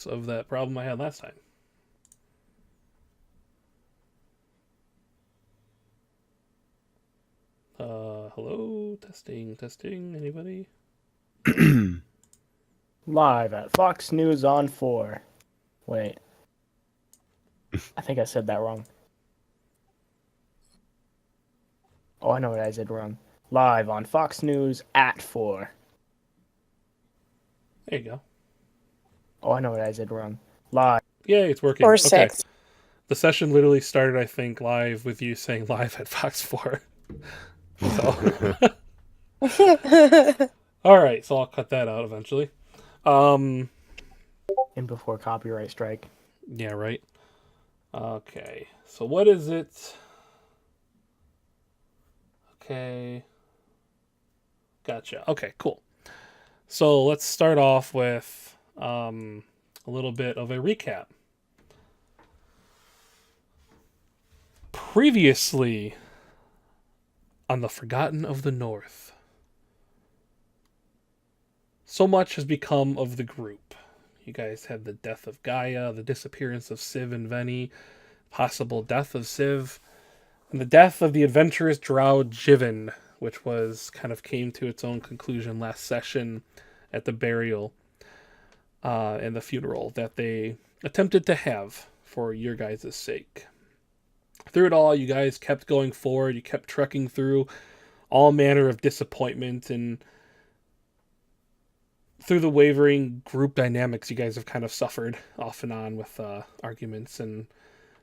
of that problem I had last time. Hello, testing. Anybody? Live at Fox News on 4. Wait. I think I said that wrong. Oh, I know what I said wrong. Live on Fox News at 4. There you go. Oh, I know what I said wrong. Live. Yay, it's working. Or Okay. 6. The session literally started, I think, live with you saying live at Fox 4. So, all right. So I'll cut that out eventually. Um, In before copyright strike. yeah, right. Okay. So what is it? Okay. Gotcha. Okay, cool. So let's start off with a little bit of a recap. Previously on the Forgotten of the North. So much has become of the group. You guys had the death of Gaia, the disappearance of Civ and Veni, possible death of Civ, and the death of the adventurous drow Jiven, which was kind of came to its own conclusion last session at the burial and the funeral that they attempted to have for your guys' sake. Through it all, you guys kept going forward. You kept trekking through all manner of disappointment, and through the wavering group dynamics you guys have kind of suffered off and on with arguments and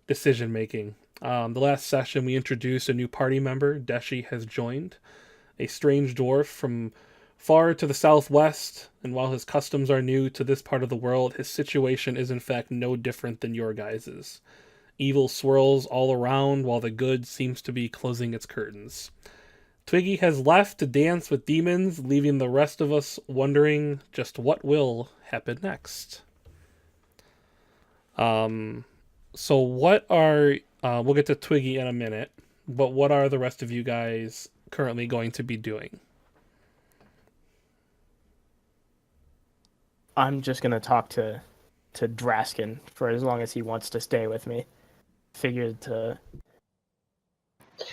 decision making. The last session, we introduced a new party member. Deshi has joined, a strange dwarf from far to the southwest, and while his customs are new to this part of the world, his situation is in fact no different than your guys's. Evil swirls all around, while the good seems to be closing its curtains. Twiggy has left to dance with demons, leaving the rest of us wondering just what will happen next. So what are we'll get to Twiggy in a minute, but what are the rest of you guys currently going to be doing? I'm just gonna talk to Draskin for as long as he wants to stay with me. Figured to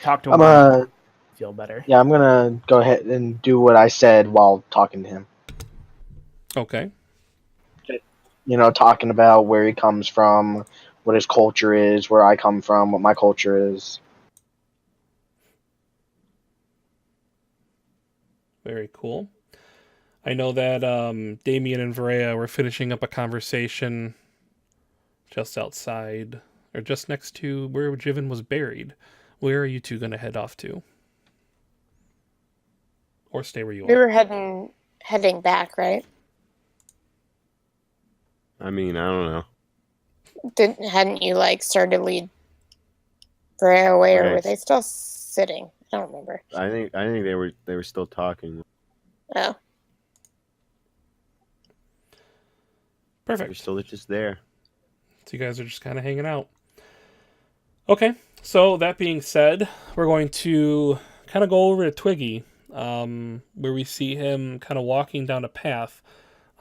talk to him feel better. Yeah, I'm gonna go ahead and do what I said while talking to him. Okay. You know, talking about where he comes from, what his culture is, where I come from, what my culture is. Very cool. I know that Damien and Varela were finishing up a conversation just outside, or just next to where Jiven was buried. Where are you two going to head off to? Or stay where you We are? were heading back, right? I mean, I don't know. Hadn't you started to lead Freya away, or were Right. they still sitting? I don't remember. I think they were still talking. Oh, They're Perfect. still just there. So you guys are just kind of hanging out. Okay, so that being said, we're going to kind of go over to Twiggy, where we see him kind of walking down a path.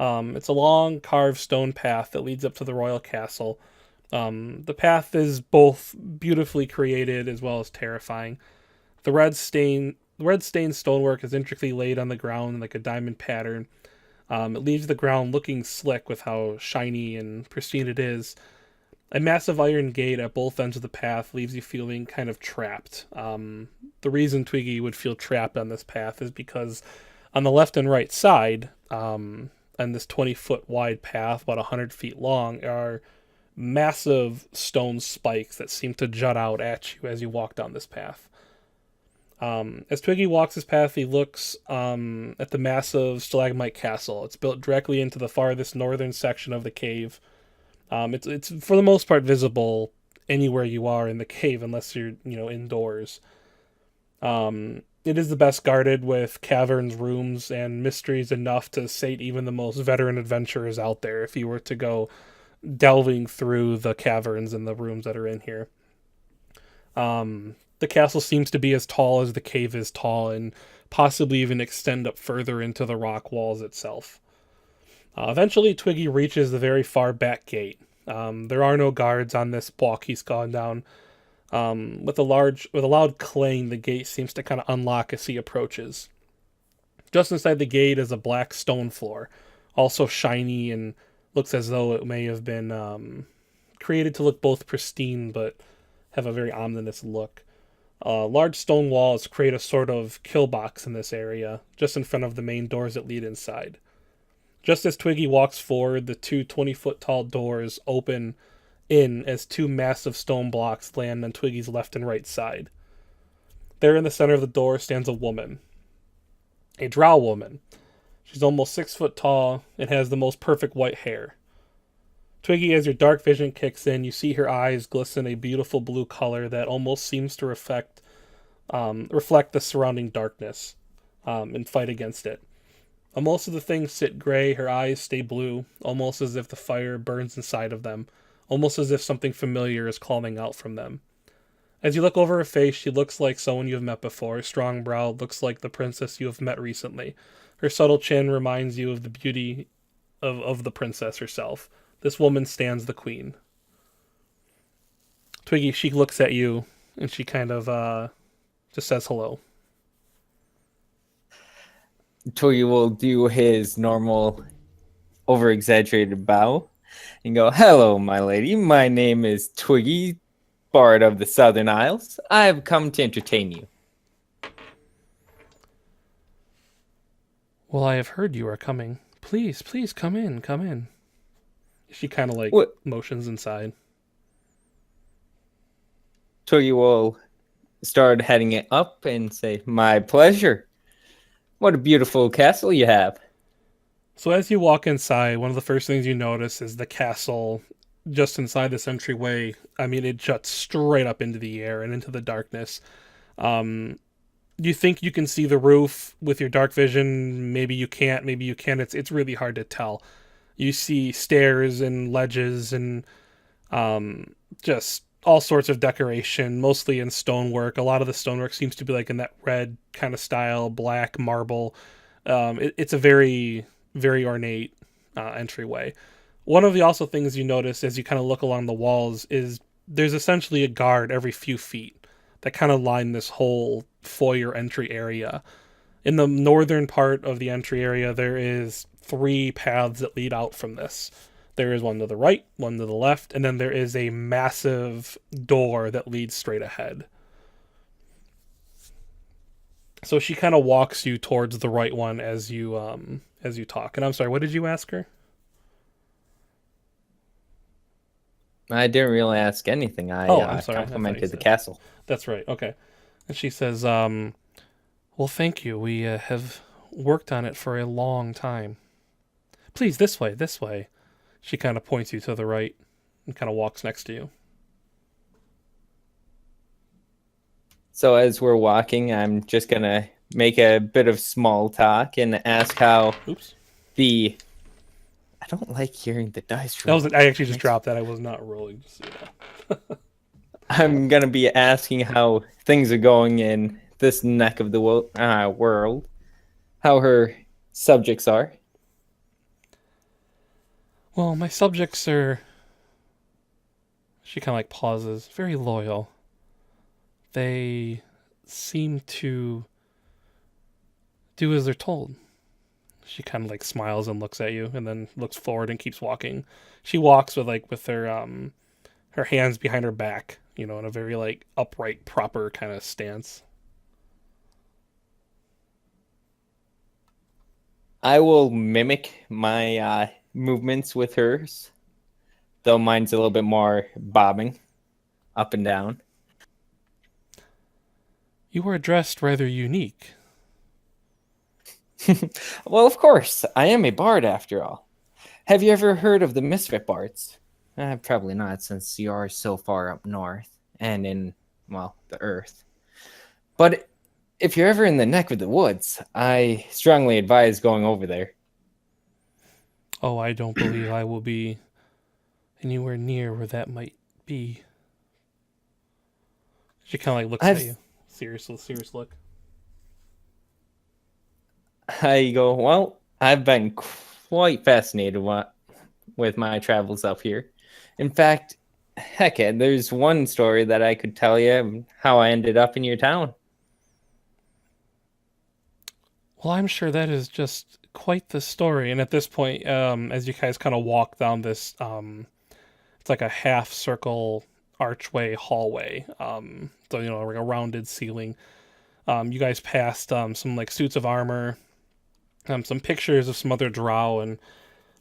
It's a long carved stone path that leads up to the royal castle. The path is both beautifully created as well as terrifying. The red stained stonework is intricately laid on the ground like a diamond pattern. It leaves the ground looking slick with how shiny and pristine it is. A massive iron gate at both ends of the path leaves you feeling kind of trapped. The reason Twiggy would feel trapped on this path is because on the left and right side, on this 20-foot wide path, about 100 feet long, are massive stone spikes that seem to jut out at you as you walk down this path. As Twiggy walks this path, he looks at the massive stalagmite castle. It's built directly into the farthest northern section of the cave. It's for the most part visible anywhere you are in the cave, unless you're indoors. It is the best guarded, with caverns, rooms, and mysteries enough to sate even the most veteran adventurers out there if you were to go delving through the caverns and the rooms that are in here. The castle seems to be as tall as the cave is tall, and possibly even extend up further into the rock walls itself. Eventually, Twiggy reaches the very far back gate. There are no guards on this walk he's gone down. With a loud clang, the gate seems to kind of unlock as he approaches. Just inside the gate is a black stone floor, also shiny and looks as though it may have been created to look both pristine but have a very ominous look. Large stone walls create a sort of kill box in this area, just in front of the main doors that lead inside. Just as Twiggy walks forward, the two 20-foot tall doors open in as two massive stone blocks land on Twiggy's left and right side. There in the center of the door stands a woman. A drow woman. She's almost 6 foot tall and has the most perfect white hair. Twiggy, as your dark vision kicks in, you see her eyes glisten a beautiful blue color that almost seems to reflect the surrounding darkness and fight against it. Most of the things sit gray, her eyes stay blue, almost as if the fire burns inside of them, almost as if something familiar is calling out from them. As you look over her face, she looks like someone you have met before. Strong browed, looks like the princess you have met recently. Her subtle chin reminds you of the beauty of the princess herself. This woman stands the queen. Twiggy, she looks at you, and she kind of just says hello. Twiggy will do his normal over-exaggerated bow and go, "Hello, my lady. My name is Twiggy, Bard of the Southern Isles. I have come to entertain you." Well, I have heard you are coming. Please, please, come in, come in. She kind of motions inside. Twiggy will start heading it up and say, "My pleasure. What a beautiful castle you have." So as you walk inside, one of the first things you notice is the castle just inside this entryway. I mean, it juts straight up into the air and into the darkness. You think you can see the roof with your dark vision. Maybe you can't. Maybe you can. It's really hard to tell. You see stairs and ledges and just all sorts of decoration, mostly in stonework. A lot of the stonework seems to be like in that red kind of style, black marble. It's a very, very ornate entryway. One of the also things you notice as you kind of look along the walls is there's essentially a guard every few feet that kind of line this whole foyer entry area. In the northern part of the entry area, there is 3 paths that lead out from this. There is one to the right, one to the left, and then there is a massive door that leads straight ahead. So she kind of walks you towards the right one as you talk. And I'm sorry, what did you ask her? I didn't really ask anything. I'm sorry. Complimented the castle. That's right. Okay. And she says, well, thank you. We have worked on it for a long time. Please, this way, this way. She kind of points you to the right and kind of walks next to you. So as we're walking, I'm just going to make a bit of small talk and ask how I don't like hearing the dice roll. I actually just dropped that. I was not rolling. Just so you know. I'm going to be asking how things are going in this neck of the world, how her subjects are. Well, my subjects are... She kind of pauses. Very loyal. They seem to do as they're told. She kind of smiles and looks at you and then looks forward and keeps walking. She walks with her her hands behind her back, in a very upright, proper kind of stance. I will mimic my movements with hers, though mine's a little bit more bobbing up and down. You are dressed rather unique. Well, of course. I am a bard after all. Have you ever heard of the Misfit Bards? Probably not, since you are so far up north and in, the earth. But if you're ever in the neck of the woods, I strongly advise going over there. Oh, I don't believe I will be anywhere near where that might be. She kind of looks at you. Serious look. I go, well, I've been quite fascinated with my travels up here. In fact, heck, there's one story that I could tell you how I ended up in your town. Well, I'm sure that is just quite the story. And at this point, as you guys kind of walk down this, it's like a half circle archway hallway. So like a rounded ceiling. You guys passed some like suits of armor, some pictures of some other drow, and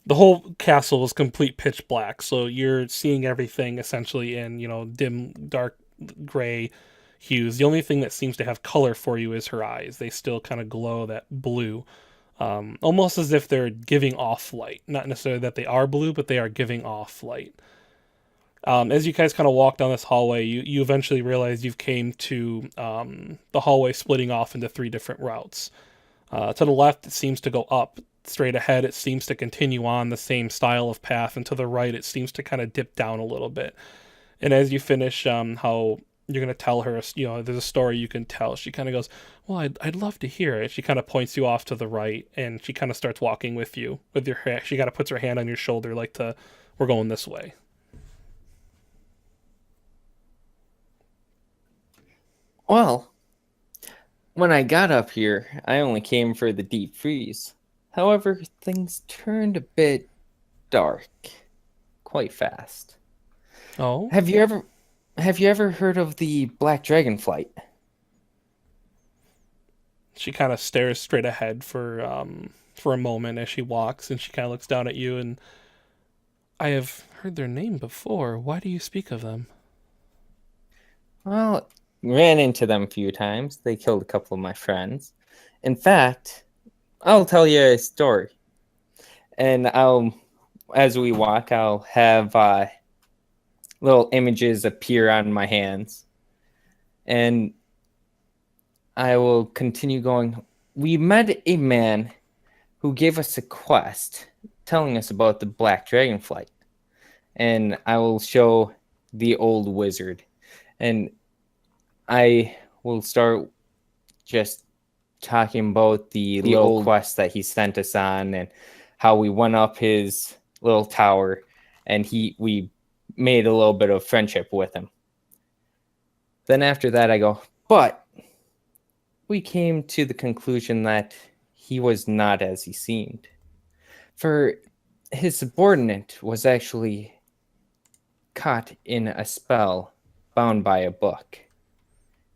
the whole castle was complete pitch black. So you're seeing everything essentially in dim, dark, gray hues. The only thing that seems to have color for you is her eyes. They still kind of glow that blue, almost as if they're giving off light. Not necessarily that they are blue, but they are giving off light. As you guys kind of walk down this hallway, you eventually realize you've came to the hallway splitting off into 3 different routes. To the left, it seems to go up. Straight ahead, it seems to continue on the same style of path, and to the right, it seems to kind of dip down a little bit. And as you finish, how you're going to tell her, there's a story you can tell, she kind of goes, well, I'd love to hear it. She kind of points you off to the right, and she kind of starts walking with you. With your hair, she kind of puts her hand on your shoulder, like we're going this way. Well, when I got up here, I only came for the deep freeze. However, things turned a bit dark quite fast. Oh? Have you ever heard of the Black Dragon Flight? She kind of stares straight ahead for a moment as she walks, and she kind of looks down at you, and I have heard their name before. Why do you speak of them? Well, ran into them a few times. They killed a couple of my friends. In fact, I'll tell you a story. And as we walk, I'll have little images appear on my hands. And I will continue going. We met a man who gave us a quest telling us about the Black Dragon Flight. And I will show the old wizard. And I will start just talking about the little quest that he sent us on and how we went up his little tower, and we made a little bit of friendship with him. Then after that I go, but we came to the conclusion that he was not as he seemed. For his subordinate was actually caught in a spell bound by a book.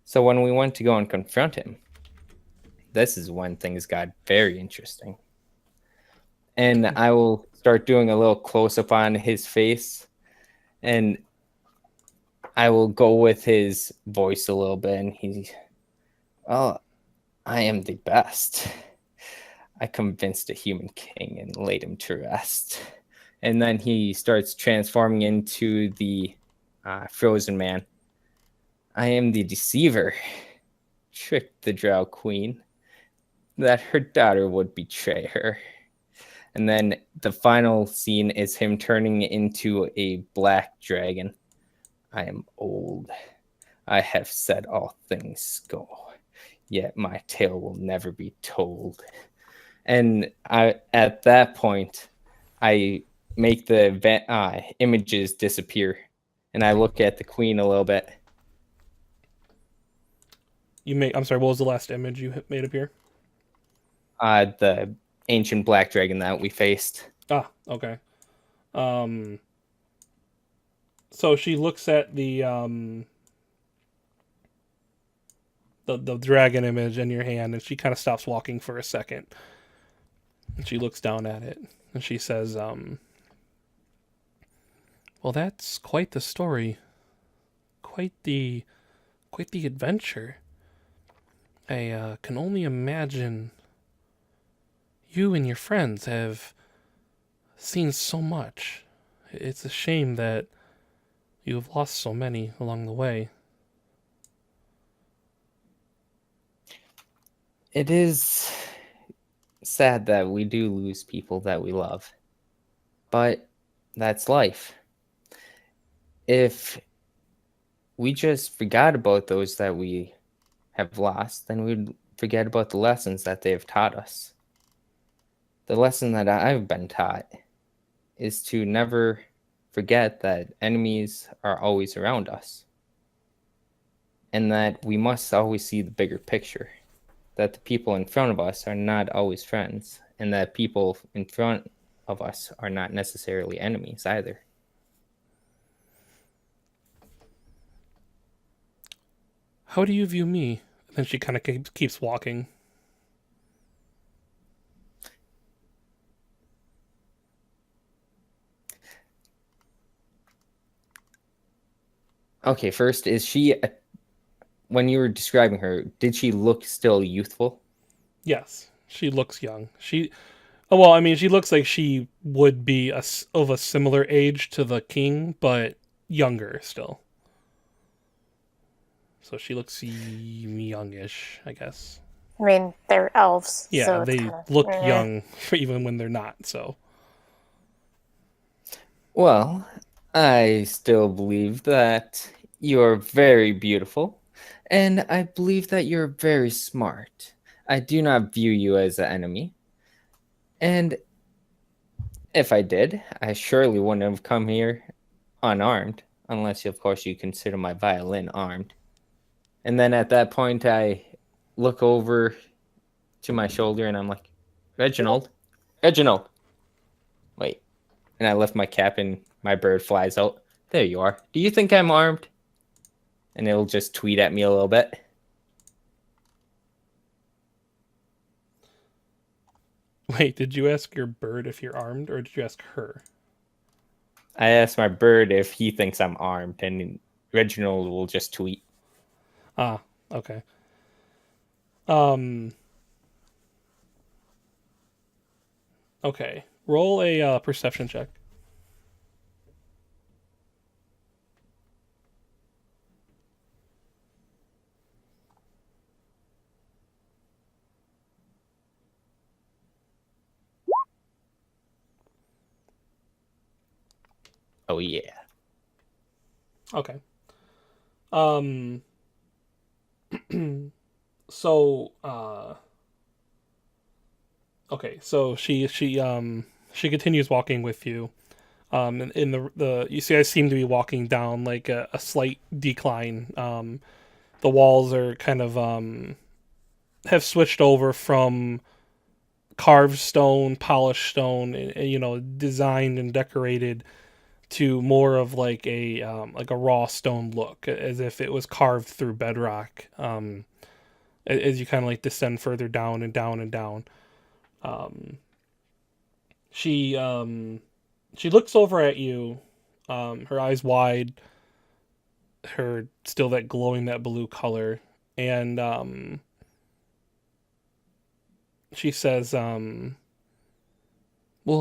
So when we went to go and confront him, this is when things got very interesting. And I will start doing a little close-up on his face, and I will go with his voice a little bit, and well, I am the best. I convinced a human king and laid him to rest. And then he starts transforming into the frozen man. I am the deceiver. Tricked the drow queen that her daughter would betray her. And then the final scene is him turning into a black dragon. I am old. I have said all things go, yet my tale will never be told. And at that point, I make the images disappear, and I look at the queen a little bit. I'm sorry, what was the last image you made appear? The ancient black dragon that we faced. Ah, okay. So she looks at the dragon image in your hand, and she kind of stops walking for a second. And she looks down at it, and she says, well, that's quite the story. Quite the adventure. I can only imagine you and your friends have seen so much. It's a shame that you have lost so many along the way. It is sad that we do lose people that we love, but that's life. If we just forgot about those that we have lost, then we'd forget about the lessons that they have taught us. The lesson that I've been taught is to never forget that enemies are always around us, and that we must always see the bigger picture, that the people in front of us are not always friends, and that people in front of us are not necessarily enemies either. How do you view me? And then she kind of keeps walking. Okay, first, is she, when you were describing her, did she look still youthful? Yes, she looks young. Well, I mean, she looks like she would be of a similar age to the king, but younger still. So she looks youngish, I guess. I mean, they're elves. Yeah, so it's they kinda, look young even when they're not, so. Well, I still believe that you're very beautiful, and I believe that you're very smart. I do not view you as an enemy. And if I did, I surely wouldn't have come here unarmed, unless, of course, you consider my violin armed. And then at that point, I look over to my shoulder and I'm like, Reginald, Reginald. Wait. And I lift my cap and my bird flies out. There you are. Do you think I'm armed? And it'll just tweet at me a little bit. Wait, did you ask your bird if you're armed, or did you ask her? I asked my bird if he thinks I'm armed, and Reginald will just tweet. Ah, okay. Okay. Roll a perception check. Oh, yeah. Okay. So, okay, so she continues walking with you. In the you guys seem to be walking down like a slight decline. The walls are kind of have switched over from carved stone, polished stone, designed and decorated to more of like a raw stone look, as if it was carved through bedrock. As you kind of like descend further down and down and down. She looks over at you, her eyes wide, her still that glowing that blue color, and she says, "Well,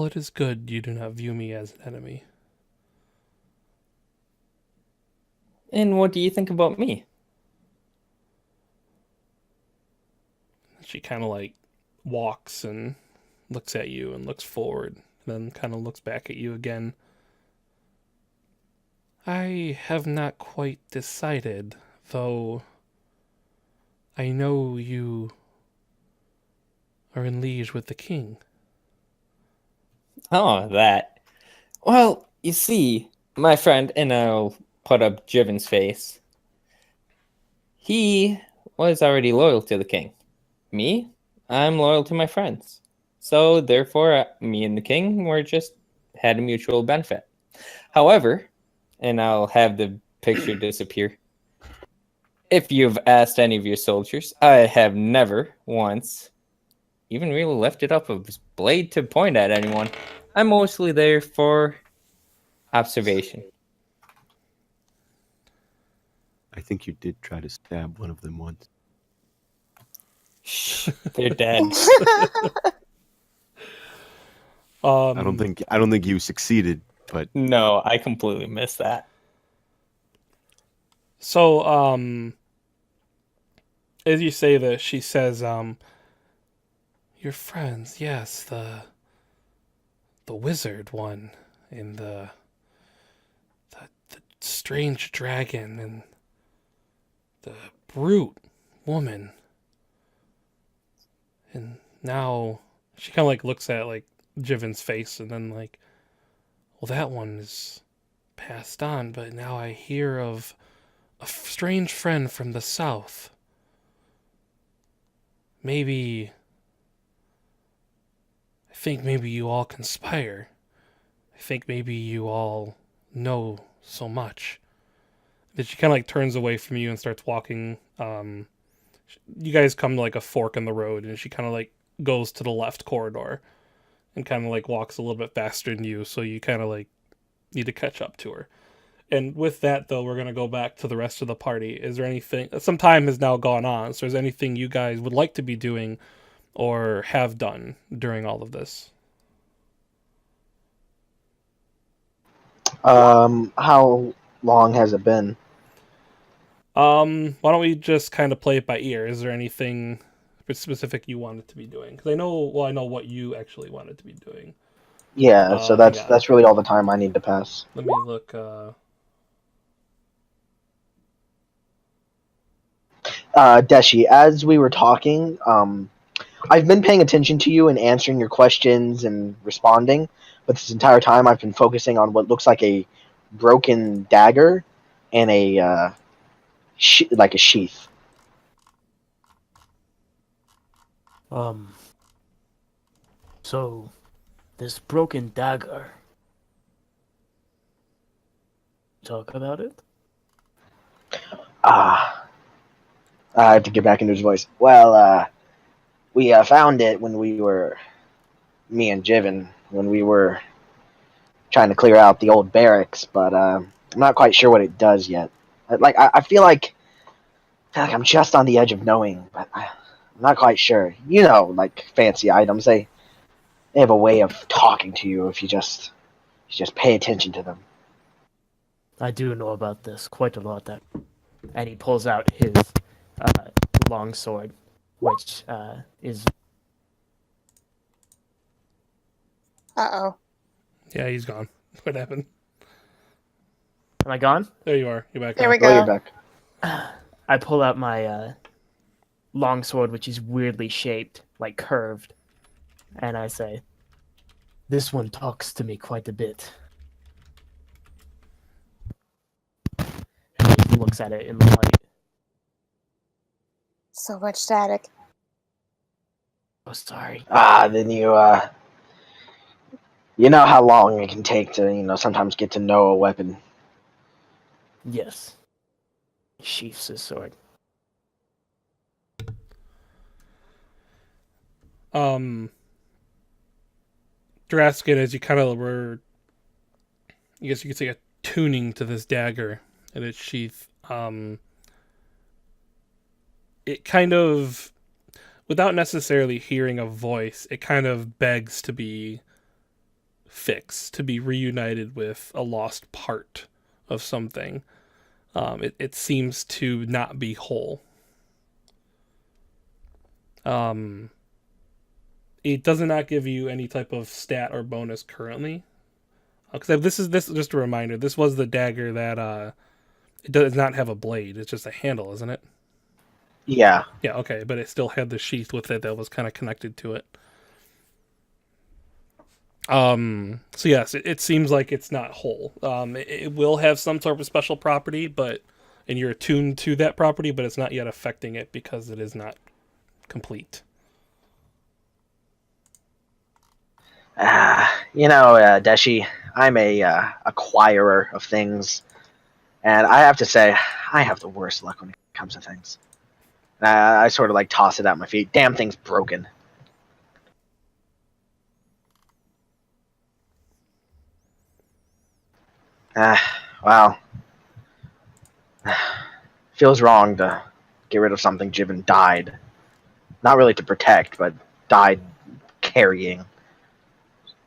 it is good you do not view me as an enemy." And what do you think about me? She kind of like walks and looks at you and looks forward, and then kind of looks back at you again. I have not quite decided, though I know you are in liege with the king. Oh, that. Well, you see, my friend, and I'll put up Jiven's face, he was already loyal to the king. Me, I'm loyal to my friends. So, therefore, me and the king were just had a mutual benefit. However, and I'll have the picture disappear. If you've asked any of your soldiers, I have never once even really lifted up a blade to point at anyone. I'm mostly there for observation. I think you did try to stab one of them once. Shh, they're dead. I don't think you succeeded, but No, I completely missed that. So, as you say this, she says, your friends, yes, the wizard one, and the strange dragon, and the brute woman, and now She kind of like looks at like Jiven's face and then like, well, that one is passed on, but now I hear of a strange friend from the south. Maybe, I think maybe you all conspire. I think maybe you all know so much. Then she kind of like turns away from you and starts walking. You guys come to like a fork in the road, and she kind of like goes to the left corridor and kind of like walks a little bit faster than you, so you kind of like need to catch up to her. And with that, though, we're going to go back to the rest of the party. Is there anything, some time has now gone on, so is there anything you guys would like to be doing or have done during all of this? How long has it been? Why don't we just kind of play it by ear? Is there anything specific you wanted to be doing? Because I know what you actually wanted to be doing. Yeah, so that's really all the time I need to pass. Let me look. Deshi, as we were talking, I've been paying attention to you and answering your questions and responding, but this entire time I've been focusing on what looks like a broken dagger and a like a sheath. So, this broken dagger. Talk about it? I have to get back into his voice. Well, we found it when me and Jiven, when we were trying to clear out the old barracks, but I'm not quite sure what it does yet. I feel like I'm just on the edge of knowing, but I'm not quite sure. You know, like fancy items, they have a way of talking to you if you just pay attention to them. I do know about this quite a lot. And he pulls out his long sword, which is. Uh-oh. Yeah, he's gone. What happened? Am I gone? There you are. You're back. There on. we go. Oh, you're back. I pull out my long sword, which is weirdly shaped, like curved, and I say, "This one talks to me quite a bit." And he looks at it in the light. So much static. Oh, sorry. Then you know how long it can take to, sometimes get to know a weapon. Yes. He sheaths his sword. Draskin, as you kind of were, I guess you could say, attuning to this dagger and its sheath, it kind of, without necessarily hearing a voice, it kind of begs to be fixed, to be reunited with a lost part of something. It seems to not be whole. It does not give you any type of stat or bonus currently. Because this is just a reminder. This was the dagger that it does not have a blade. It's just a handle, isn't it? Yeah. Yeah. Okay, but it still had the sheath with it that was kind of connected to it. So yes, it seems like it's not whole. It will have some sort of special property, and you're attuned to that property, but it's not yet affecting it because it is not complete. Deshi, I'm a acquirer of things, and I have to say, I have the worst luck when it comes to things. I sort of like toss it at my feet. Damn thing's broken. Well, feels wrong to get rid of something Jiven died. Not really to protect, but died carrying.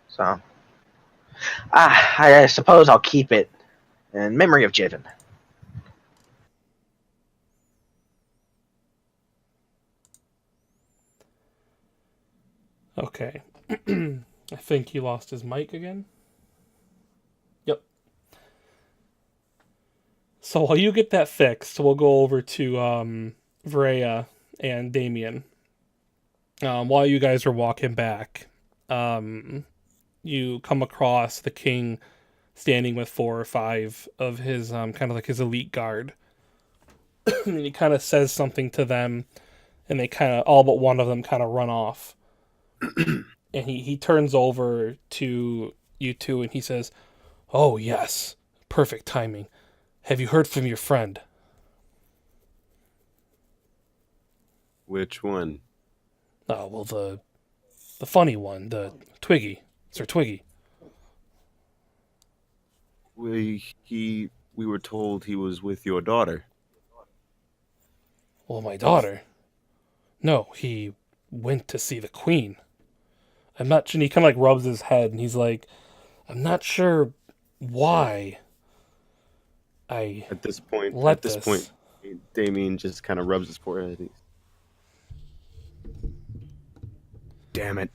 So, I suppose I'll keep it in memory of Jiven. Okay. I think he lost his mic again. Yep. So while you get that fixed, we'll go over to Varea and Damien. while you guys are walking back, you come across the king standing with 4 or 5 of his kind of like his elite guard. And he kind of says something to them, and they kind of, all but one of them kind of run off. And he turns over to you two and he says, "Oh, yes, perfect timing. Have you heard from your friend?" Which one? Oh, well, the funny one, the Twiggy, Sir Twiggy. We were told he was with your daughter. Well, my daughter. No, he went to see the queen. I'm not. And he kind of like rubs his head, and he's like, "I'm not sure why I At this point, let this." Damien just kind of rubs his forehead. Damn it!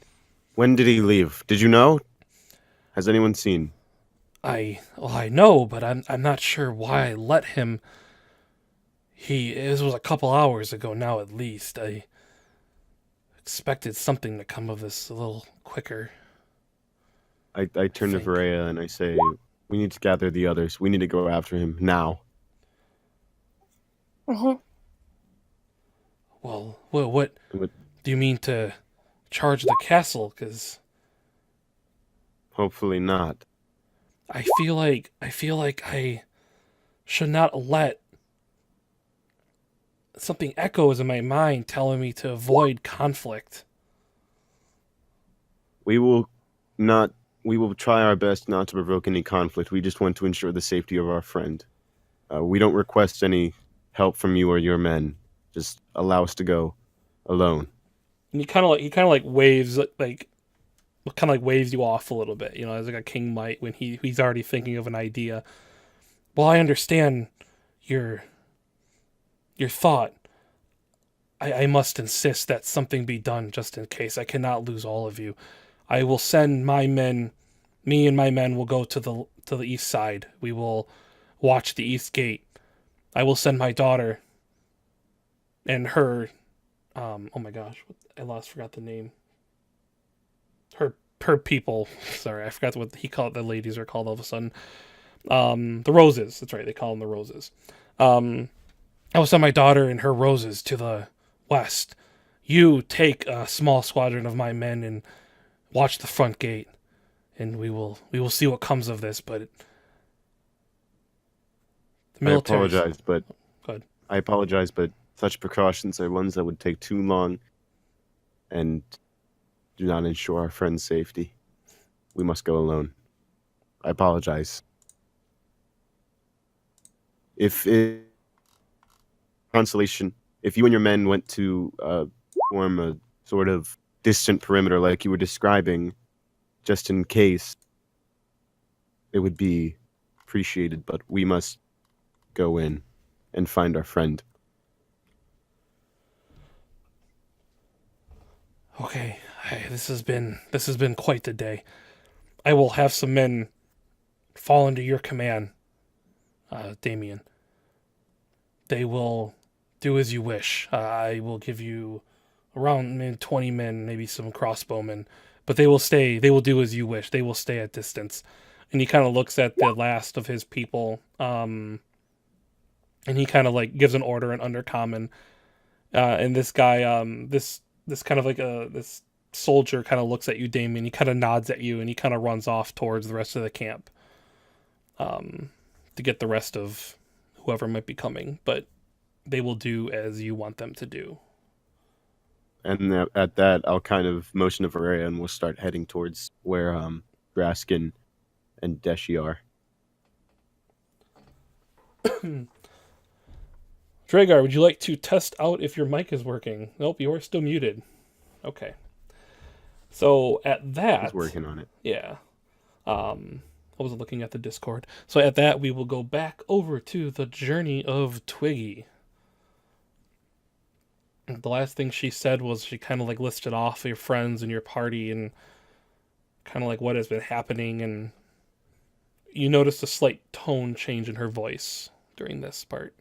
When did he leave? Did you know? Has anyone seen? I know, but I'm not sure why I let him. This was a couple hours ago now, at least. I expected something to come of this a little quicker. I turn to think. Varela and I say, "We need to gather the others. We need to go after him now." Mhm. Well, what With- do you mean to charge the castle? Because Hopefully not. I feel like I should not let something echoes in my mind telling me to avoid conflict. We will not. We will try our best not to provoke any conflict. We just want to ensure the safety of our friend. We don't request any help from you or your men. Just allow us to go alone. And he kind of like waves waves you off a little bit, as like a king might when he's already thinking of an idea. Well, I understand your thought. I must insist that something be done just in case. I cannot lose all of you. I will send my men. Me and my men will go to the east side. We will watch the east gate. I will send my daughter and her. Oh my gosh, forgot the name. Her people. Sorry, I forgot what he called. The ladies are called all of a sudden. The Roses. That's right. They call them the Roses. I will send my daughter and her Roses to the west. You take a small squadron of my men and watch the front gate, and we will see what comes of this. But the military. I apologize, but Go ahead. I apologize, but such precautions are ones that would take too long, and do not ensure our friend's safety. We must go alone. I apologize. If consolation, if you and your men went to form a sort of distant perimeter like you were describing, just in case, it would be appreciated, but we must go in and find our friend. Okay, this has been quite the day. I will have some men fall under your command, Damien. They will do as you wish. I will give you around 20 men, maybe some crossbowmen, but they will stay. They will do as you wish. They will stay at distance. And he kind of looks at the last of his people, and he kind of like gives an order in Undercommon. And this guy, this kind of like this soldier kind of looks at you, Damien. He kind of nods at you, and he kind of runs off towards the rest of the camp, to get the rest of whoever might be coming. But they will do as you want them to do. And at that, I'll kind of motion to Varela, and we'll start heading towards where Graskin and Deshi are. Dragar, would you like to test out if your mic is working? Nope, you are still muted. Okay. So at that, He's working on it. yeah. I wasn't looking at the Discord. So at that, we will go back over to the journey of Twiggy. The last thing she said was she kind of like listed off your friends and your party and kind of like what has been happening, and you noticed a slight tone change in her voice during this part.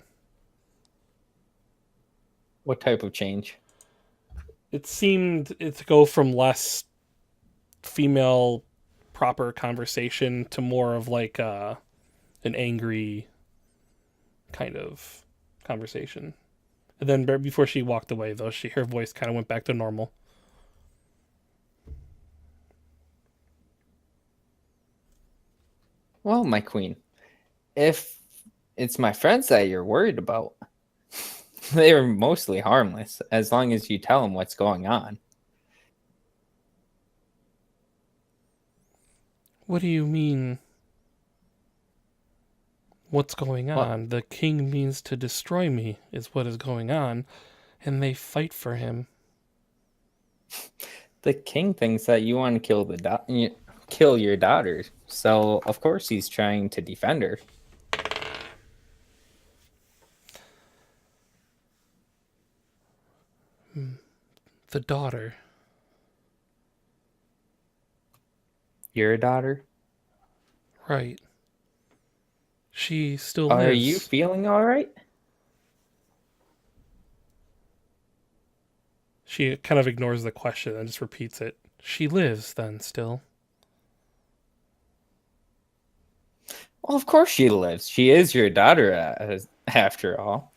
What type of change? it seemed it to go from less female proper conversation to more of like an angry kind of conversation. And then before she walked away, though, her voice kind of went back to normal. Well, my queen, if it's my friends that you're worried about, they are mostly harmless as long as you tell them what's going on. What do you mean? What's going on? The king means to destroy me, is what is going on, and they fight for him. The king thinks that you want to kill your daughter, so of course he's trying to defend her. The daughter. Your daughter? Right. She still Are lives. you feeling all right? She kind of ignores the question and just repeats it. She lives, then, still. Well, of course she lives. She is your daughter, after all.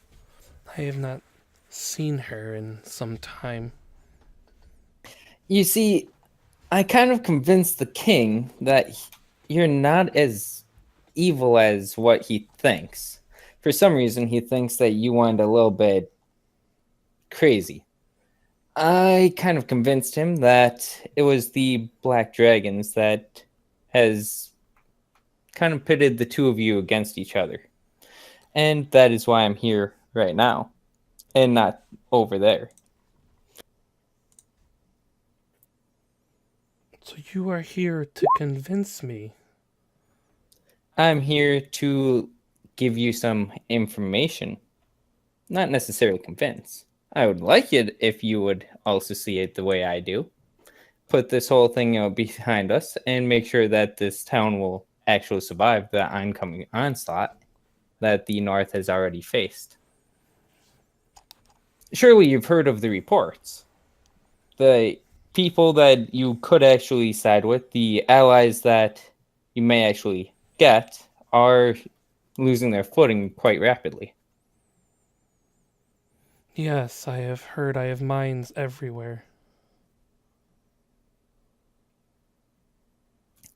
I have not seen her in some time. You see, I kind of convinced the king that you're not as evil as what he thinks. For some reason, he thinks that you went a little bit crazy. I kind of convinced him that it was the Black Dragons that has kind of pitted the two of you against each other. And that is why I'm here right now and not over there. So you are here to convince me. I'm here to give you some information, not necessarily convince. I would like it if you would also see it the way I do. Put this whole thing behind us and make sure that this town will actually survive the oncoming onslaught that the North has already faced. Surely you've heard of the reports. The people that you could actually side with, the allies that you may actually get, are losing their footing quite rapidly. Yes, I have heard. I have mines everywhere.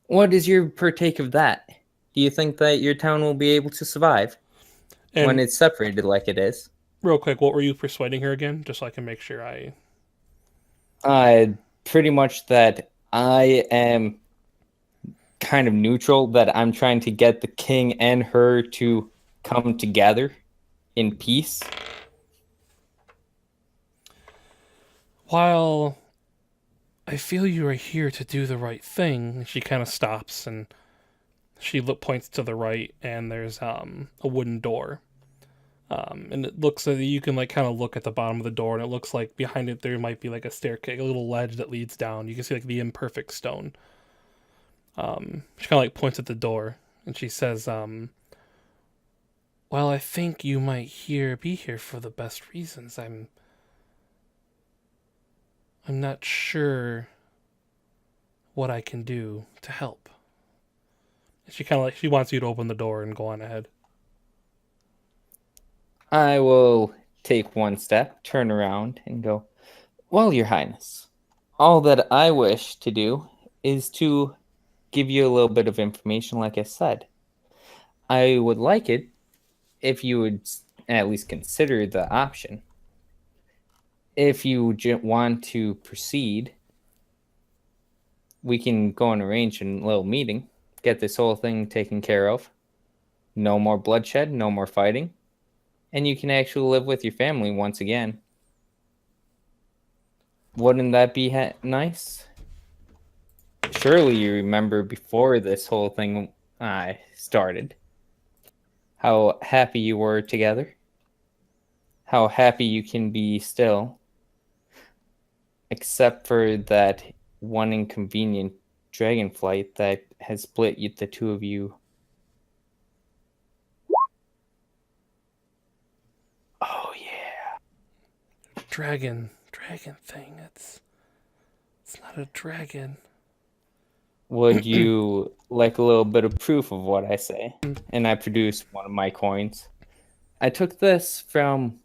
What is your partake of that? Do you think that your town will be able to survive when And it's separated like it is? real quick, what were you persuading her again? Just so I can make sure I... Pretty much that I am kind of neutral, that I'm trying to get the king and her to come together in peace. While I feel you are here to do the right thing, she kind of stops and she points to the right, and there's a wooden door. And it looks like you can like kind of look at the bottom of the door, and it looks like behind it there might be like a staircase, a little ledge that leads down. You can see like the imperfect stone. She kind of like points at the door, and she says, "Well, I think you might be here for the best reasons. I'm not sure what I can do to help." And she kind of like she wants you to open the door and go on ahead. I will take one step, turn around, and go, "Well, Your Highness, all that I wish to do is to give you a little bit of information, like I said. I would like it if you would at least consider the option. If you want to proceed, we can go and arrange a little meeting, get this whole thing taken care of. No more bloodshed, no more fighting. And you can actually live with your family once again. Wouldn't that be nice? Surely you remember before this whole thing started, how happy you were together, how happy you can be still, except for that one inconvenient dragon flight that has split the two of you. Oh yeah. Dragon dragon thing. It's not a dragon. Would you like a little bit of proof of what I say? And I produce one of my coins. I took this from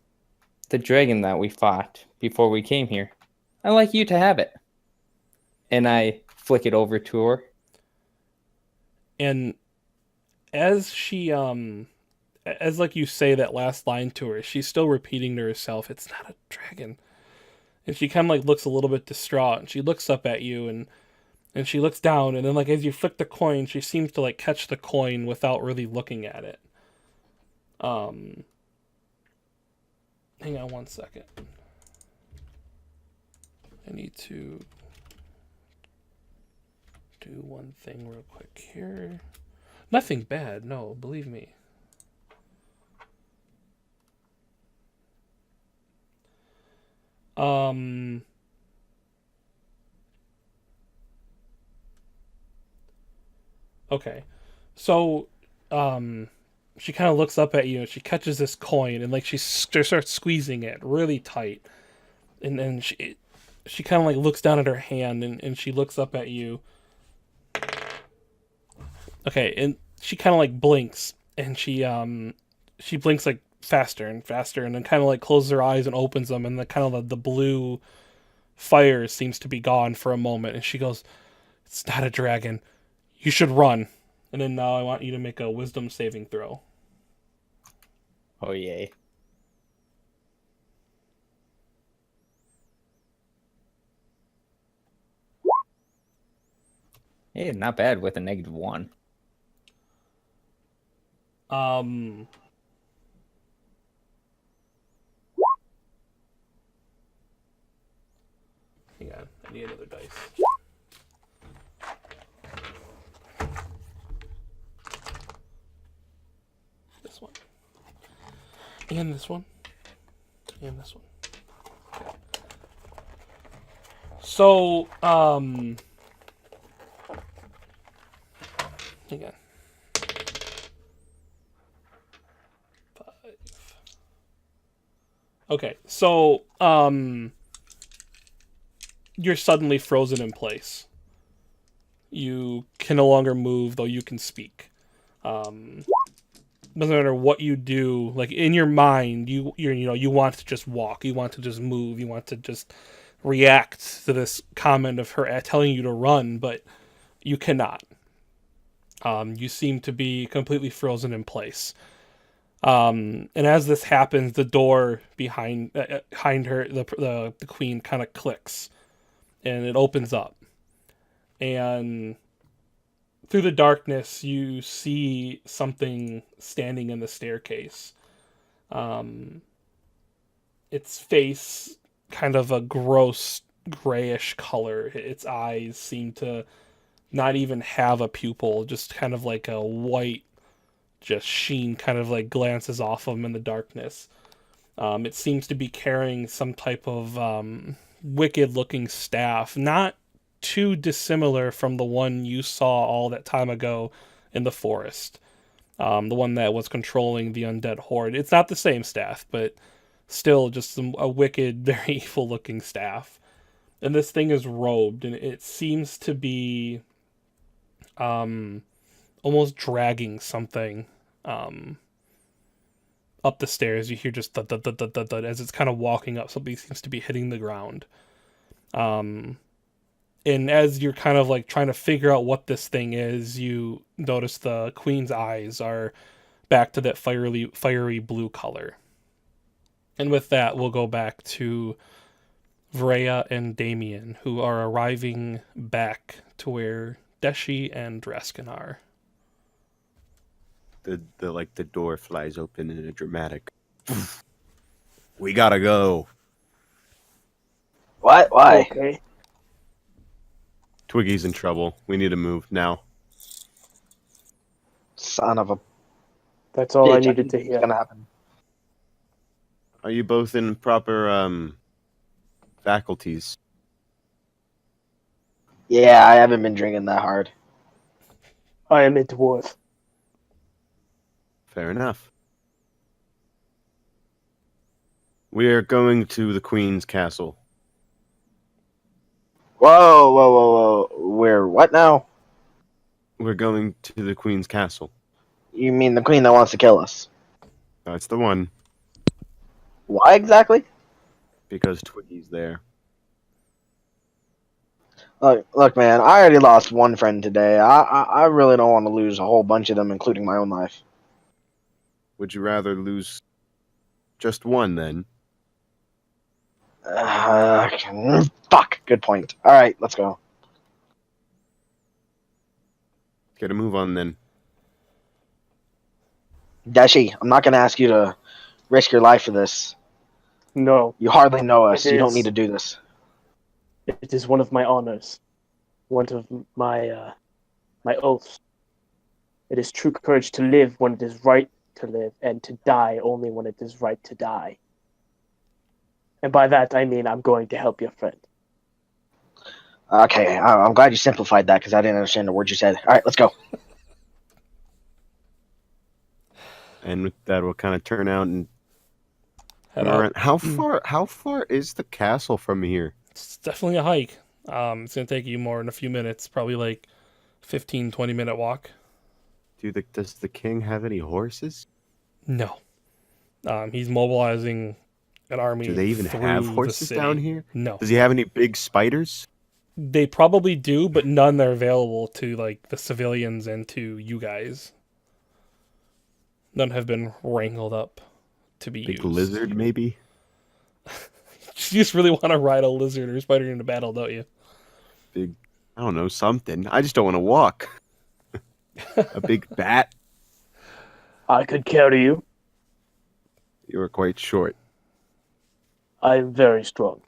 the dragon that we fought before we came here. I'd like you to have it. And I flick it over to her. And as she as like you say that last line to her, she's still repeating to herself, "It's not a dragon." And she kind of like looks a little bit distraught, and she looks up at you, and she looks down, and then like as you flick the coin, she seems to like catch the coin without really looking at it. Hang on one second. I need to do one thing real quick here. Nothing bad, no, believe me. Okay. So, she kind of looks up at you and she catches this coin and like she starts squeezing it really tight. And then she kind of like looks down at her hand and she looks up at you. Okay, and she kind of like blinks and she blinks like faster and faster and then kind of like closes her eyes and opens them and the kind of the blue fire seems to be gone for a moment and she goes, "It's not a dragon. You should run." And then now I want you to make a wisdom saving throw. Oh, yay. Hey, not bad with a -1. Hang on, I need another dice. This one. And this one. And this one. Okay. So, hang on. 5. Okay, so, you're suddenly frozen in place. You can no longer move, though you can speak. Doesn't matter what you do, like in your mind, you want to just walk, you want to just move, you want to just react to this comment of her telling you to run, but you cannot. You seem to be completely frozen in place. And as this happens, the door behind her, the queen, kind of clicks, and it opens up, and through the darkness, you see something standing in the staircase. Its face, kind of a gross grayish color. Its eyes seem to not even have a pupil, just kind of like a white, just sheen kind of like glances off of them in the darkness. It seems to be carrying some type of wicked-looking staff, not too dissimilar from the one you saw all that time ago in the forest. The one that was controlling the undead horde. It's not the same staff, but still just a wicked, very evil-looking staff. And this thing is robed, and it seems to be almost dragging something up the stairs. You hear just thud, thud, thud, thud, thud, thud, as it's kind of walking up. Something seems to be hitting the ground. And as you're kind of like trying to figure out what this thing is, you notice the queen's eyes are back to that fiery blue color. And with that, we'll go back to Vreya and Damien, who are arriving back to where Deshi and Dreskin are. The door flies open in a dramatic. We gotta go. What? Why? Okay. Twiggy's in trouble. We need to move now. Son of a That's all I bitch, needed to knew it was hear. gonna happen. Are you both in proper faculties? Yeah, I haven't been drinking that hard. I am a dwarf. Fair enough. We are going to the Queen's castle. Whoa, whoa, whoa, whoa. We're what now? We're going to the Queen's castle. You mean the queen that wants to kill us? That's the one, Why exactly? because Twiggy's there. Look, man, I already lost one friend today. I really don't want to lose a whole bunch of them, including my own life. Would you rather lose just one then? Fuck. Good point. All right, let's go. Get a move on then. Dashi, I'm not gonna ask you to risk your life for this. No, You hardly know us. It You don't is. need to do this. it is one of my honors, one of my oaths. It is true courage to live when it is right to live, and to die only when it is right to die. And by that I mean I'm going to help your friend. Okay, I'm glad you simplified that because I didn't understand the words you said. All right, let's go. And with that, we'll kind of turn out and Head go out. around. How far is the castle from here? It's definitely a hike. It's gonna take you more than a few minutes, probably like 15, 20-minute walk. Does the king have any horses? No. He's mobilizing an army. Do they even have through the horses city. down here? No. Does he have any big spiders? They probably do, but none are available to like the civilians and to you guys. None have been wrangled up to be Big used. lizard, maybe? You just really want to ride a lizard or spider into battle, don't you? Big, I don't know, something. I just don't want to walk. A big bat? I could carry you. You were quite short. I am very strong.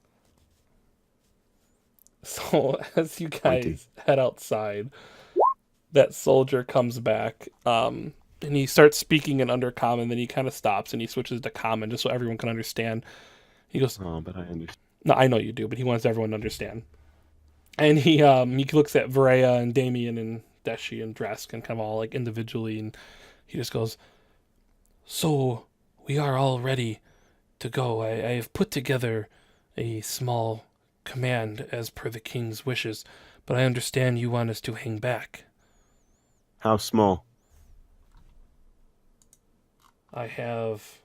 So as you guys 20. head outside, that soldier comes back, and he starts speaking in Undercommon. Then he kind of stops and he switches to Common just so everyone can understand. He goes, Oh, but I understand. "No, I know you do, but he wants everyone to understand." And he looks at Varaya and Damien and Deshi and Draskin kind of all like individually, and he just goes, "So we are all ready to go. I have put together a small command as per the king's wishes, but I understand you want us to hang back. How small? I have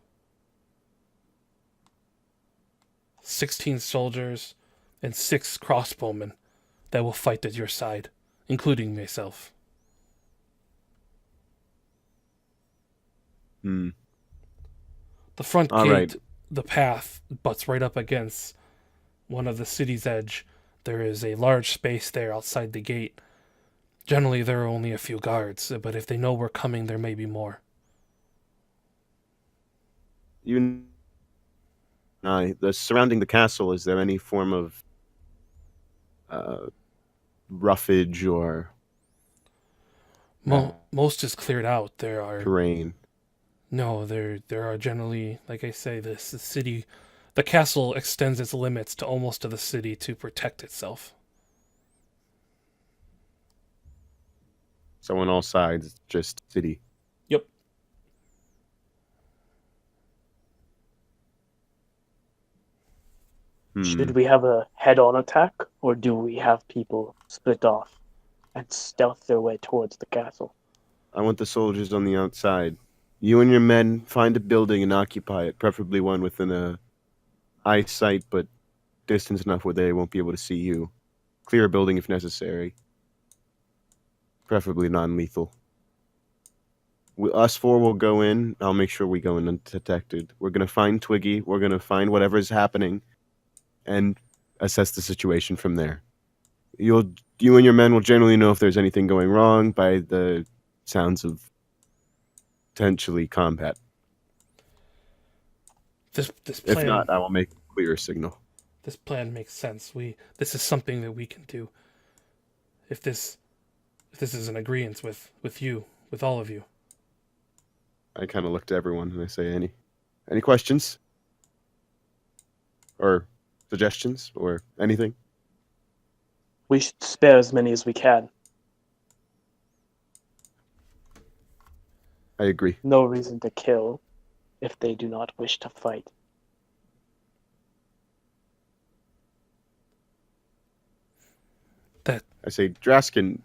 16 soldiers and 6 crossbowmen that will fight at your side, including myself." Hmm. The front All gate, right. the path, butts right up against one of the city's edge. There is a large space there outside the gate. Generally, there are only a few guards, but if they know we're coming, there may be more. The surrounding the castle, is there any form of roughage or Most is cleared out. There are terrain? no, there are generally, like I say, the city, the castle extends its limits to almost to the city to protect itself. So on all sides, just city. Yep. Should we have a head-on attack, or do we have people split off and stealth their way towards the castle? I want the soldiers on the outside. You and your men find a building and occupy it, preferably one within a eyesight, but distance enough where they won't be able to see you. Clear a building if necessary. Preferably non-lethal. Us four will go in. I'll make sure we go in undetected. We're going to find Twiggy. We're going to find whatever's happening and assess the situation from there. You and your men will generally know if there's anything going wrong by the sounds of potentially combat. This If plan, not, I will make a clear signal. this plan makes sense. This is something that we can do. If this is an agreement with you, with all of you. I kind of look to everyone and I say, any questions? Or suggestions? Or anything? We should spare as many as we can. I agree. No reason to kill if they do not wish to fight. I say, Draskin,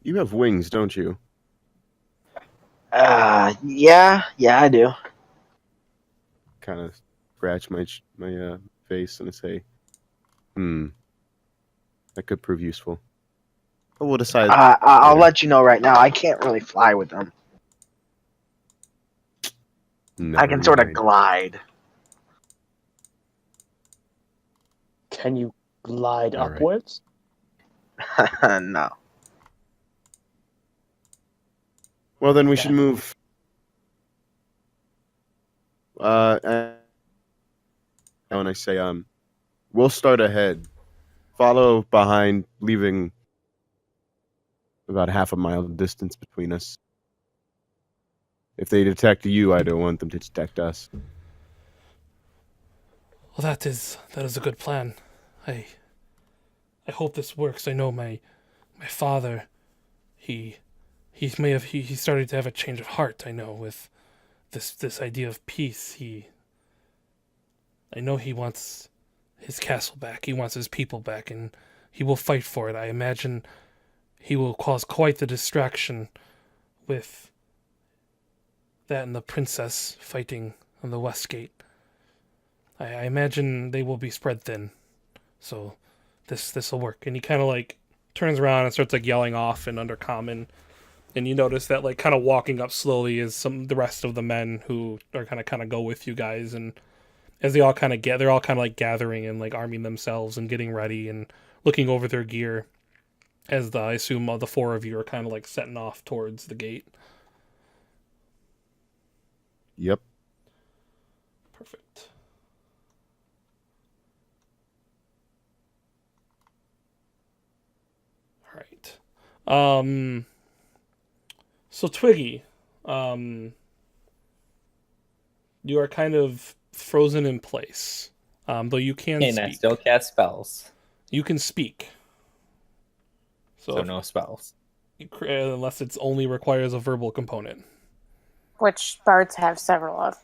you have wings, don't you? Yeah, I do. Kind of scratch my face and I say, that could prove useful. But we'll decide. I'll later. let you know right now. I can't really fly with them. I Never can sort of mind. glide. Can you glide All right. upwards? No. Well, then we Yeah. should move. And I say, we'll start ahead, follow behind, leaving about half a mile distance between us. If they detect you, I don't want them to detect us. Well, that is a good plan. I hope this works. I know my father, he started to have a change of heart. I know with this idea of peace. I know he wants his castle back. He wants his people back, and he will fight for it. I imagine he will cause quite the distraction with that and the princess fighting on the west gate. I imagine they will be spread thin, so this will work. And he kind of like turns around and starts like yelling off in Undercommon, and you notice that like kind of walking up slowly is the rest of the men who are kind of go with you guys, and as they all kind of they're all kind of like gathering and like arming themselves and getting ready and looking over their gear as I assume the four of you are kind of like setting off towards the gate. Yep. Perfect. All right. So Twiggy, you are kind of frozen in place. Though you can And speak. I still cast spells, You can speak. so if no spells. unless it only requires a verbal component. Which bards have several of.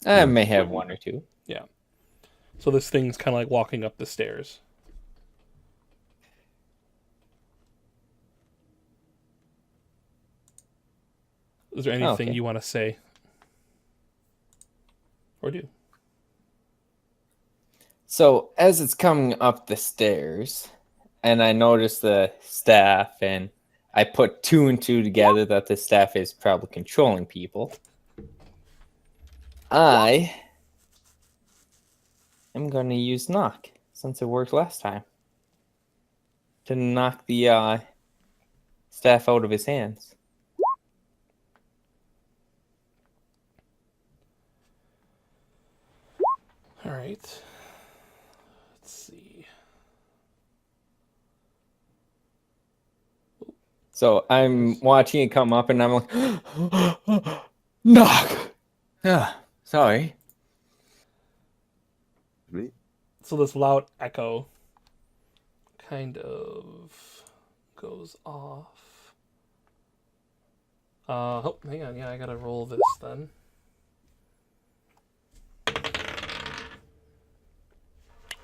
I may have one or two. So this thing's kind of like walking up the stairs. Is there anything Okay. you want to say? Or do? So as it's coming up the stairs, and I notice the staff, and I put two and two together that the staff is probably controlling people. I am going to use knock since it worked last time to knock the staff out of his hands. All right. Let's see. So I'm watching it come up, and I'm like, knock. Ah, sorry. Me? So this loud echo kind of goes off. Oh, hang on. Yeah, I gotta roll this then.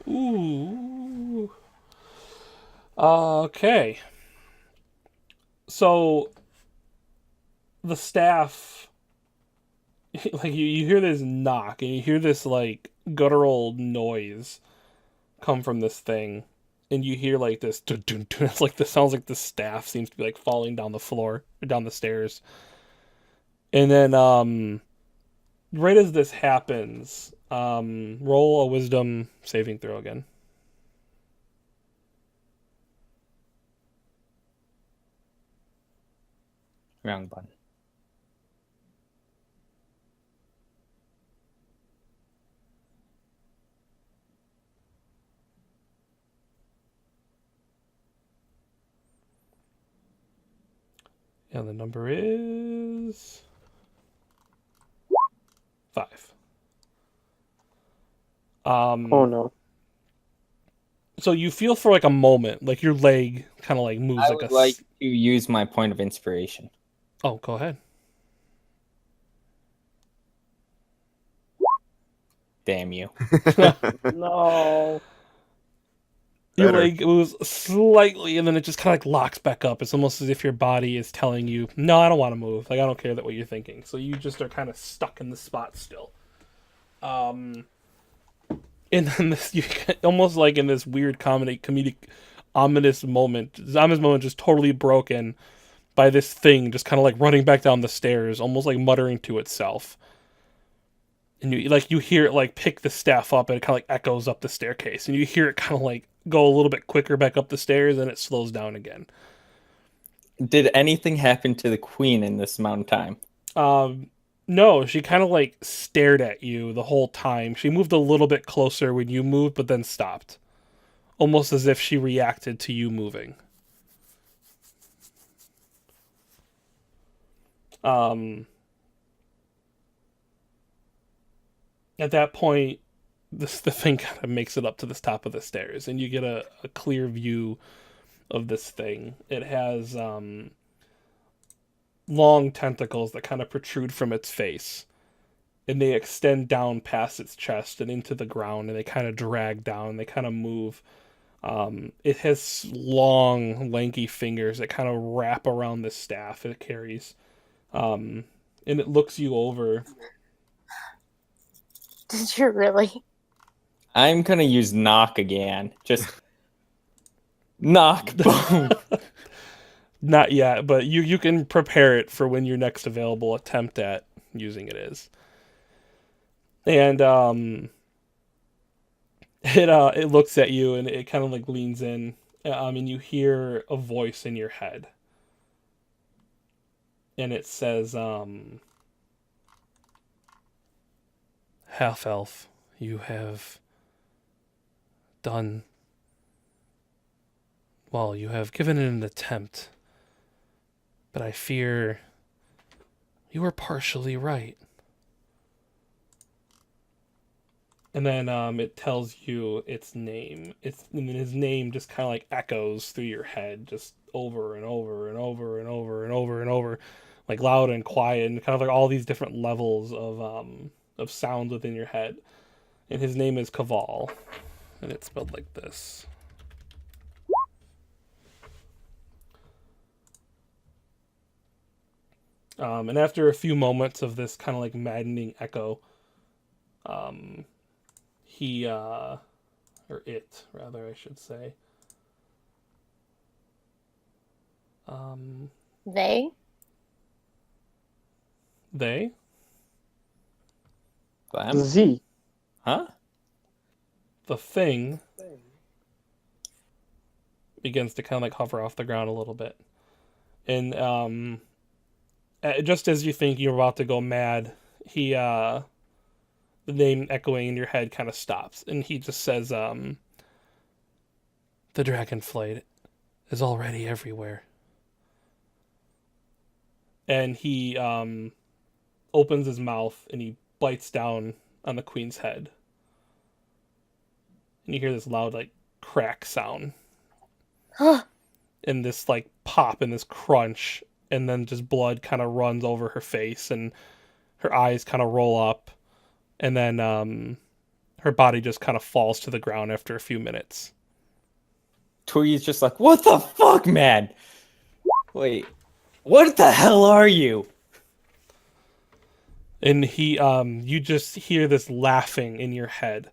Ooh. Okay. So the staff, like you hear this knock and you hear this like guttural noise come from this thing, and you hear like this dun, dun, dun. It's like this sounds like the staff seems to be like falling down the floor or down the stairs. And then right as this happens, roll a wisdom saving throw again. Wrong button. And the number is 5. Oh no. So you feel for like a moment, like your leg kind of like moves I like would a. like to use my point of inspiration. Oh, go ahead. Damn you. No. You Better. like moves slightly, and then it just kind of like locks back up. It's almost as if your body is telling you, "No, I don't want to move. Like I don't care that what you're thinking." So you just are kind of stuck in the spot still. And then this, you almost like in this weird comedic, ominous moment. Ominous moment just totally broken by this thing, just kind of like running back down the stairs, almost like muttering to itself. And you hear it like pick the staff up, and it kind of like echoes up the staircase, and you hear it kind of like go a little bit quicker back up the stairs, and it slows down again. Did anything happen to the queen in this amount of time? No, she kind of like stared at you the whole time. She moved a little bit closer when you moved, but then stopped, almost as if she reacted to you moving. At that point, the thing kind of makes it up to the top of the stairs, and you get a clear view of this thing. It has long tentacles that kind of protrude from its face, and they extend down past its chest and into the ground, and they kind of drag down. They kind of move. It has long, lanky fingers that kind of wrap around the staff it carries, and it looks you over. Did you really? I'm gonna use knock again. Just knock. Boom. Not yet, but you can prepare it for when your next available attempt at using it is. And it looks at you, and it kind of like leans in, and you hear a voice in your head, and it says, "Half elf, you have done well. You have given it an attempt, but I fear you were partially right." And then it tells you its name. And then his name just kind of like echoes through your head, just over and over and over and over and over and over, like loud and quiet, and kind of like all these different levels of sound within your head. And his name is Kaval, and it's spelled like this. And after a few moments of this kind of like maddening echo, he or it rather I should say, They? they Them? Z. Huh? the thing begins to kind of like hover off the ground a little bit, and just as you think you're about to go mad, he the name echoing in your head kind of stops, and he just says, "The dragonflight is already everywhere." And he opens his mouth, and he bites down on the queen's head, and you hear this loud like crack sound, and this like pop and this crunch, and then just blood kind of runs over her face, and her eyes kind of roll up, and then her body just kind of falls to the ground after a few minutes. Twiggy's just like, what the fuck, man? Wait, what the hell are you? And he you just hear this laughing in your head,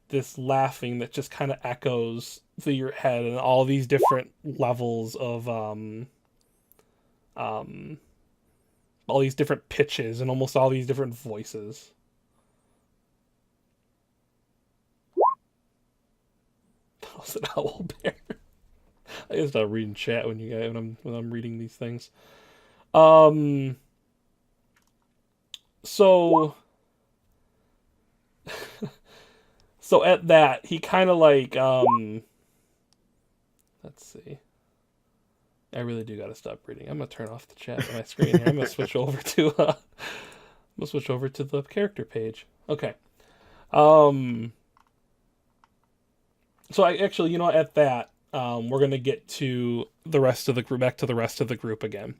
this laughing that just kind of echoes through your head, and all these different levels of all these different pitches and almost all these different voices. That was an owl bear. I gotta stop reading chat when I'm reading these things. So so at that, he kind of like let's see. I really do gotta stop reading. I'm gonna turn off the chat on my screen here. I'm gonna switch over to the character page. Okay. So I actually, at that, we're gonna get to the rest of the group, back to the rest of the group again.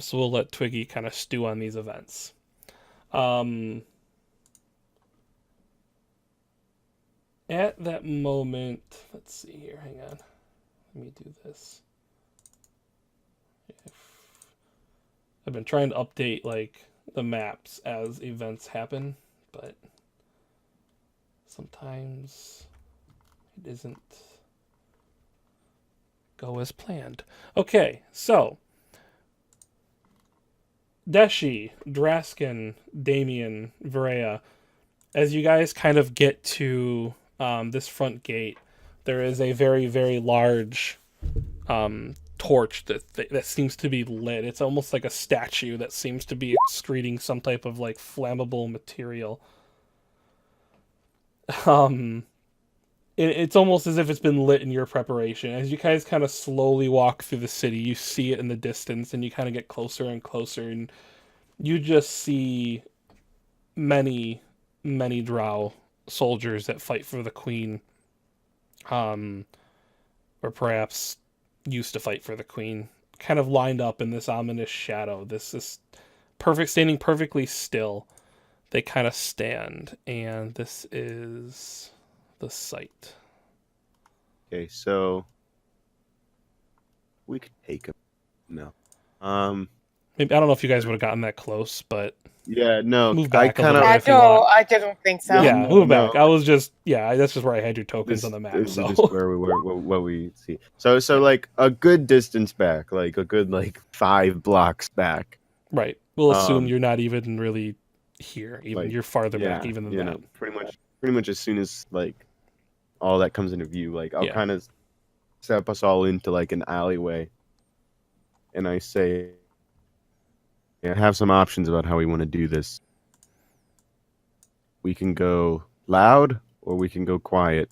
So we'll let Twiggy kind of stew on these events. at that moment, let's see here. Hang on. Let me do this. I've been trying to update like the maps as events happen, but sometimes it isn't go as planned. Okay, so Deshi, Draskin, Damien, Varea, as you guys kind of get to this front gate, there is a very, very large torch that seems to be lit. It's almost like a statue that seems to be excreting some type of like flammable material. It's almost as if it's been lit in your preparation. As you guys kind of slowly walk through the city, you see it in the distance, and you kind of get closer and closer, and you just see many, many drow soldiers that fight for the queen, or perhaps used to fight for the queen, kind of lined up in this ominous shadow. This is perfect, standing perfectly still. They kind of stand, and this is the site. Okay, so we could take him. No. Maybe I don't know if you guys would have gotten that close, but Yeah, no. Move I back a kind little of. bit. If you want. I didn't think so. yeah, no, move no. back. I was just that's just where I had your tokens on the map. This So is just where we were, what we see. So like a good distance back, like a good 5 blocks back. right, we'll assume Um, you're not even really here. Even like, you're farther Yeah, back even than you that. know, pretty much as soon as all that comes into view, I'll Yeah. kind of step us all into an alleyway, and I say, I have some options about how we want to do this. We can go loud or we can go quiet.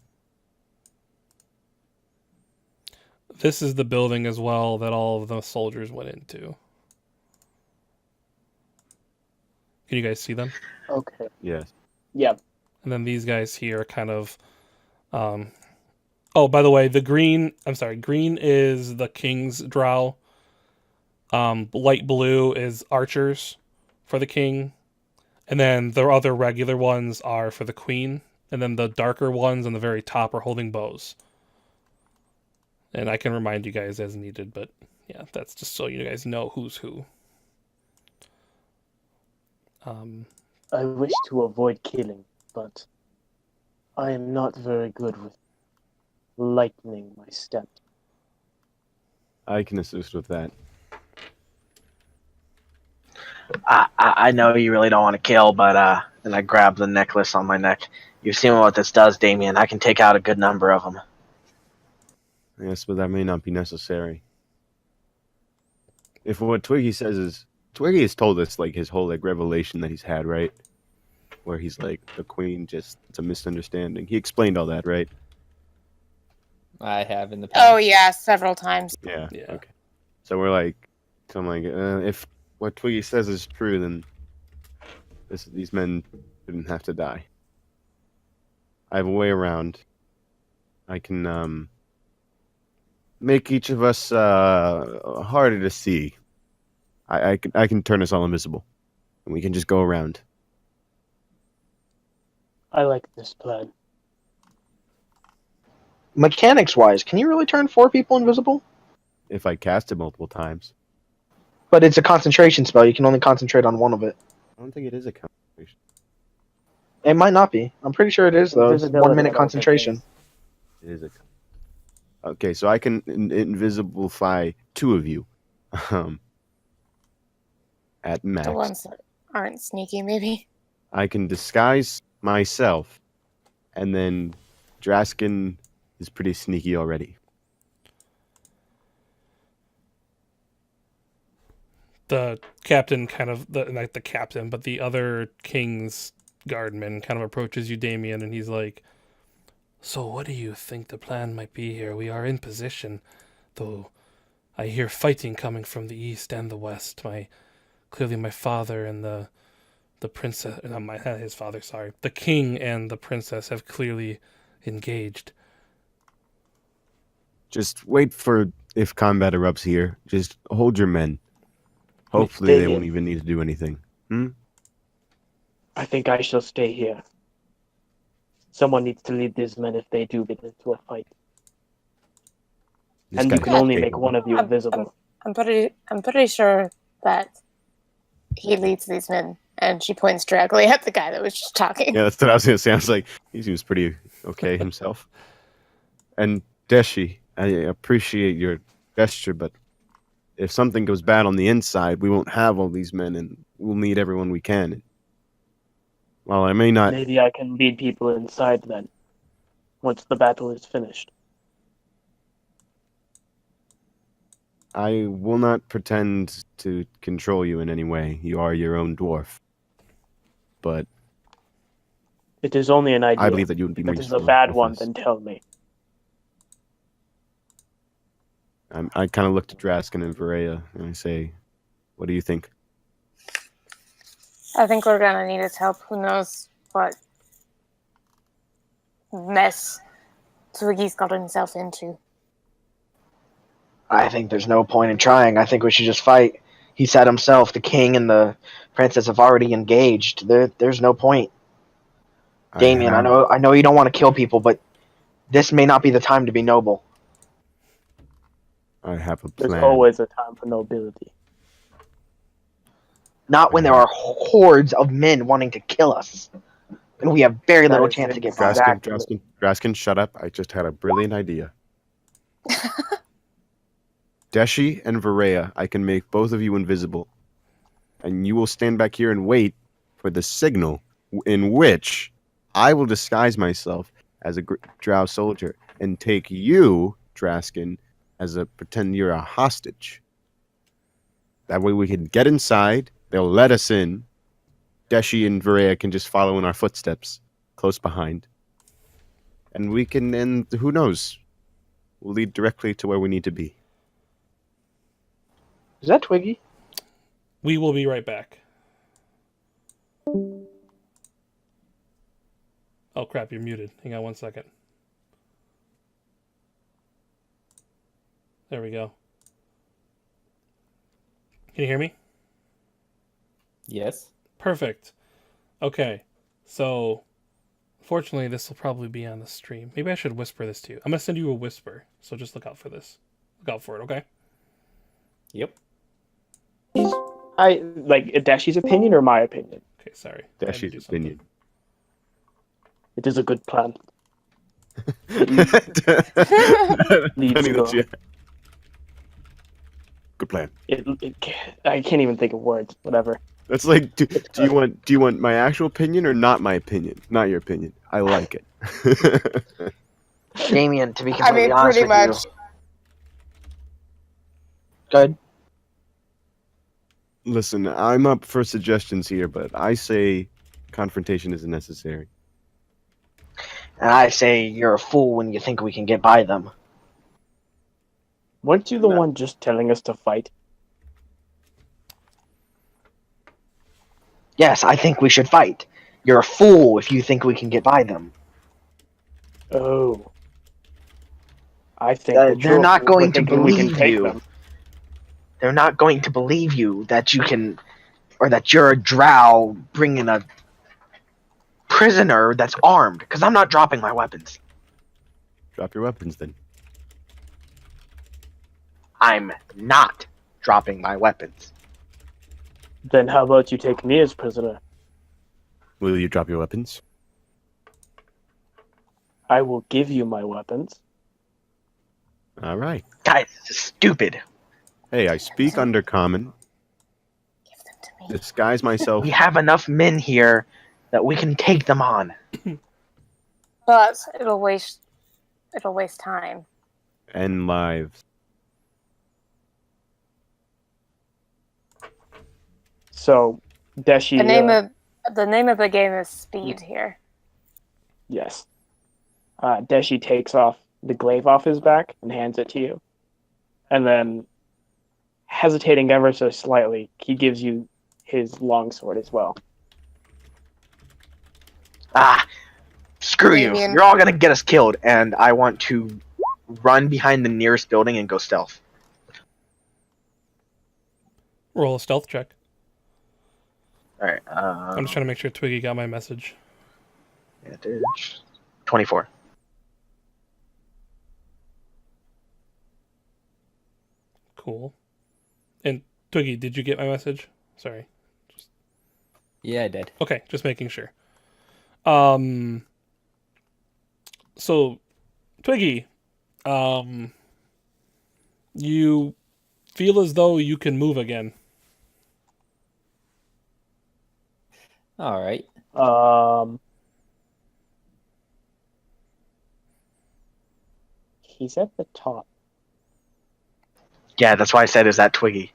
This is the building as well that all of the soldiers went into. Can you guys see them? Okay. Yes. Yeah. And then these guys here kind of oh, by the way, green is the king's drow. Light blue is archers for the king. And then the other regular ones are for the queen. And then the darker ones on the very top are holding bows. And I can remind you guys as needed, but yeah, that's just so you guys know who's who. I wish to avoid killing, but I am not very good with lightening my steps. I can assist with that. I know you really don't want to kill, but and I grab the necklace on my neck. You've seen what this does, Damien. I can take out a good number of them. Yes, but that may not be necessary. If what Twiggy says is... Twiggy has told us, his whole, revelation that he's had, right? Where he's the queen, it's a misunderstanding. He explained all that, right? I have in the past. Oh yeah, several times. Yeah. Yeah. Okay. So I'm if what Twiggy says is true, then these men shouldn't have to die. I have a way around. I can make each of us harder to see. I can turn us all invisible, and we can just go around. I like this plan. Mechanics-wise, can you really turn 4 people invisible? If I cast it multiple times, But it's a concentration spell. You can only concentrate on one of it. I don't think it is a concentration. It might not be. I'm pretty sure it is, though. It's Invisibility, 1 minute I don't think concentration. It is a. Okay, so I can invisibilify 2 of you, at max. The ones that aren't sneaky, maybe. I can disguise myself, and then Draskin is pretty sneaky already. The captain not the captain, but the other king's guardman kind of approaches you, Damien, and he's like, "So what do you think the plan might be here? We are in position, though I hear fighting coming from the east and the west. Clearly my father and the princess, not his father, sorry. The king and the princess have clearly engaged." Just wait for if combat erupts here. Just hold your men. Hopefully they won't even need to do anything. I think I shall stay here. Someone needs to lead these men if they do get into a fight. This And you guy's can only make capable. one of you invisible. I'm pretty sure that he leads these men. And she points directly at the guy that was just talking. Yeah, that's what I was gonna say. I was like, he seems pretty okay himself. And Deshi, I appreciate your gesture, but if something goes bad on the inside, we won't have all these men, and we'll need everyone we can. While I may not, Maybe I can lead people inside then, once the battle is finished. I will not pretend to control you in any way. You are your own dwarf. But It is only an idea. I believe that you would be If it more is a useful bad with one, us. then tell me. I kind of look to Draskin and Varela, and I say, what do you think? I think we're gonna need his help. Who knows what mess Twiggy's got himself into. I think there's no point in trying. I think we should just fight. He said himself, the king and the princess have already engaged. There's no point. Damien, I know you don't want to kill people, but this may not be the time to be noble. I have a There's plan. always a time for nobility. Not when there are hordes of men wanting to kill us. And we have very little That is chance to get by. Draskin, shut up. I just had a brilliant idea. Deshi and Varela, I can make both of you invisible. And you will stand back here and wait for the signal in which I will disguise myself as a drow soldier and take you, Draskin, as a pretend you're a hostage. That way we can get inside, they'll let us in. Deshi and Varela can just follow in our footsteps, close behind. And we can, and who knows, we'll lead directly to where we need to be. Is that Twiggy? We will be right back. Oh crap, you're muted. Hang on 1 second. There we go. Can you hear me? Yes. Perfect. Okay. So, fortunately, this will probably be on the stream. Maybe I should whisper this to you. I'm going to send you a whisper. So just look out for this. Look out for it, okay? Yep. I like Dashi's opinion or my opinion? Okay, sorry. I had to do Deshi's something. opinion. It is a good plan. Funny that you- Good plan. I can't even think of words. Whatever. That's like, do you want my actual opinion or not my opinion? Not your opinion. I like it. Damien, to be I completely mean, honest pretty with much. you. Good. Listen, I'm up for suggestions here, but I say confrontation isn't necessary. And I say you're a fool when you think we can get by them. Weren't you the one just telling us to fight? Yes, I think we should fight. You're a fool if you think we can get by them. Oh. I think They're that you're not fools for going to thinking we can believe take you. them. They're not going to believe you that you can, or that you're a drow bringing a prisoner that's armed. Because I'm not dropping my weapons. Drop your weapons then. I'm not dropping my weapons. Then how about you take me as prisoner? Will you drop your weapons? I will give you my weapons. All right. Guys, this is stupid. Hey, I speak undercommon. Give them to me. Disguise myself. We have enough men here that we can take them on. But it'll waste time. And lives. So, Deshi. The name of the game is Speed here. Yes. Deshi takes off the glaive off his back and hands it to you. And then, hesitating ever so slightly, he gives you his longsword as well. Ah, screw you. Damien. You're all going to get us killed. And I want to run behind the nearest building and go stealth. Roll a stealth check. Alright. I'm just trying to make sure Twiggy got my message. Yeah, it is. 24. Cool. And Twiggy, did you get my message? Sorry. Yeah, I did. Okay, just making sure. So Twiggy, you feel as though you can move again. All right. He's at the top. Yeah, that's why I said, is that Twiggy?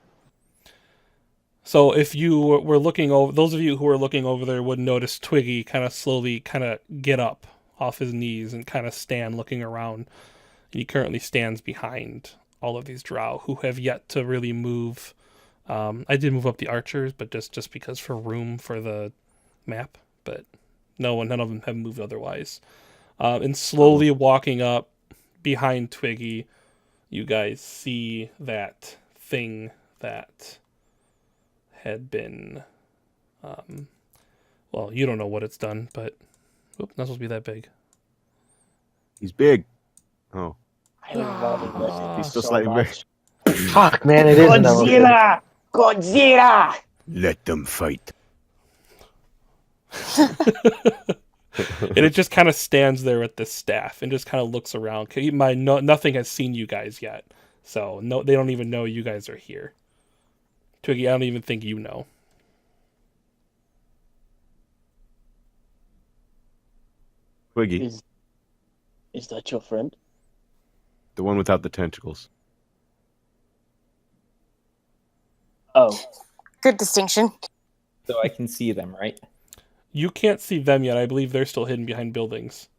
So if you were looking over, those of you who were looking over there would notice Twiggy kind of slowly kind of get up off his knees and kind of stand looking around. He currently stands behind all of these drow who have yet to really move. I did move up the archers, but just because for room for the map, but none of them have moved otherwise. And slowly walking up behind Twiggy, you guys see that thing that had been, well, you don't know what it's done, but not supposed to be that big. He's big. Oh, I love this He's still so slightly much. Fuck, man, it is an elevator. Godzilla! Godzilla! let them fight. And it just kind of stands there with this staff and just kind of looks around. Nothing has seen you guys yet, so no, they don't even know you guys are here. Twiggy, I don't even think you know. Twiggy, Is that your friend? the one without the tentacles. Oh, Good distinction. So I can see them, right? You can't see them yet. I believe they're still hidden behind buildings.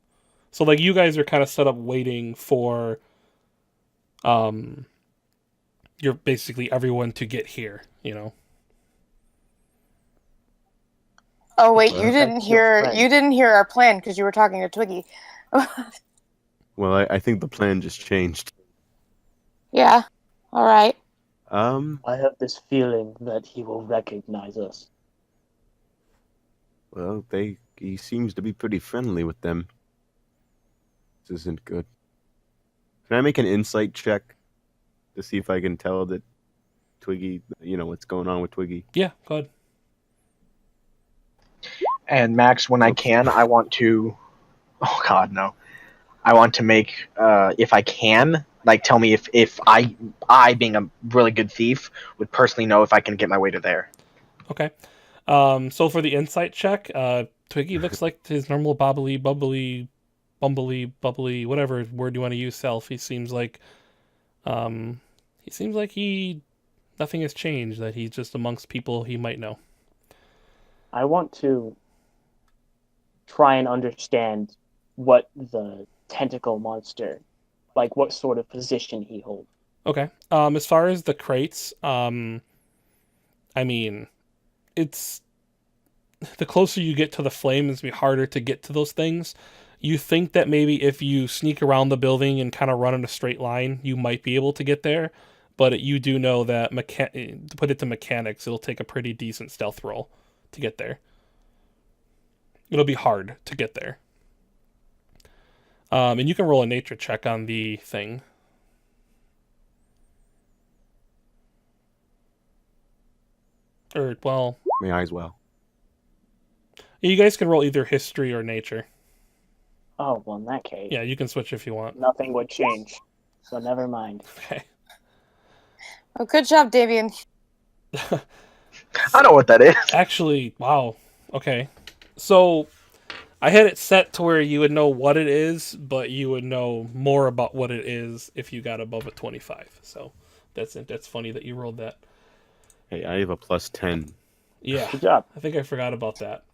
So like you guys are kind of set up waiting for you're basically everyone to get here, you know. Oh wait, Well, you didn't that's your hear friend. you didn't hear our plan because you were talking to Twiggy. Well, I think the plan just changed. Yeah. All right. I have this feeling that he will recognize us. Well, he seems to be pretty friendly with them. This isn't good. Can I make an insight check to see if I can tell that Twiggy, what's going on with Twiggy? Yeah, go ahead. And Max, when I can, I want to. Oh God, no! I want to make, if I can, like tell me if I being a really good thief would personally know if I can get my way to there. Okay. So for the insight check, Twiggy looks like his normal bubbly, whatever word you want to use, self. He seems like nothing has changed, that he's just amongst people he might know. I want to try and understand what the tentacle monster, like what sort of position he holds. Okay. As far as the crates, I mean, it's the closer you get to the flame, it's gonna be harder to get to those things. You think that maybe if you sneak around the building and kind of run in a straight line, you might be able to get there. But you do know that to put it to mechanics, it'll take a pretty decent stealth roll to get there. It'll be hard to get there. And you can roll a nature check on the thing. Or, well, May I as well? you guys can roll either history or nature. Oh, well, in that case, Yeah, you can switch if you want. nothing would change. So never mind. Okay. Oh, good job, Damien. I know what that is. Actually, wow. Okay. So I had it set to where you would know what it is, but you would know more about what it is if you got above a 25. So that's it. That's funny that you rolled that. Hey, I have a +10. Yeah, Good job. I think I forgot about that.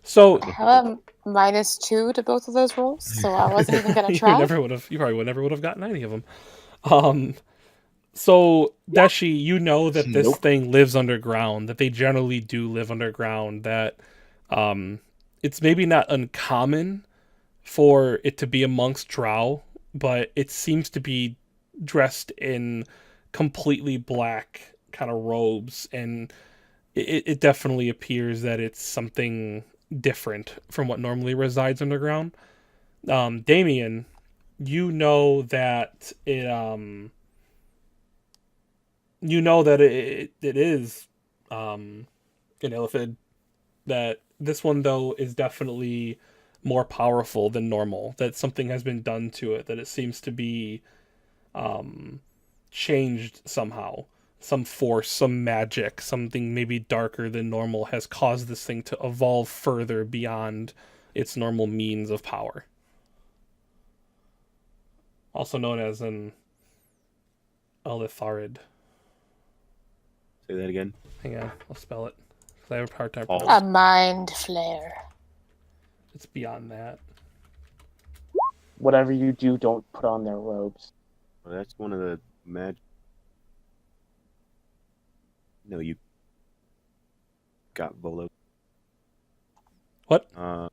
So I have a -2 to both of those rolls, so I wasn't even gonna you try. you probably never would have gotten any of them. So Deshi, you know that this Nope. thing lives underground, that they generally do live underground, that it's maybe not uncommon for it to be amongst drow, but it seems to be dressed in completely black kind of robes, and it definitely appears that it's something different from what normally resides underground. Damien, you know that it it is an illithid. That this one though is definitely more powerful than normal. That something has been done to it. That it seems to be changed somehow. Some force, some magic, something maybe darker than normal has caused this thing to evolve further beyond its normal means of power. Also known as an Elitharid. Say that again. Hang on, I'll spell it. 'Cause I have a hard time Oh. A pronouncing it. mind flare. It's beyond that. Whatever you do, don't put on their robes. Well, that's one of the magic. No, you got Volo. What? Is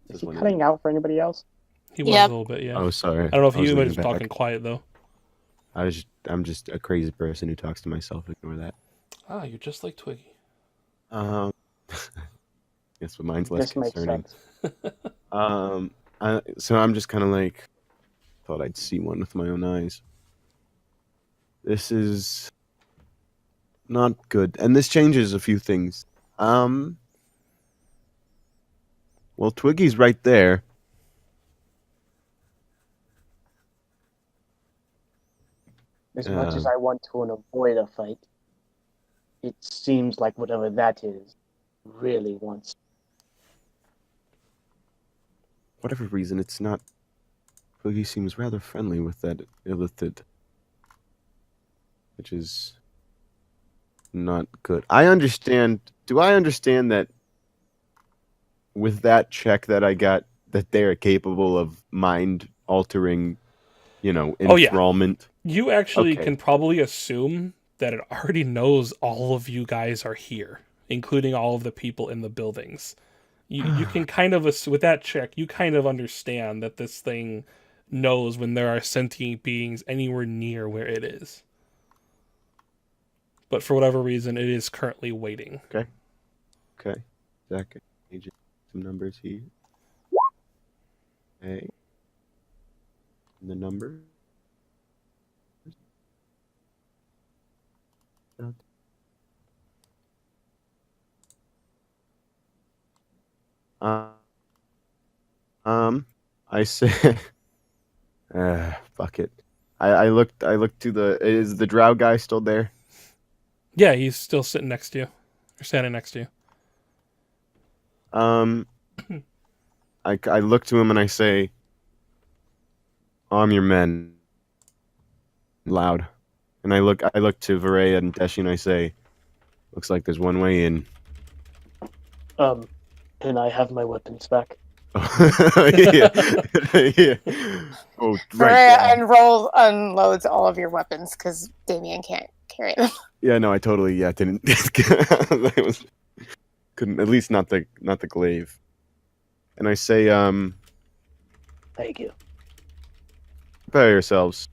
This he one cutting out for anybody else? He was Yep. a little bit, yeah. Oh, sorry. I don't know if I was you were looking just back. talking quiet though. I'm just a crazy person who talks to myself. Ignore that. Ah, you're just like Twiggy. Yes, but mine's less This makes concerning. sense. So I'm just kind of like, thought I'd see one with my own eyes. This is not good, and this changes a few things. Well, Twiggy's right there. As much as I want to avoid a fight, it seems like whatever that is really wants. Whatever reason, it's not. Twiggy seems rather friendly with that illithid, which is not good. I understand. Do I understand that with that check that I got, that they are capable of mind altering, Oh, yeah. enthrallment? You actually Okay. can probably assume that it already knows all of you guys are here, including all of the people in the buildings. You can kind of, with that check, you kind of understand that this thing knows when there are sentient beings anywhere near where it is. But for whatever reason, it is currently waiting. Okay. Zach, agent, some numbers here. Okay. And the number. I said, fuck it. I looked to is the drow guy still there? Yeah, he's still sitting next to you. Or standing next to you. I look to him and I say, arm your men. Loud. And I look to Varaya and Deshi and I say, looks like there's one way in. Can I have my weapons back? Yeah. Yeah. Oh, Freya right. unloads all of your weapons because Damien can't carry them. Yeah, no, I totally didn't. Couldn't, at least not the glaive. And I say, Thank you. prepare yourselves.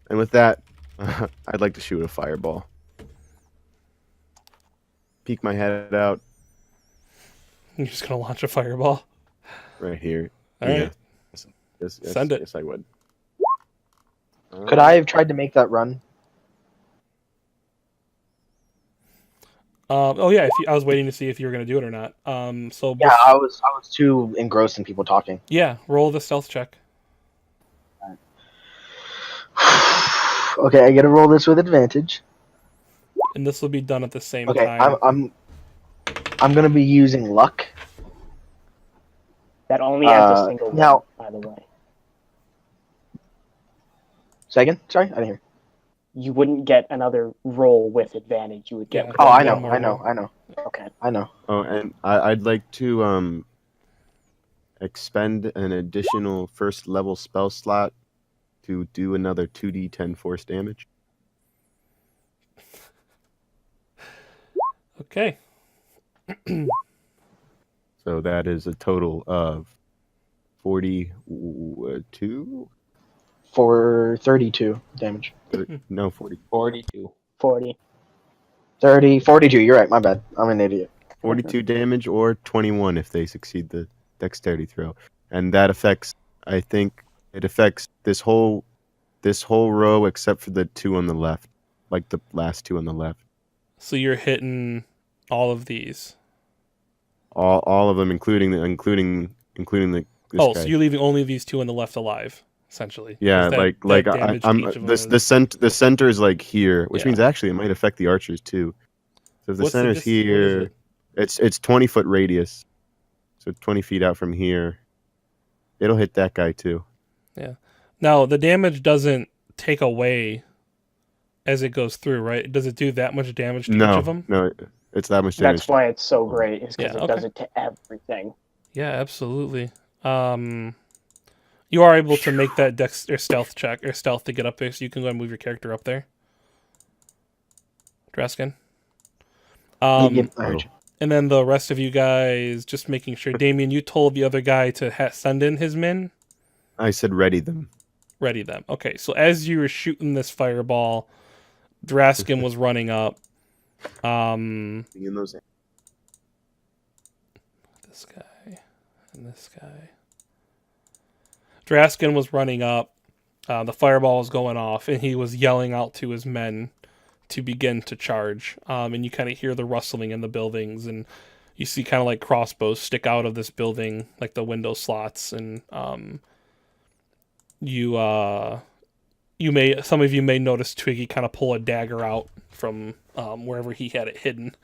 And with that, I'd like to shoot a fireball. Peek my head out You're just gonna launch a fireball. right here. All right. Yes, Send it. Yes, I would. Could I have tried to make that run? Oh yeah, I was waiting to see if you were gonna do it or not. So Yeah, I was too engrossed in people talking. yeah, roll the stealth check. Okay, I gotta roll this with advantage. And this will be done at the same Okay, time. I'm gonna be using luck. That only adds a single now- one, by the way. Second? Sorry, I didn't hear. You wouldn't get another roll with advantage. You would get. Yeah. Oh, I One know, more I know, roll. I know, Okay. I know. Oh, and I'd like to expend an additional first level spell slot to do another 2d10 force damage. Okay. So that is a total of 42? For 32 damage. No, 40. 42. 40. 42, you're right, my bad. I'm an idiot. 42 damage or 21 if they succeed the dexterity throw. and that affects. I think it affects this whole row except for the two on the left, like the last two on the left. So you're hitting all of these. All of them, including the this Oh, guy. so you're leaving only these two on the left alive, essentially. Yeah, Is that- like that I, damage I'm to each of this them the is- center is like here, which Yeah. means actually it might affect the archers too. So if the What's the center's dis- what is here, it? it's 20-foot radius, so 20 feet out from here, it'll hit that guy too. Now the damage doesn't take away as it goes through, right? Does it do that much damage to each of them? No, it's that much damage. That's why it's so great, is because Yeah, it does okay. it to everything. Yeah, absolutely. You are able to make that dex or stealth check or stealth to get up there, so you can go and move your character up there. Draskin. And then the rest of you guys, just making sure. Damien, you told the other guy to send in his men. I said ready them. Ready them. Okay, so as you were shooting this fireball, Draskin was running up. In those. This guy and this guy. Draskin was running up. The fireball was going off, and he was yelling out to his men to begin to charge. And you kind of hear the rustling in the buildings, and you see kind of like crossbows stick out of this building, like the window slots, and some of you may notice Twiggy kind of pull a dagger out from wherever he had it hidden.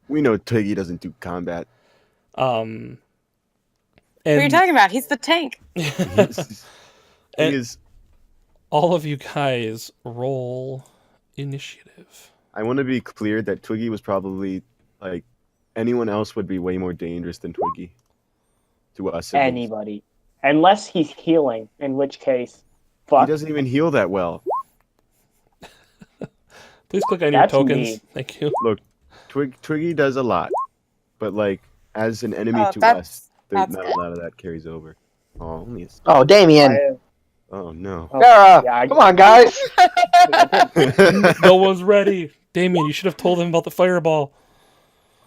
We know Twiggy doesn't do combat. And What are you talking about? He's the tank. He And- is. all of you guys roll initiative. I want to be clear that Twiggy was probably like anyone else would be way more dangerous than Twiggy to us. at least. Anybody. Unless he's healing, in which case, He fuck. doesn't even heal that well. Please click on your That's tokens. me. Thank you. Twiggy does a lot, but like as an enemy Oh, to that's- us, there's that's not good. a lot of that carries over. Oh, only a... Oh, I Damien. have- oh no. oh, Sarah, yeah, I- come on, guys. No one's ready. Damien, you should have told him about the fireball.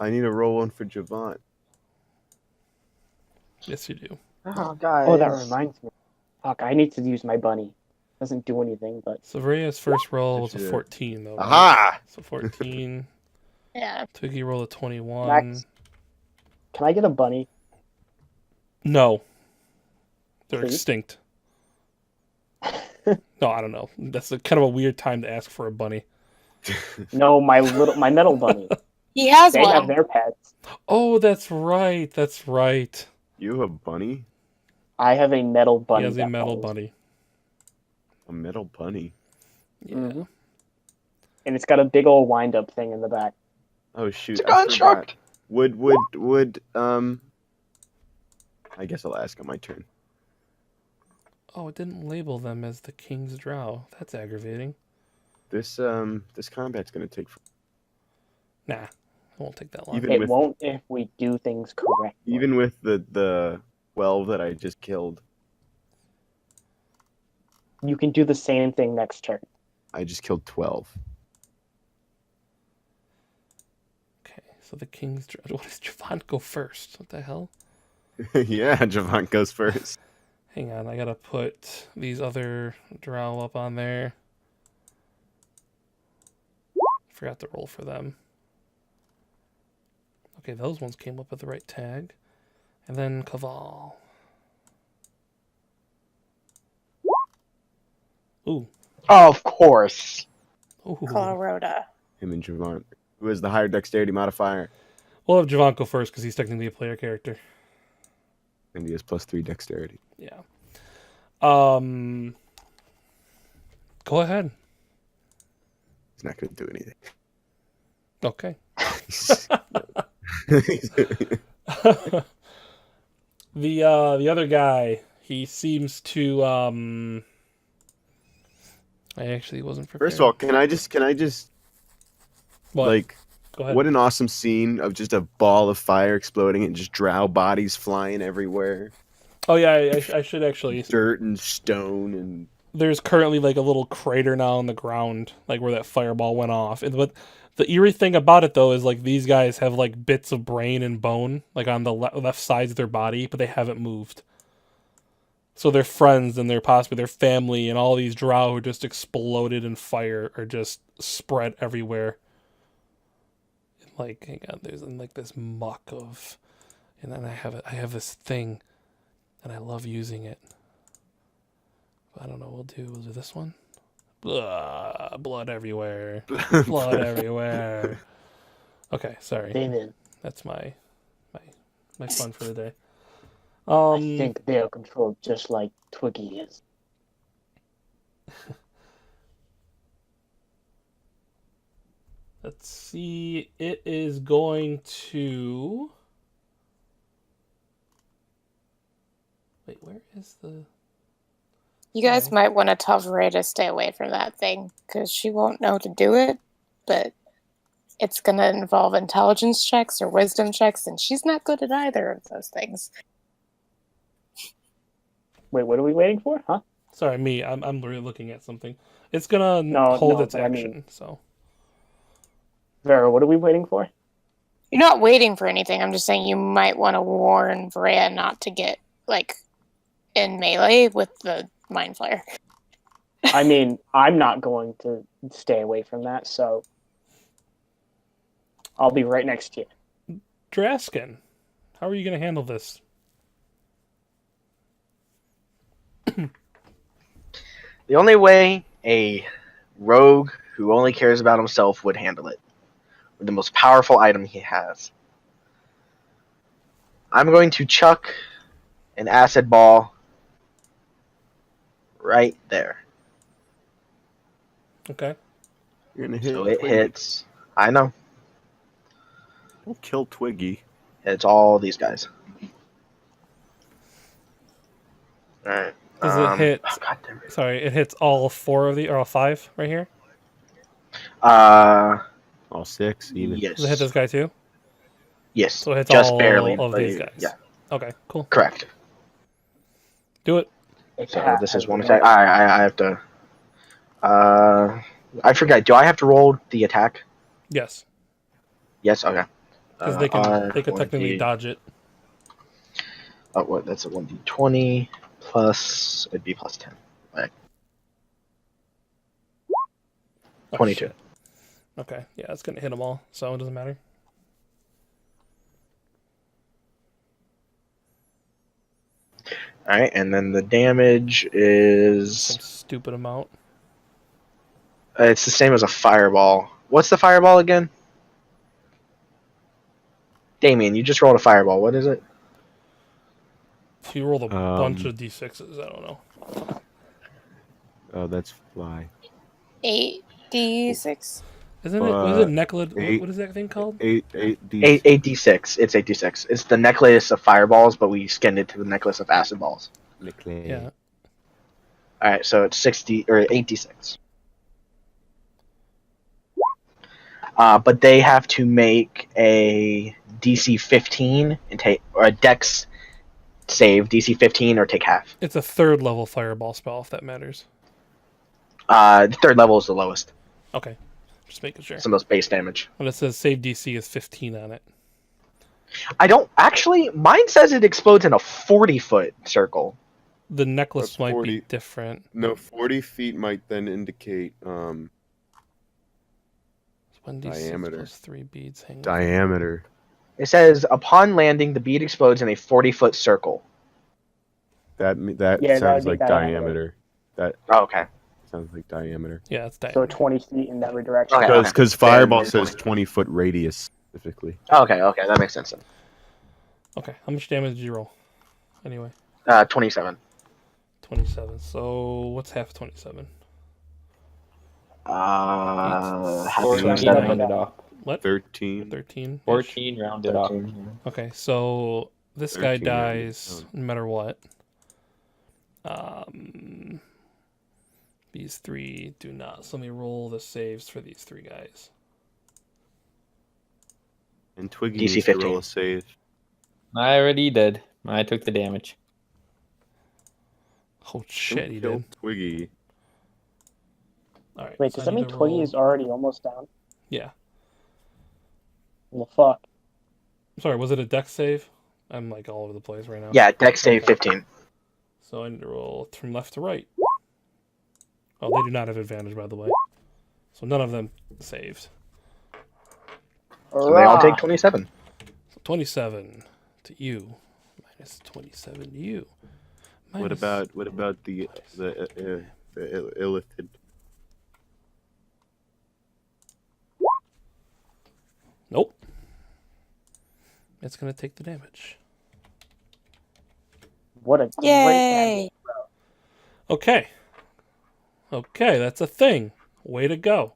I need to roll one for Javant. Yes, you do. Oh, guys. Oh, that reminds me. Fuck, I need to use my bunny. Doesn't do anything, but So Varia's first roll was a Yeah. 14, though. right? Aha! So 14. Yeah. Twiggy rolled a 21. Max. Can I get a bunny? No. They're Please? extinct. No, I don't know. That's kind of a weird time to ask for a bunny. No, my metal bunny. He has They have one. their pets. Oh, that's right. That's right. You have a bunny? I have a metal bunny. He has a that metal follows. bunny. A metal bunny? Yeah. Mhm. And it's got a big old wind-up thing in the back. Oh shoot! It's a I construct. forgot. Would I guess I'll ask on my turn. Oh, it didn't label them as the King's Drow. That's aggravating. This combat's gonna take Nah, it won't take that long. Even It with- won't if we do things correctly. even with the 12 that I just killed. You can do the same thing next turn. I just killed 12. Okay, so the King's Drow. What does Javant go first? What the hell? Yeah, Javant goes first. Hang on, I gotta put these other Drow up on there. Forgot to roll for them. Okay, those ones came up with the right tag. And then Kaval. Ooh. Of course. Ooh. Colorado. Him and Javant. Who has the higher dexterity modifier? We'll have Javant go first because he's technically a player character. And he has +3 dexterity. Yeah. Go ahead. He's not gonna do anything. Okay. The other guy, he seems to I actually wasn't prepared. First of all, can I just What? like Go ahead. what an awesome scene of just a ball of fire exploding and just drow bodies flying everywhere. Oh yeah, I should actually. Dirt and stone and There's currently like a little crater now on the ground, like where that fireball went off. But The eerie thing about it, though, is like these guys have like bits of brain and bone, like on the left sides of their body, but they haven't moved. So their friends and their possibly their family and all these drow who just exploded in fire are just spread everywhere. Like, hang on, there's like this muck of, and then I have this thing, and I love using it. I don't know. We'll do this one. Blah, blood everywhere. Blood everywhere. Okay, sorry. Damien, That's my fun for the day. I think they are controlled just like Twiggy is. Let's see. It is going to. Wait, where is the? You guys Okay. might want to tell Ray to stay away from that thing, because she won't know to do it, but it's going to involve intelligence checks or wisdom checks, and she's not good at either of those things. Wait, what are we waiting for? Huh? Sorry, me. I'm really looking at something. It's gonna No, hold no, its but I action. mean- So Vera, what are we waiting for? You're not waiting for anything. I'm just saying you might want to warn Freya not to get, like, in melee with the Mind Flayer. I mean, I'm not going to stay away from that, so I'll be right next to you. Draskin, how are you gonna handle this? The only way a rogue who only cares about himself would handle it, with the most powerful item he has. I'm going to chuck an acid ball right there. Okay. You're gonna hit. So it Twiggy. hits. I know. Don't kill Twiggy. It's all these guys. Alright. Does it hit? Oh, God damn it. Sorry, it hits all 4 of the or all 5 right here. All 6 even. Yes. Does it hit this guy too? Yes. So it hits just all barely. of but these guys. Yeah, Okay, cool. correct. Do it. So this is one attack. I have to. I forgot. Do I have to roll the attack? Yes, Yes. Okay. because they could technically dodge it. Oh, what? That's a 1d20 plus. It'd be plus 10. Oh, 22. shit. Okay, yeah, it's gonna hit them all, so it doesn't matter. All right, and then the damage is. Some stupid amount. It's the same as a fireball. What's the fireball again? Damien, you just rolled a fireball. What is it? If you roll a bunch Um, of d6s, I don't know. Oh, that's fly. 8d6. Isn't it? Was it Uh, necklace? eight- What is that thing called? 8d. 8d6. It's 8d6. It's the necklace of fireballs, but we skinned it to the necklace of acid balls. Yeah. All right, so it's 60 or 8d6. But they have to make a DC 15 and take or a Dex save DC 15 or take half. It's a 3rd level fireball spell, if that matters. The third level is the lowest. Okay, just making sure. It's the most base damage. When it says save DC is 15 on it. I don't actually. Mine says it explodes in a 40-foot circle. The necklace That's might 40. be different. No, 40 feet might then indicate 1d6 Diameter. plus 3 beads. Hang on. diameter. It says upon landing, the bead explodes in a 40-foot circle. That Yeah, that sounds would be like diameter. diameter. Oh, okay. Sounds like diameter. Yeah, it's So diameter. 20 feet in every direction. Okay. Because fireball Then- says 20-foot radius specifically. Okay, that makes sense then. Okay, how much damage did you roll? Anyway, 27. 27. So what's half 27? Half 14 27. rounded off. What? 13. 13? 14 rounded off. 13. Okay, so this guy 13 dies rounded. no matter what. These 3 do not. So let me roll the saves for these 3 guys. And Twiggy DC needs to 15. roll a save. I already did. I took the damage. Oh shit, he Kill did. Twiggy. All right. Wait, so does I that need mean to Twiggy roll- is already almost down? Yeah. The fuck? Sorry, was it a dex save? I'm like all over the place right now. Yeah, dex save Okay. 15. So I need to roll from left to right. Oh, they do not have advantage, by the way. So none of them saved. So they all take Hurrah! 27. So 27 to you, minus 27 to you. What about the illithid? Nope. It's gonna take the damage. What a great Yay! Okay. Okay, that's a thing. Way to go.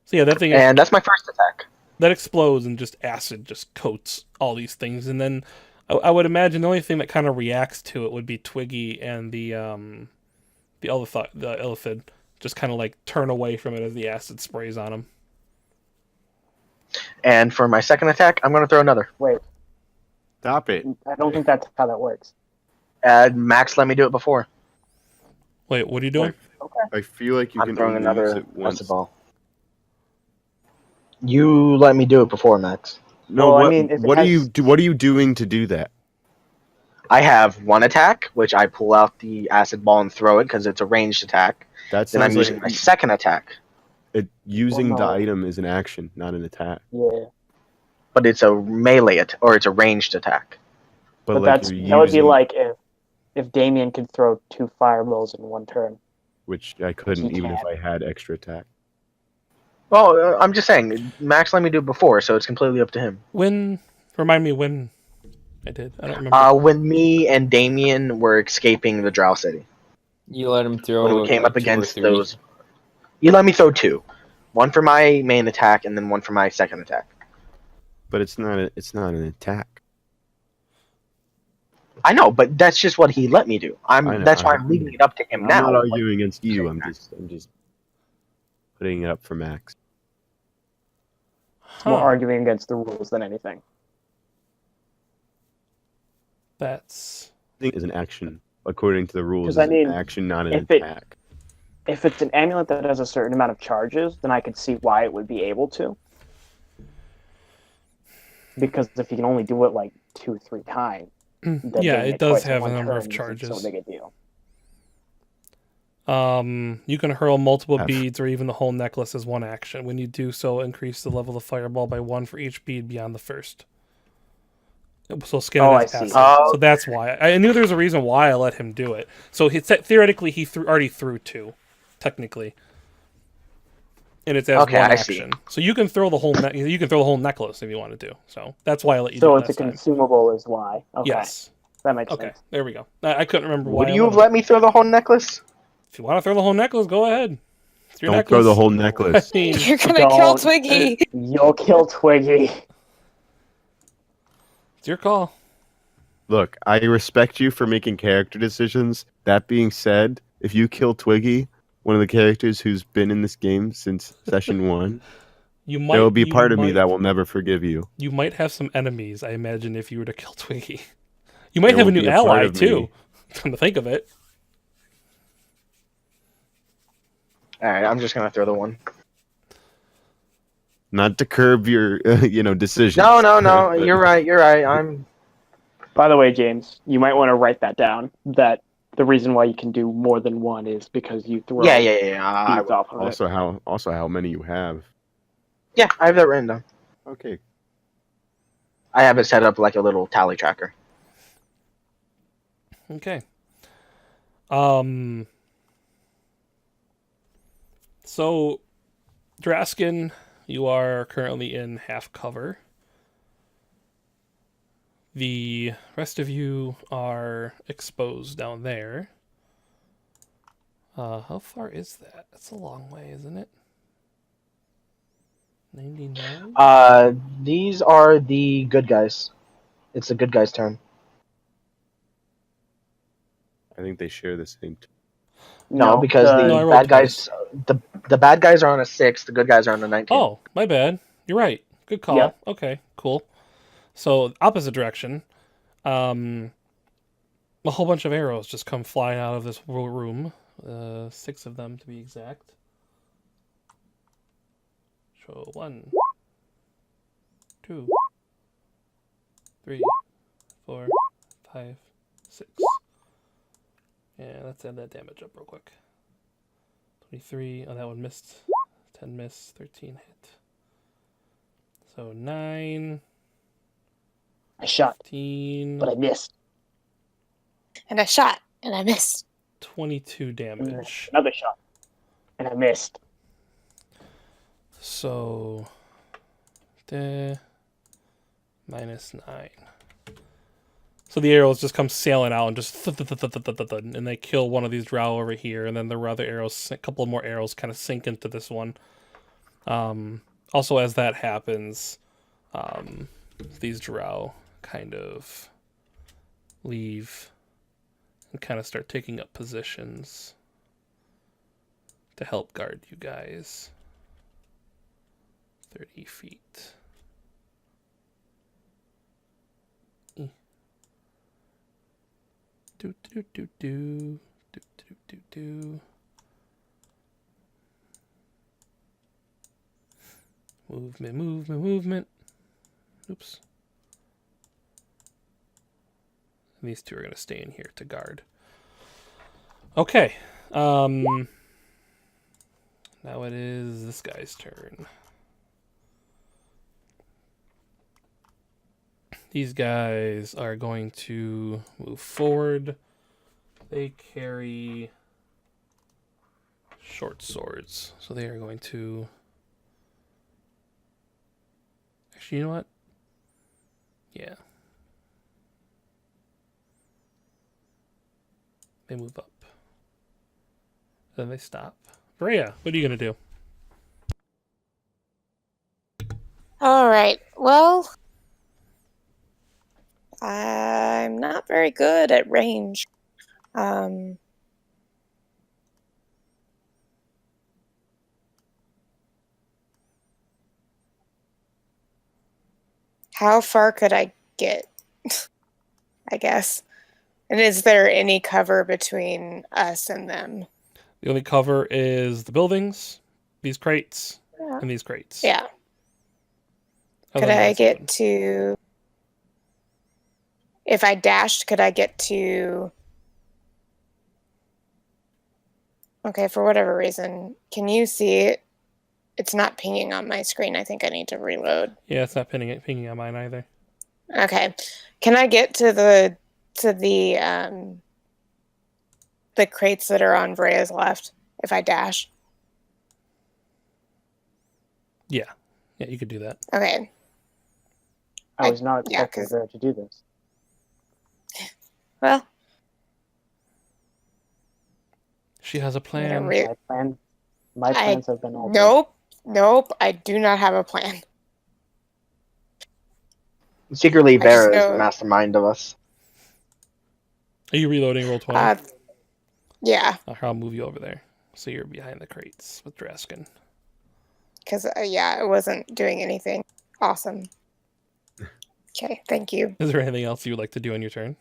So yeah, that thing is, And that's my first attack. that explodes and just acid just coats all these things, and then I would imagine the only thing that kind of reacts to it would be Twiggy and the illithid just kind of like turn away from it as the acid sprays on them. And for my second attack, I'm going to throw another. Wait, Stop it. I don't think that's how that works. Max let me do it before. Wait, what are you doing? I feel like you I'm can throwing only use another it once. acid ball. You let me do it before, Max. No, Well, I what, mean, if it what are has- you doing to do that? I have one attack, which I pull out the acid ball and throw it because it's a ranged attack. That Then I'm sounds using like my second attack, using Well, the no. item is an action, not an attack. Yeah, but it's a melee or it's a ranged attack. but like that you're would be using- like if Damien could throw 2 fireballs in one turn. which I couldn't He even if can't. I had extra attack. Well, I'm just saying, Max let me do it before, so it's completely up to him. Remind me when I did. I don't remember. When me and Damien were escaping the Drow City, You let him throw. when we came like, up 2 or against 3. those, you let me throw 2, one for my main attack and then one for my second attack. But it's not an attack. I know, but that's just what he let me do. I know, That's why I I'm leaving it up to him I'm now. not arguing against you. I'm just putting it up for Max. More Huh. arguing against the rules than anything. That's I think is an action according to the rules. 'Cause, Is I mean, an action, not an if it- attack. If it's an amulet that has a certain amount of charges, then I could see why it would be able to. Because if you can only do it like 2 or 3 times, then yeah, doing it does twice in have a one number of turn isn't charges. So big a deal. You can hurl multiple F. beads or even the whole necklace as one action. When you do so, increase the level of fireball by 1 for each bead beyond the first. So scan Oh, it as I see. passive. Oh. So that's why I knew there was a reason why I let him do it. So theoretically he already threw 2, technically, and it's as Okay, one I see. action. So you can throw the whole you can throw the whole necklace if you wanted to. So that's why I let you So do it it's a last time. consumable is why. Okay, Yes. that makes Okay. sense. There we go. I couldn't remember why. Would I you let have him. let me throw the whole necklace? If you want to throw the whole necklace, go ahead. It's your Don't necklace. throw the whole I necklace. mean, You're gonna kill Don't. Twiggy. You'll kill Twiggy. it's your call. Look, I respect you for making character decisions. That being said, if you kill Twiggy, one of the characters who's been in this game since session 1, You might. there will be you part of me might- that will never forgive you. You might have some enemies, I imagine, if you were to kill Twiggy. You might There have a will new be a part ally of too. me. Come to think of it. Alright, I'm just gonna throw the one. Not to curb your, decisions. No, but- you're right. I'm By the way, James, you might want to write that down. That the reason why you can do more than one is because you throw yeah. I beads will. off of it. Also how many you have. Yeah, I have that written down. Okay. I have it set up like a little tally tracker. Okay. So, Draskin, you are currently in half cover. The rest of you are exposed down there. How far is that? That's a long way, isn't it? 99? These are the good guys. It's the good guys' turn. I think they share the same. No, because the- No, I the rolled bad guys, the bad guys are on a 6. The good guys are on a 19. Oh, my bad. You're right. Good call. Yeah. Okay, cool. So opposite direction. A whole bunch of arrows just come flying out of this room. 6 of them to be exact. So 1, 2, 3, 4, 5, 6. Yeah, let's add that damage up real quick. 23. Oh, that one missed. 10 missed. 13 hit. So 9. I shot, 15. but I missed. And I shot, and I missed. 22 And then damage. another shot, and I missed. So, -9. So the arrows just come sailing out and just and they kill one of these drow over here, and then the other arrows, a couple of more arrows, kind of sink into this one. Also, as that happens, these drow kind of leave and kind of start taking up positions to help guard you guys. 30 feet. Do do do do do do do do. Movement, movement, movement. Oops. And these two are gonna stay in here to guard. Okay. Now it is this guy's turn. These guys are going to move forward. They carry short swords, so they are going to... Actually, you know what? Yeah. They move up. Then they stop. Freya, what are you going to do? All right. Well, I'm not very good at range. How far could I get? I guess. And is there any cover between us and them? The only cover is the buildings, these crates, Yeah. and these crates. Yeah. Other Could than I that's get open. to... If I dashed, could I get to... Okay, for whatever reason, can you see it? It's not pinging on my screen. I think I need to reload. Yeah, it's not pinging on mine either. Okay. Can I get to the crates that are on Vrea's left if I dash? Yeah, you could do that. Okay. I was not yeah, expecting 'cause- her to do this. Well, She has a I'm gonna plan. My plans have been altered. Nope. I do not have a plan. Secretly, I just Vera is know- the mastermind of us. Are you reloading roll 20? Yeah, I'll move you over there. So you're behind the crates with Draskin. because it wasn't doing anything. Awesome. Okay, thank you. Is there anything else you would like to do on your turn?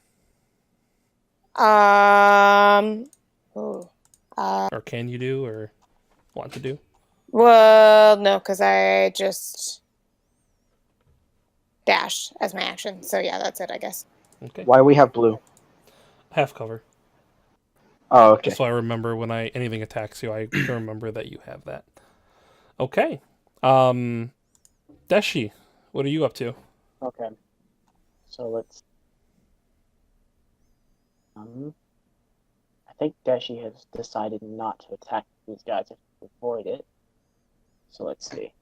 Or can you do or want to do? Well, no, because I just dashed as my action. So yeah, that's it, I guess. Okay. Why we have blue? Half cover. Oh, okay. Just so I remember when anything attacks you, I can remember that you have that. Okay. Deshi, what are you up to? Okay. So let's. I think Deshi has decided not to attack these guys if we avoid it. So let's see.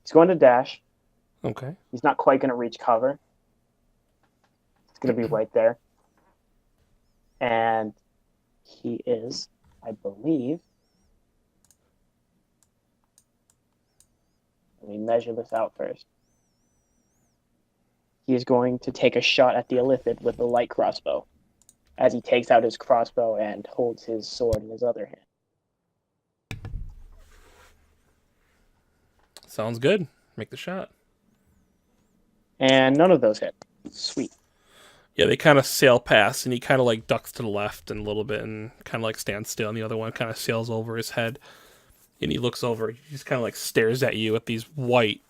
He's going to dash. Okay. He's not quite going to reach cover. It's going to be right there. And he is, I believe. Let me measure this out first. He is going to take a shot at the Illithid with the light crossbow as he takes out his crossbow and holds his sword in his other hand. Sounds good. Make the shot. And none of those hit. Sweet. Yeah, they kind of sail past, and he kind of like ducks to the left and a little bit, and kind of like stands still. And the other one kind of sails over his head, and he looks over. He just kind of like stares at you with these white,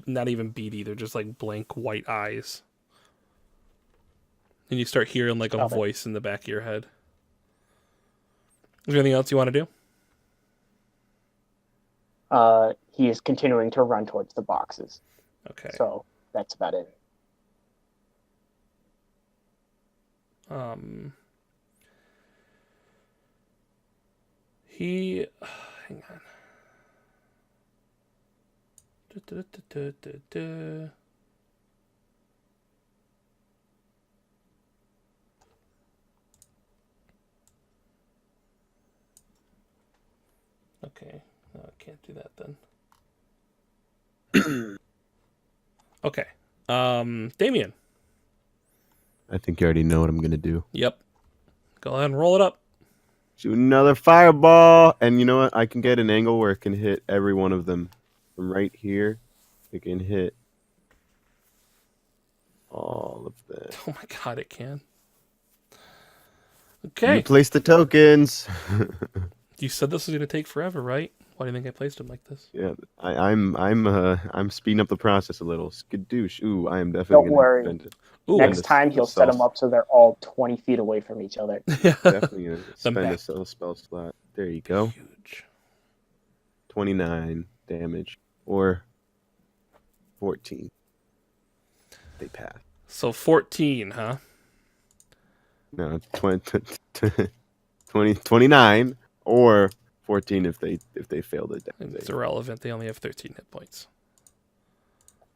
not even beady, they're just like blank white eyes. And you start hearing like a Okay. voice in the back of your head. Is there anything else you want to do? He is continuing to run towards the boxes. Okay. So that's about it. He, hang on. Da-da-da-da-da-da. Okay, no, I can't do that then. Okay, Damien. I think you already know what I'm gonna do. Yep. Go ahead and roll it up. Shoot another fireball, and you know what? I can get an angle where it can hit every one of them. From right here, it can hit all of them. Oh my god, it can. You Okay. place the tokens. You said this was gonna take forever, right? Why do you think I placed them like this? Yeah, I'm speeding up the process a little. Skadoosh. Ooh, I am definitely Don't gonna worry. spend it. Ooh, Next and time, he'll set them up so they're all 20 feet away from each other. yeah. Definitely gonna spend back. a spell slot. There you go. Huge. 29 damage or 14. They pass. So 14, huh? No, 29 or 14 if they fail the death It's save. irrelevant. They only have 13 hit points.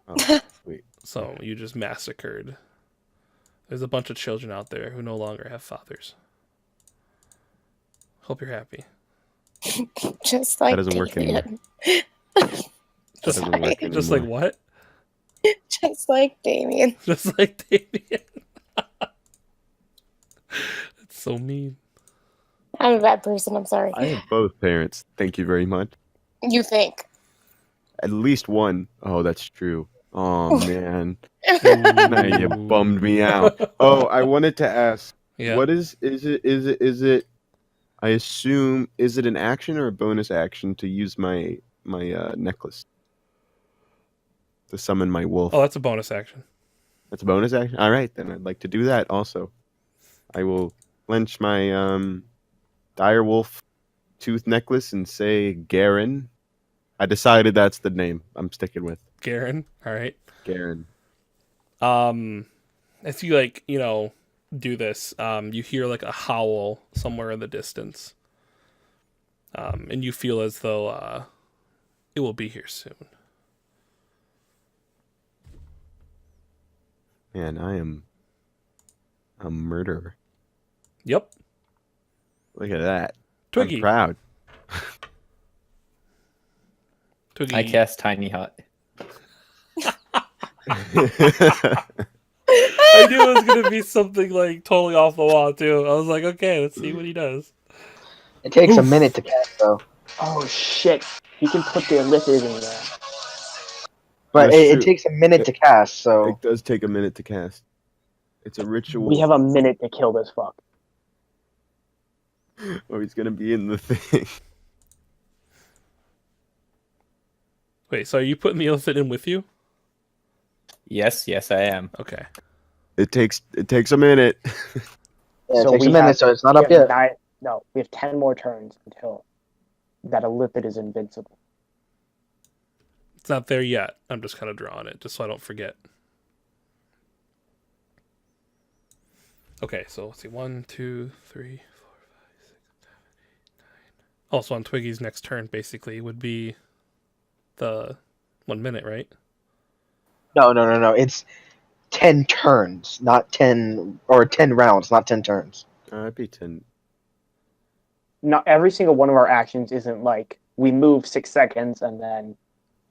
Oh, sweet. So you just massacred. There's a bunch of children out there who no longer have fathers. Hope you're happy. Just like doesn't work anymore. Damien. Just, Doesn't work just like anymore. what? Just like Damien. Just like Damien. It's so mean. I'm a bad person. I'm sorry. I have both parents. Thank you very much. You think? At least one. Oh, that's true. Oh man, now you bummed me out. Oh, I wanted to ask. Yeah. What is it? I assume is it an action or a bonus action to use my necklace to summon my wolf? Oh, that's a bonus action. That's a bonus action. All right, then I'd like to do that also. I will clench my dire wolf tooth necklace and say Garen. I decided that's the name I'm sticking with. Garen. All right. Garen. As you like, do this, you hear like a howl somewhere in the distance. And you feel as though it will be here soon. Man, I am a murderer. Yep. Look at that. Twiggy. I'm proud. Twiggy. I cast Tiny Hut. I knew it was gonna be something like totally off the wall too. I was like, okay, let's see what he does. It takes a minute to cast though, Oh shit! You can put the ellipses in there. but That's it true. takes a minute to cast. So It does take a minute to cast. It's a ritual. We have a minute to kill this fuck. Or he's gonna be in the thing. Wait, so are you putting the elephant in with you? Yes, I am. Okay. It takes a minute. yeah, it So takes we a minute, have- so it's not We up have yet. nine- no, we have 10 more turns until that ellipid is invincible. It's not there yet. I'm just kind of drawing it just so I don't forget. Okay, so let's see. 1, 2, 3, 4, 5, 6, 7, 8, 9. Oh, so on Twiggy's next turn, basically, would be the 1 minute, right? No. It's 10 turns, not 10 rounds, not 10 turns. I'd be 10. Not every single one of our actions isn't like we move 6 seconds and then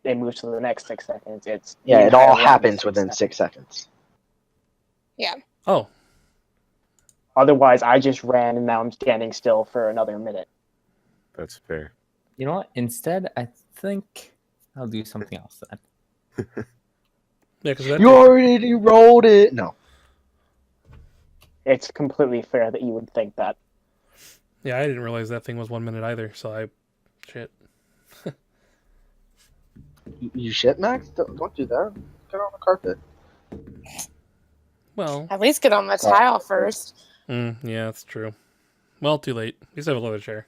it moves to the next 6 seconds. It's Yeah, the it all entire round is happens 6 within seconds. 6 seconds. Oh, Otherwise, I just ran and now I'm standing still for another minute. That's fair. You know what? Instead, I think I'll do something else then. Yeah, because that You already rolled it. No. It's completely fair that you would think that. yeah, I didn't realize that thing was 1 minute either. So shit. You shit, Max? Don't do that. Get on the carpet. Well, At least get on the tile first. yeah, that's true. Well, too late. At least I have a leather chair.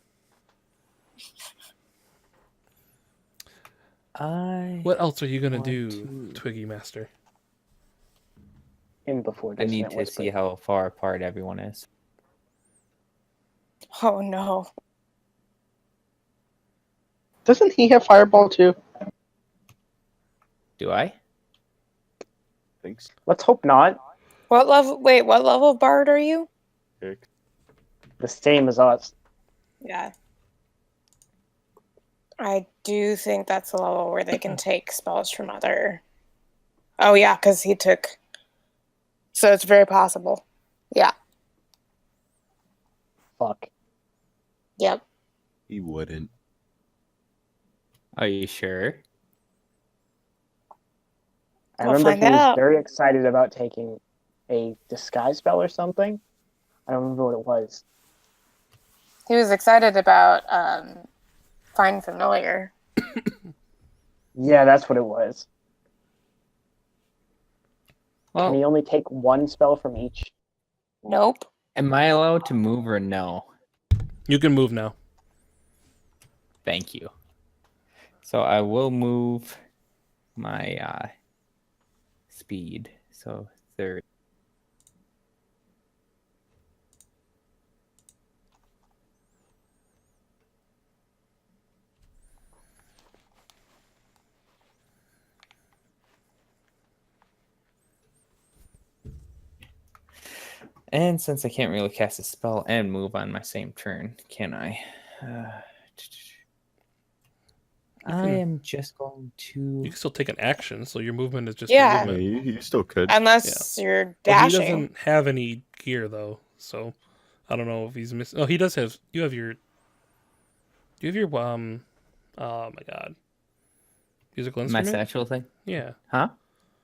What else are you gonna want do, to- Twiggy Master? In before I need Dissonant to Whisper. see how far apart everyone is. Oh no. Doesn't he have Fireball too? Do I? Thanks. Let's hope not. What level? Wait, what level bard are you? Pick. The same as us. Yeah. I do think that's the level where they can take spells from other. Oh yeah, because he took. So it's very possible. Yeah. Fuck. Yep. He wouldn't. Are you sure? I We'll remember find he was out. very excited about taking a disguise spell or something. I don't remember what it was. He was excited about Find Familiar. Yeah, that's what it was. Can Well, he only take one spell from each? Nope. am I allowed to move or no? You can move now. Thank you. So I will move my speed. So 30. And since I can't really cast a spell and move on my same turn, can I? I am just going to. You can still take an action, so your movement is just Yeah. your Yeah, movement. you still could. Unless you're Well, he dashing. doesn't have any gear though, so I don't know if he's missing. Oh, he does have. You have your. Do you have your Oh my god. Musical My instrument. satchel thing? Yeah. Huh?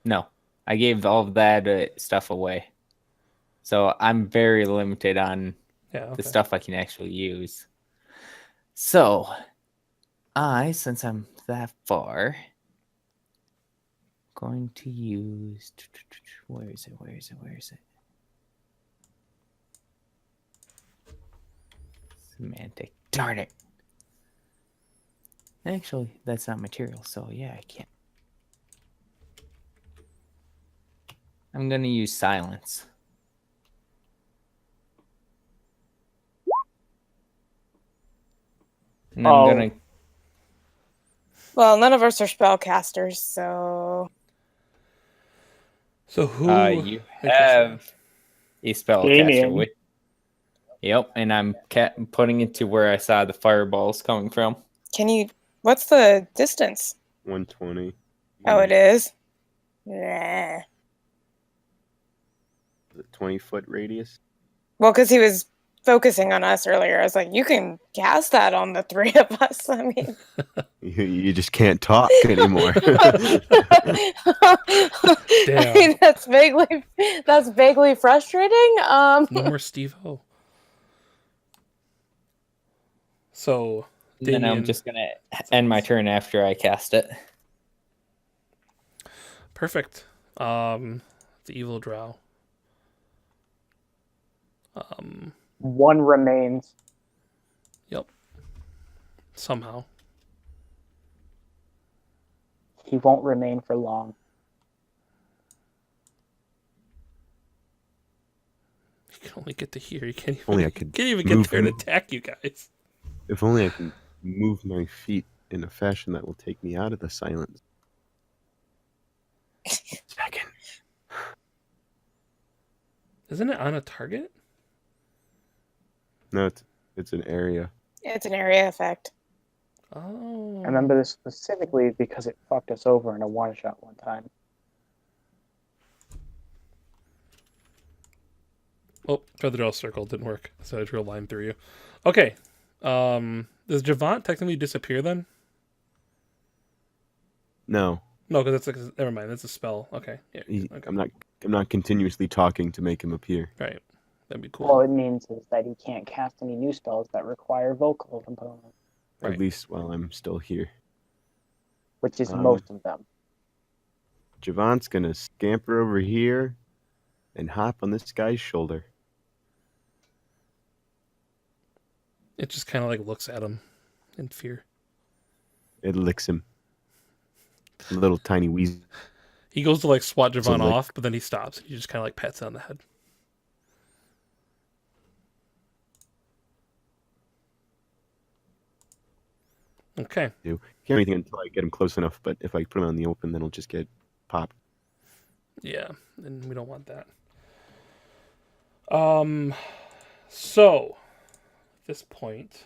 No. I gave all of that stuff away. So I'm very limited on Yeah. Okay. the stuff I can actually use. So, since I'm that far, going to use. Where is it? Semantic. Darn it. Actually, that's not material, so yeah, I can't. I'm going to use silence. And I'm going to. Well, none of us are spellcasters, so So who? You have a spellcaster Damien. with. Yep, and I'm putting it to where I saw the fireballs coming from. can you? What's the distance? 120. Oh, it is. Nah. 20-foot radius. Well, because he was focusing on us earlier. I was like, you can cast that on the three of us. I mean, You just can't talk anymore. I mean, that's vaguely frustrating. No more Steve-O. So And then I'm Damien. just going to end my turn after I cast it. Perfect. The evil drow. One remains. Yep. Somehow. He won't remain for long. You can only get to here. You can't even, Only I could can't even get move there to him. attack you guys. If only I can move my feet in a fashion that will take me out of the silence. Second. Isn't it on a target? No, it's an area. It's an area effect. Oh. I remember this specifically because it fucked us over in a one-shot one time. Oh, tried the draw circle. Didn't work. So I drew a line through you. Okay. Does Javant technically disappear then? No, No, because that's never mind. That's a spell. Okay. Yeah. Okay. I'm not continuously talking to make him appear. Right. That'd be cool. All it means is that he can't cast any new spells that require vocal components, Right. At least while I'm still here. which is Um, most of them. Javant's gonna scamper over here and hop on this guy's shoulder. It just kind of like looks at him in fear. It licks him. A little tiny weasel. He goes to like swat Javon like- off, but then he stops. He just kind of like pats it on the head. Okay. Can't do anything until I get him close enough, but if I put him out in the open, then he'll just get popped. Yeah, and we don't want that. So at this point,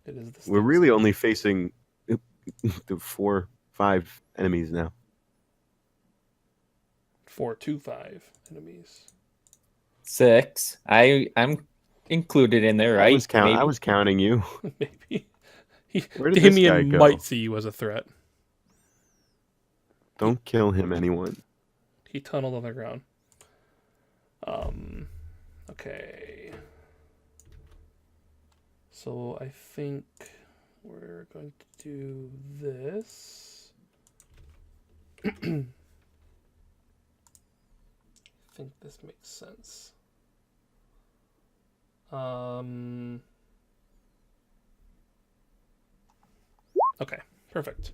it is this. We're really only facing the 4-5 enemies now. 4-2-5 enemies. 6. I'm included in there, right? I Maybe. was counting you. Maybe. Where did this guy Damien go? might see you as a threat. Don't kill him, anyone. He tunneled underground. Okay. So I think we're going to do this. I think this makes sense. Okay, perfect.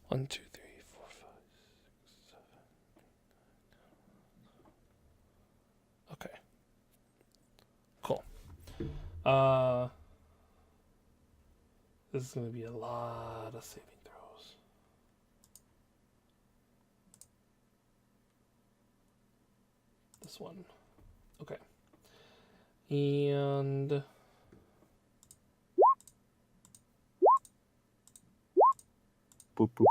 1, 2, 3, 4, 5, 6, 7. Okay. Cool. This is going to be a lot of saving throws. This one. Okay. And Boop, boop.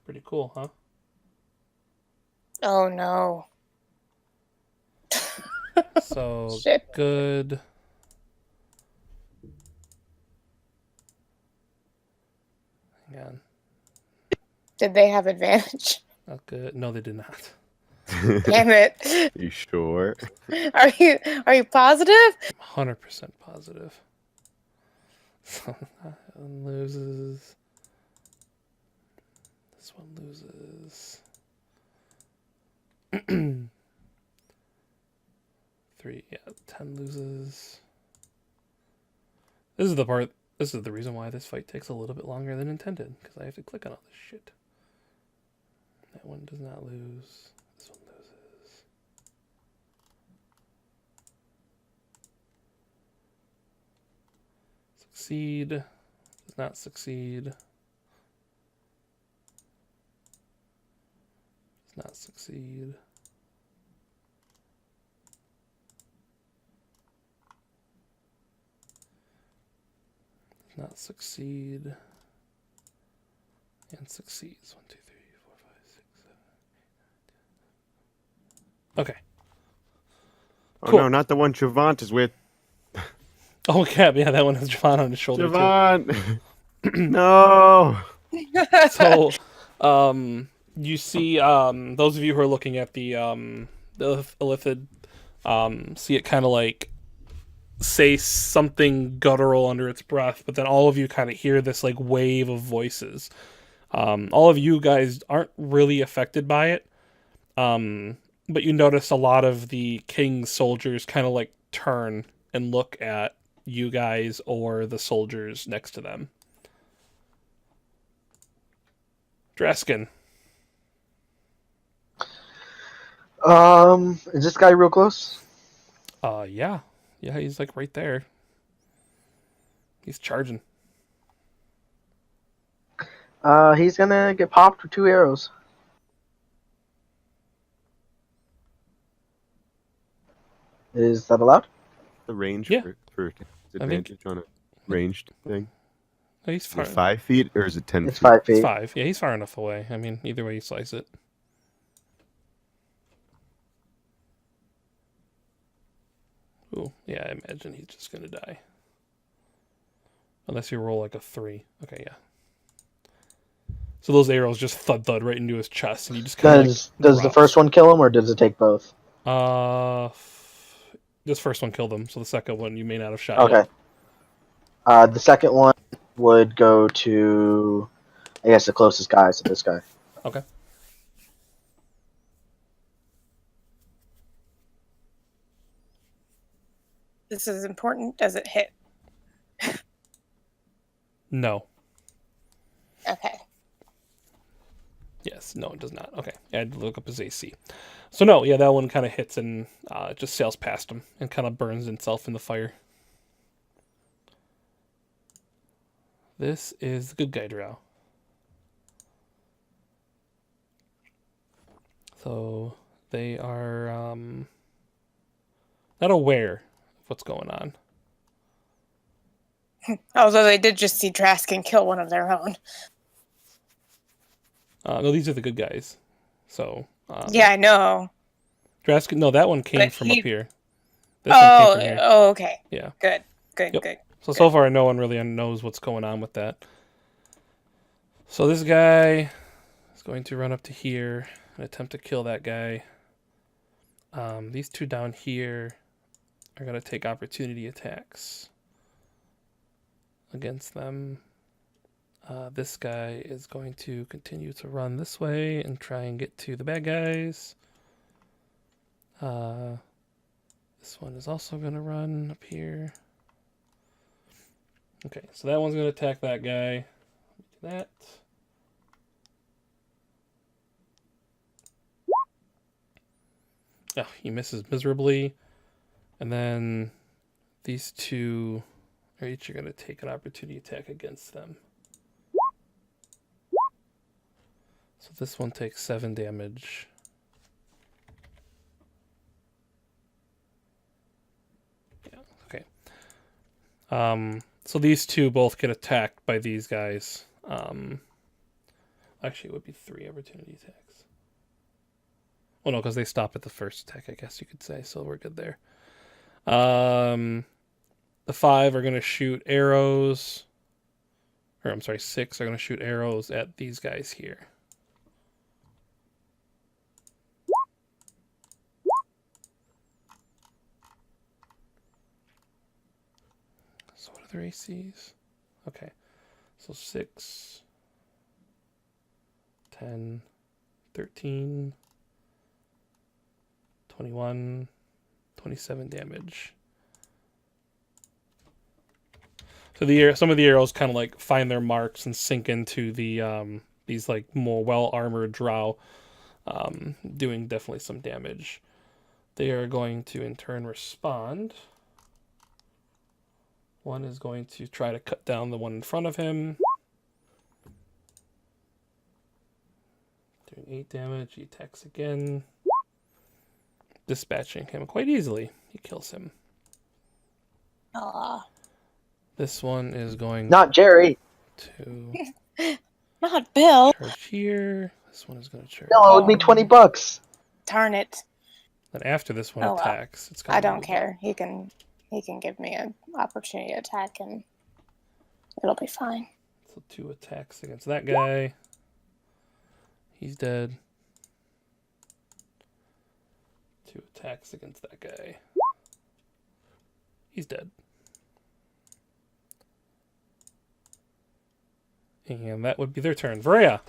pretty cool, huh? Oh no. So Shit. good. Hang on. Did they have advantage? Not good. No, they did not. Damn it. You sure? Are you positive? 100% positive. So that one loses. This one loses. 3, yeah, 10 loses. This is the part. This is the reason why this fight takes a little bit longer than intended, because I have to click on all this shit. That one does not lose. This one loses. Succeed. Does not succeed. Does not succeed. Does not succeed. And succeeds. 1, 2, 3, 4, 5, 6, 7. Okay. Oh Cool. no, not the one Javant is with. Oh, yeah, that one has Javon on his shoulder, too. Javant! No! So, you see, those of you who are looking at the Illithid, see it kind of like say something guttural under its breath, but then all of you kind of hear this like wave of voices. All of you guys aren't really affected by it, but you notice a lot of the king's soldiers kind of like turn and look at you guys or the soldiers next to them. Dreskin. Is this guy real close? Yeah, he's like right there. He's charging. He's gonna get popped with 2 arrows. Is that allowed? The range Yeah. for advantage on a ranged thing. He's Is far. it 5 feet or is it 10 It's feet? 5 It's feet. 5. Yeah, he's far enough away. I mean, either way you slice it. Ooh, yeah, I imagine he's just gonna die. Unless you roll like a 3. Okay, yeah. So those arrows just thud right into his chest, and he just kind of Does the first one kill him, or does it take both? This first one killed him, so the second one you may not have shot Okay. yet. The second one would go to, I guess, the closest guy, so this guy. Okay. This is important. Does it hit? No. Okay. Yes, no, it does not. Okay, I had to look up his AC. So no, yeah, that one kind of hits and just sails past him and kind of burns itself in the fire. This is the good guy drow. So they are not aware of what's going on. Although they did just see Draskin kill one of their own. No, these are the good guys. So Yeah, I know. Draskin, no, that one came But from he- up here. This one came from here. Oh, okay. Yeah. Good. Good. Yep. Good. So far, no one really knows what's going on with that. So this guy is going to run up to here and attempt to kill that guy. These two down here are going to take opportunity attacks against them. This guy is going to continue to run this way and try and get to the bad guys. This one is also going to run up here. Okay, so that one's going to attack that guy. Do that. Oh, he misses miserably. And then these two are each going to take an opportunity attack against them. So this one takes 7 damage. Yeah, okay. So these two both get attacked by these guys. Actually, it would be 3 opportunity attacks. Well, no, because they stop at the first attack, I guess you could say. So we're good there. The 5 are going to shoot arrows. Or, I'm sorry, 6 are going to shoot arrows at these guys here. So what are their ACs? Okay. So 6, 10, 13, 21, 27 damage. So some of the arrows kind of like find their marks and sink into the these like more well armored drow, doing definitely some damage. They are going to in turn respond. One is going to try to cut down the one in front of him. Doing 8 damage. He attacks again. Dispatching him quite easily. He kills him. Aw. This one is going Not Jerry. to Not Bill. charge here. This one is going to charge. No, it would be $20. Darn it. Then after this one Oh, well. attacks, it's going I don't care. He can give me an opportunity attack and it'll be fine. So 2 attacks against that guy. He's dead. 2 attacks against that guy. He's dead. And that would be their turn. Varia,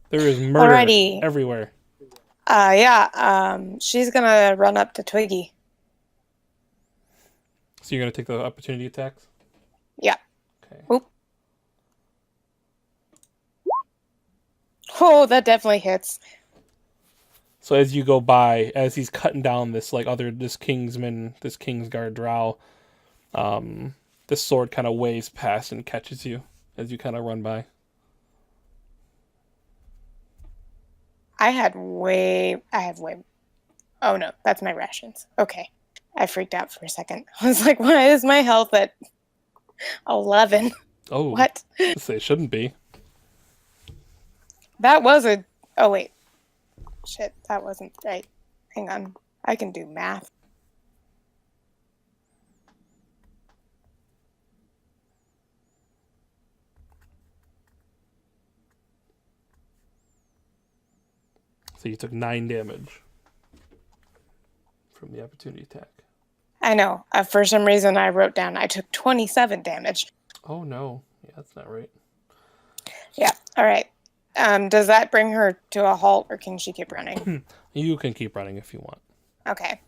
there is murder Alrighty. everywhere. She's gonna run up to Twiggy. So you're going to take the opportunity attacks? Yeah. Okay. Oop. Oh, that definitely hits. So as you go by, as he's cutting down this Kingsguard drow, this sword kind of waves past and catches you as you kind of run by. I have way. Oh no, that's my rations. Okay. I freaked out for a second. I was like, why is my health at 11? Oh, What? It shouldn't be. That was a. Oh, wait. Shit, that wasn't right. Hang on. I can do math. So you took 9 damage from the opportunity attack. I know. For some reason, I wrote down I took 27 damage. Oh no, yeah, that's not right. Yeah. All right. Does that bring her to a halt, or can she keep running? You can keep running if you want. Okay.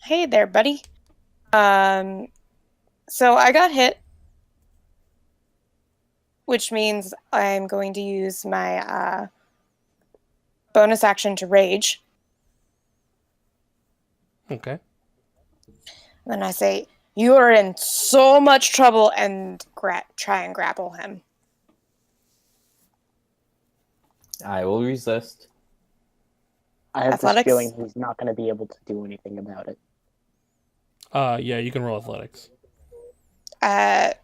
Hey there, buddy. So I got hit, which means I'm going to use my bonus action to rage. Okay. Then I say, "You are in so much trouble," and try and grapple him. I will resist. I have Athletics? this feeling he's not going to be able to do anything about it. Yeah, you can roll athletics. Advantage?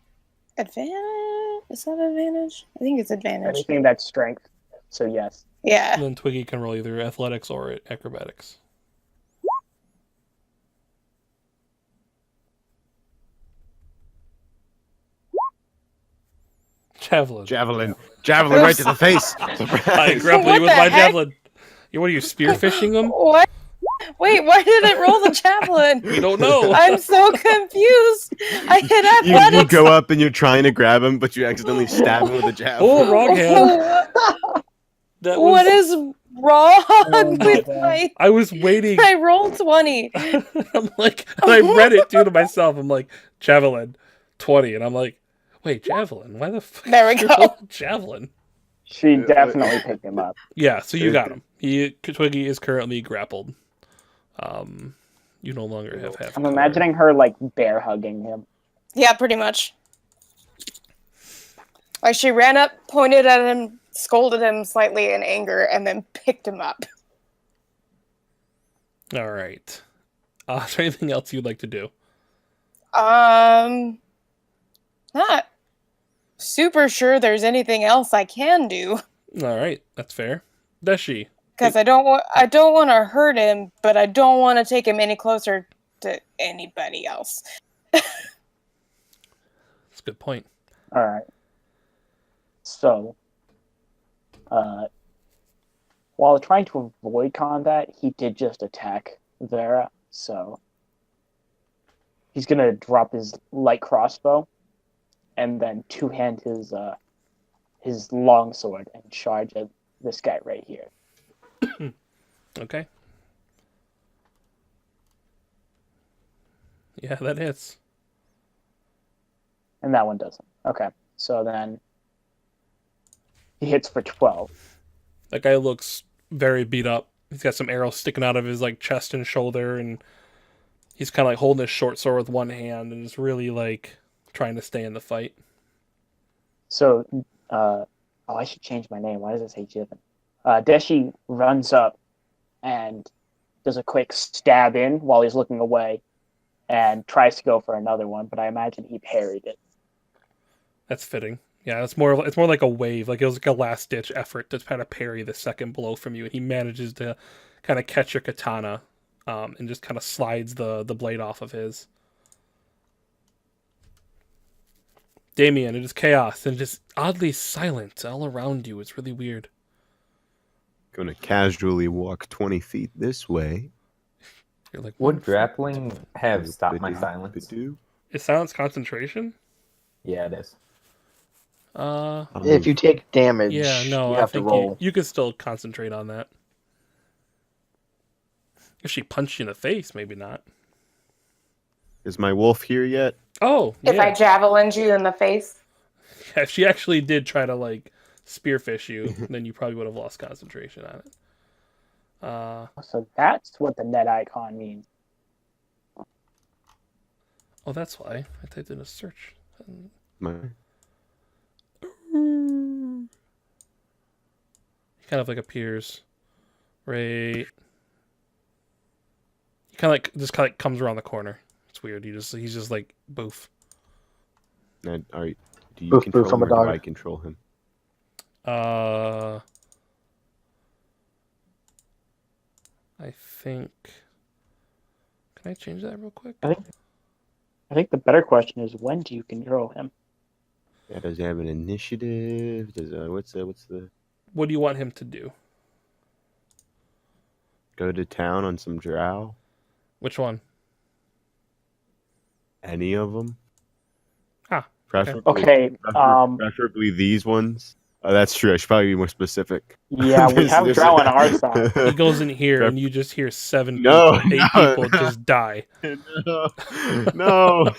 Is that advantage? I think it's advantage. Anything that's strength. So yes. Yeah. And then Twiggy can roll either athletics or acrobatics. Javelin. Javelin right to the face. I Surprise. grapple you What with the my heck? javelin. What are you, spearfishing them? What? Wait, why did it roll the javelin? We don't know. I'm so confused. I hit You athletics. go up and you're trying to grab him, but you accidentally stab him with a javelin. Oh, wrong hand. That was, What is wrong Oh my with God. my? I was waiting. I rolled 20. I'm like, and I read it too to myself. I'm like, javelin, 20, and I'm like, wait, javelin? Why the fuck? There we is your go. roll javelin. She definitely picked him up. Yeah, so you got him. Twiggy is currently grappled. You no longer have half. I'm cover. imagining her like bear hugging him. Yeah, pretty much. Like she ran up, pointed at him, scolded him slightly in anger, and then picked him up. All right. Is there anything else you'd like to do? Not super sure there's anything else I can do. All right, that's fair. Deshi. Because I don't want to hurt him, but I don't want to take him any closer to anybody else. That's a good point. All right. So, while trying to avoid combat, he did just attack Vera. So, he's gonna drop his light crossbow, and then two-hand his longsword and charge at this guy right here. Okay. Yeah, that hits. And that one doesn't. Okay. So then he hits for 12. That guy looks very beat up. He's got some arrows sticking out of his like chest and shoulder, and he's kind of like holding his short sword with one hand and is really like trying to stay in the fight. So, I should change my name. Why does it say Jiven? Deshi runs up and does a quick stab in while he's looking away and tries to go for another one, but I imagine he parried it. That's fitting. Yeah, it's more like a wave. Like it was like a last ditch effort to try to parry the second blow from you, and he manages to kind of catch your katana, and just kind of slides the blade off of his. Damien, it is chaos and just oddly silent all around you. It's really weird. Gonna casually walk 20 feet this way. You're like, Would "What?" grappling have stopped my Ba-do, silence? ba-do. Is silence concentration? Yeah, it is. If you take damage, Yeah, no, you I have to think roll. you could still concentrate on that. If she punched you in the face, maybe not. Is my wolf here yet? Oh, If I yeah. javelined you in the face. If she actually did try to like spearfish you, then you probably would have lost concentration on it. So that's what the net icon means. Oh, that's why I typed in a search. My, He kind of like appears right. He kind of like just kind of comes around the corner. It's weird. He's just like boof. do you Boof, control boof, him I'm a or do dog. I control him? I think. Can I change that real quick? I think the better question is, when do you control him? Yeah, does he have an initiative? Does what's the What do you want him to do? Go to town on some drow? Which one? Any of them? Ah, Preferably, Okay. preferably these ones. Oh, that's true. I should probably be more specific. Yeah, we There's- have there's- drow on our side. He goes in here Pref- and you just hear 7 No, people, 8 no, people no. just die. No, no,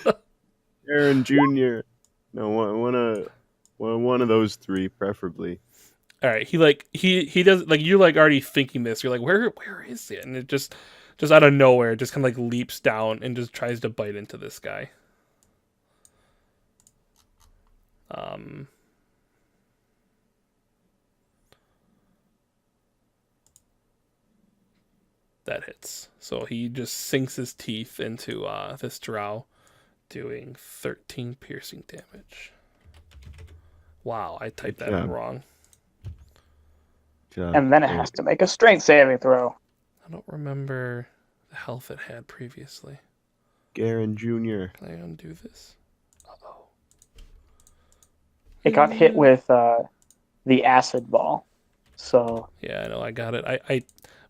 Aaron Jr. No, one of those 3, preferably. All right, he does like you're like already thinking this. You're like, where is it? And it just out of nowhere, just kind of like leaps down and just tries to bite into this guy. That hits. So he just sinks his teeth into this drow, doing 13 piercing damage. Wow, I typed that in job. wrong. And then it has to make a strength saving throw. I don't remember the health it had previously. Aaron Jr. Can I undo this? Uh-oh. It got hit with the acid ball. So Yeah, I know, I got it. I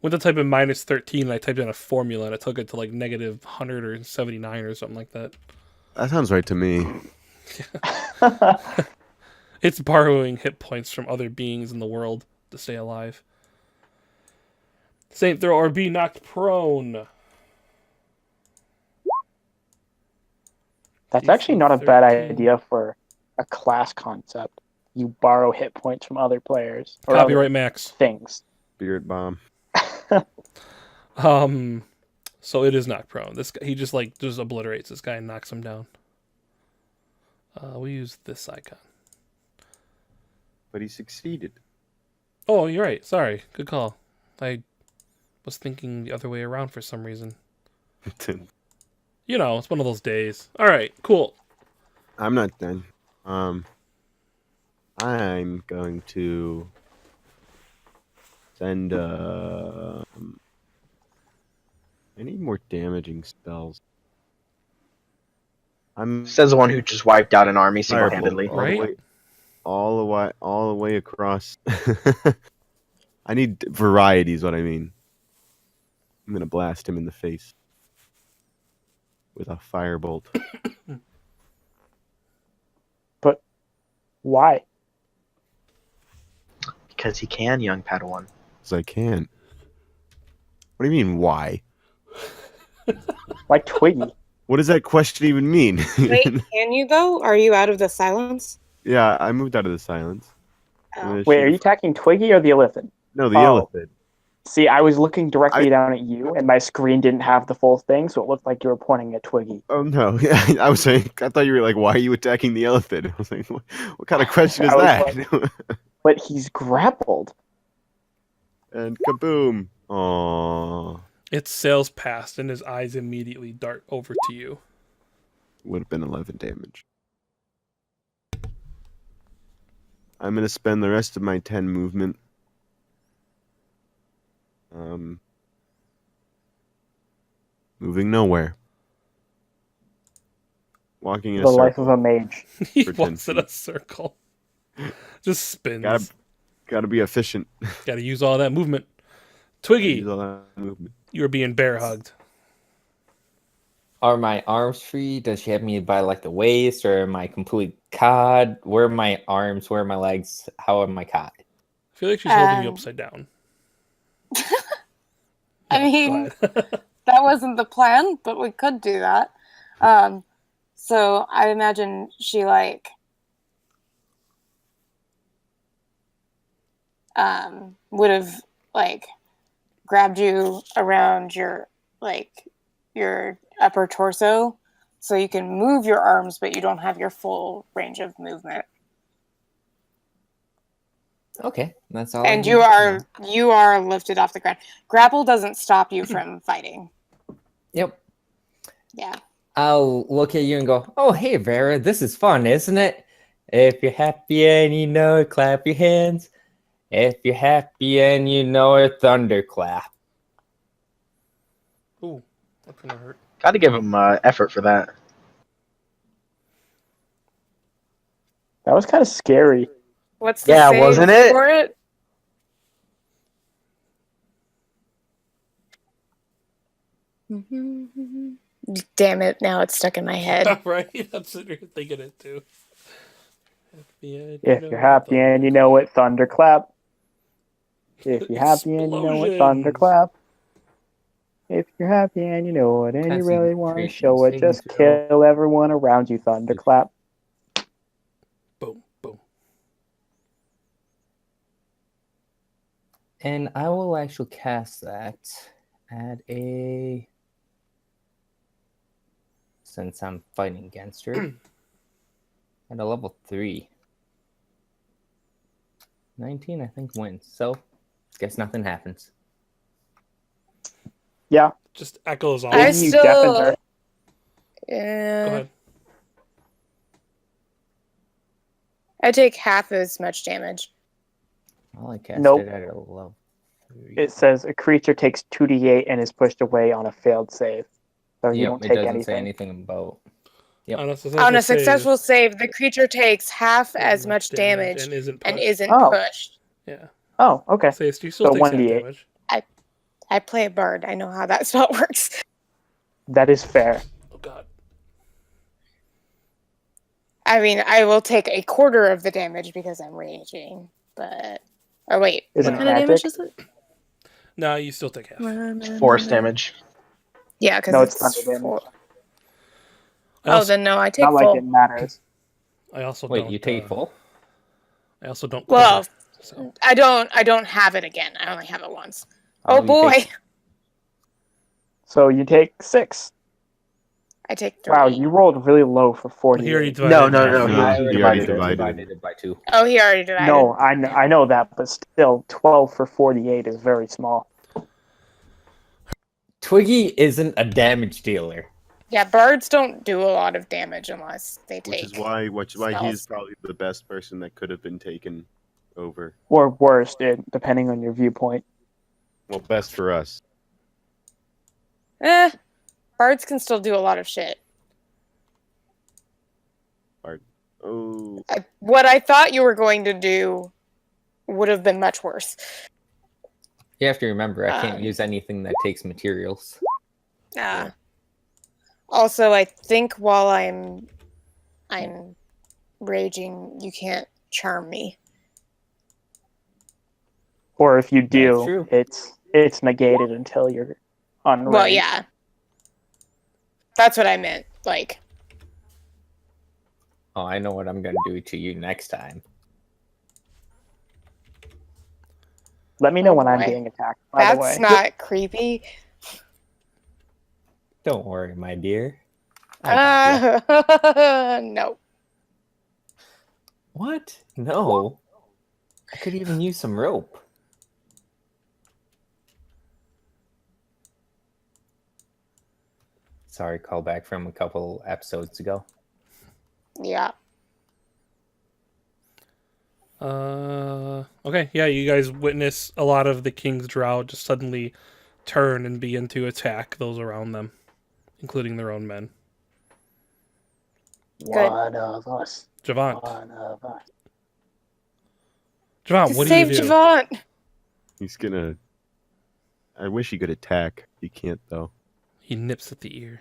went to type in -13 and I typed in a formula and it took it to like -100 or 79 or something like that. That sounds right to me. It's borrowing hit points from other beings in the world to stay alive. Save throw or be knocked prone. that's actually not a bad 13. idea for a class concept. You borrow hit points from other players or other Copyright Max. things. Spirit bomb. So it is knocked prone. This guy, he just obliterates this guy and knocks him down. We use this icon. But he succeeded. Oh, you're right. Sorry. Good call. I was thinking the other way around for some reason. You know, it's one of those days. All right, cool. I'm not done. I'm going to send. I need more damaging spells. I'm Says the one who just wiped out an army Firebolt single-handedly. Right? all the way across. I need variety, is what I mean. I'm gonna blast him in the face with a firebolt. But why? Because he can, young Padawan. As I can. What do you mean? Why? Like Twiggy. What does that question even mean? Wait, can you though? Are you out of the silence? Yeah, I moved out of the silence. Oh. Wait, are you attacking Twiggy or the elephant? No, the Oh. elephant. See, I was looking directly down at you, and my screen didn't have the full thing, so it looked like you were pointing at Twiggy. Oh no! I was saying. I thought you were like, "Why are you attacking the elephant?" I was like, "What kind of question is I was that?" But he's grappled. And kaboom! Aww. It sails past and his eyes immediately dart over to you. Would have been 11 damage. I'm gonna spend the rest of my 10 movement. Moving nowhere. Walking in The a life circle. of a mage. He For 10 walks in a circle. Just spins. Gotta be efficient. Gotta use all that movement. Twiggy, Use all that movement. you were being bear hugged. Are my arms free? Does she have me by like the waist, or am I completely cod? Where are my arms? Where are my legs? How am I cod? I feel like she's holding you Um, upside down. I Go mean, ahead. that wasn't the plan, but we could do that. So I imagine she would have grabbed you around your upper torso, so you can move your arms, but you don't have your full range of movement. Okay, that's all. I And need you to know. are lifted off the ground. Grapple doesn't stop you from fighting. Yep. Yeah. I'll look at you and go, "Oh, hey, Vera, this is fun, isn't it? If you're happy and you know it, clap your hands. If you're happy and you know it, thunderclap." Ooh, that's gonna hurt. Got to give him effort for that. That was kind of scary. What's the Yeah, save wasn't it? for it? Damn it! Now it's stuck in my head. Right? I'm sitting here thinking it too. If you're happy and you know it, thunderclap. If you're happy and you know it, Explosions. thunderclap. If you're happy and you know it and you really want to show it, just kill everyone around you, thunderclap. Boom, boom. And I will actually cast that at a... Since I'm fighting against her. At a level 3. 19, I think, wins. So, guess nothing happens. Yeah. Just echoes off. I Maybe you deafened her. Go ahead. I take half as much damage. Well, I cast Nope. it at a level 3. It says a creature takes 2d8 and is pushed away on a failed save. So you Yep, don't it take doesn't say anything. anything about... Yep. On a successful save, the creature takes half as much damage and isn't and pushed. isn't Oh. pushed. Yeah. Oh, okay. So you still So take half 1d8. damage. I play a bard. I know how that spell works. That is fair. Oh god. I mean, I will take a quarter of the damage because I'm raging, but... Oh, wait. Isn't what it kind of damage magic? is it? No, you still take half. Force damage. Yeah, because No, it's it's thunder damage. I Oh, also, then no, I take Not like full. it matters. I also Wait, don't. you take full? I also don't. Well, cover, so. I don't have it again. I only have it once. Oh you boy. take- So you take 6. I take 3. Wow, you rolled really low for 40. He already divided No, it no, in no. half. He No, already he already divided it. divided. by 2. Oh, he already divided. No, I know that, but still, 12 for 48 is very small. Twiggy isn't a damage dealer. Yeah, birds don't do a lot of damage unless they take. Which is why he's spells. probably the best person that could have been taken over. Or worse, depending on your viewpoint. Well, best for us. Birds can still do a lot of shit. Oh, What I thought you were going to do would have been much worse. You have to remember, I can't Um, use anything that takes materials. Also, I think while I'm raging, you can't charm me. Or if you That's do, true. it's negated until you're unranked. Well, yeah. That's what I meant. Like, Oh, I know what I'm gonna do to you next time. Let me know Oh, when I'm boy. being attacked, by the way. that's not creepy. Don't worry, my dear. I got ya. No. What? No. I could even use some rope. Sorry, callback from a couple episodes ago. Yeah. Okay, yeah, you guys witness a lot of the King's Drow just suddenly turn and begin to attack those around them, including their own men. Good. One of us. Javant. One of us. Javant, To what do save you do? Javant. he's gonna. I wish he could attack. He can't though. He nips at the ear.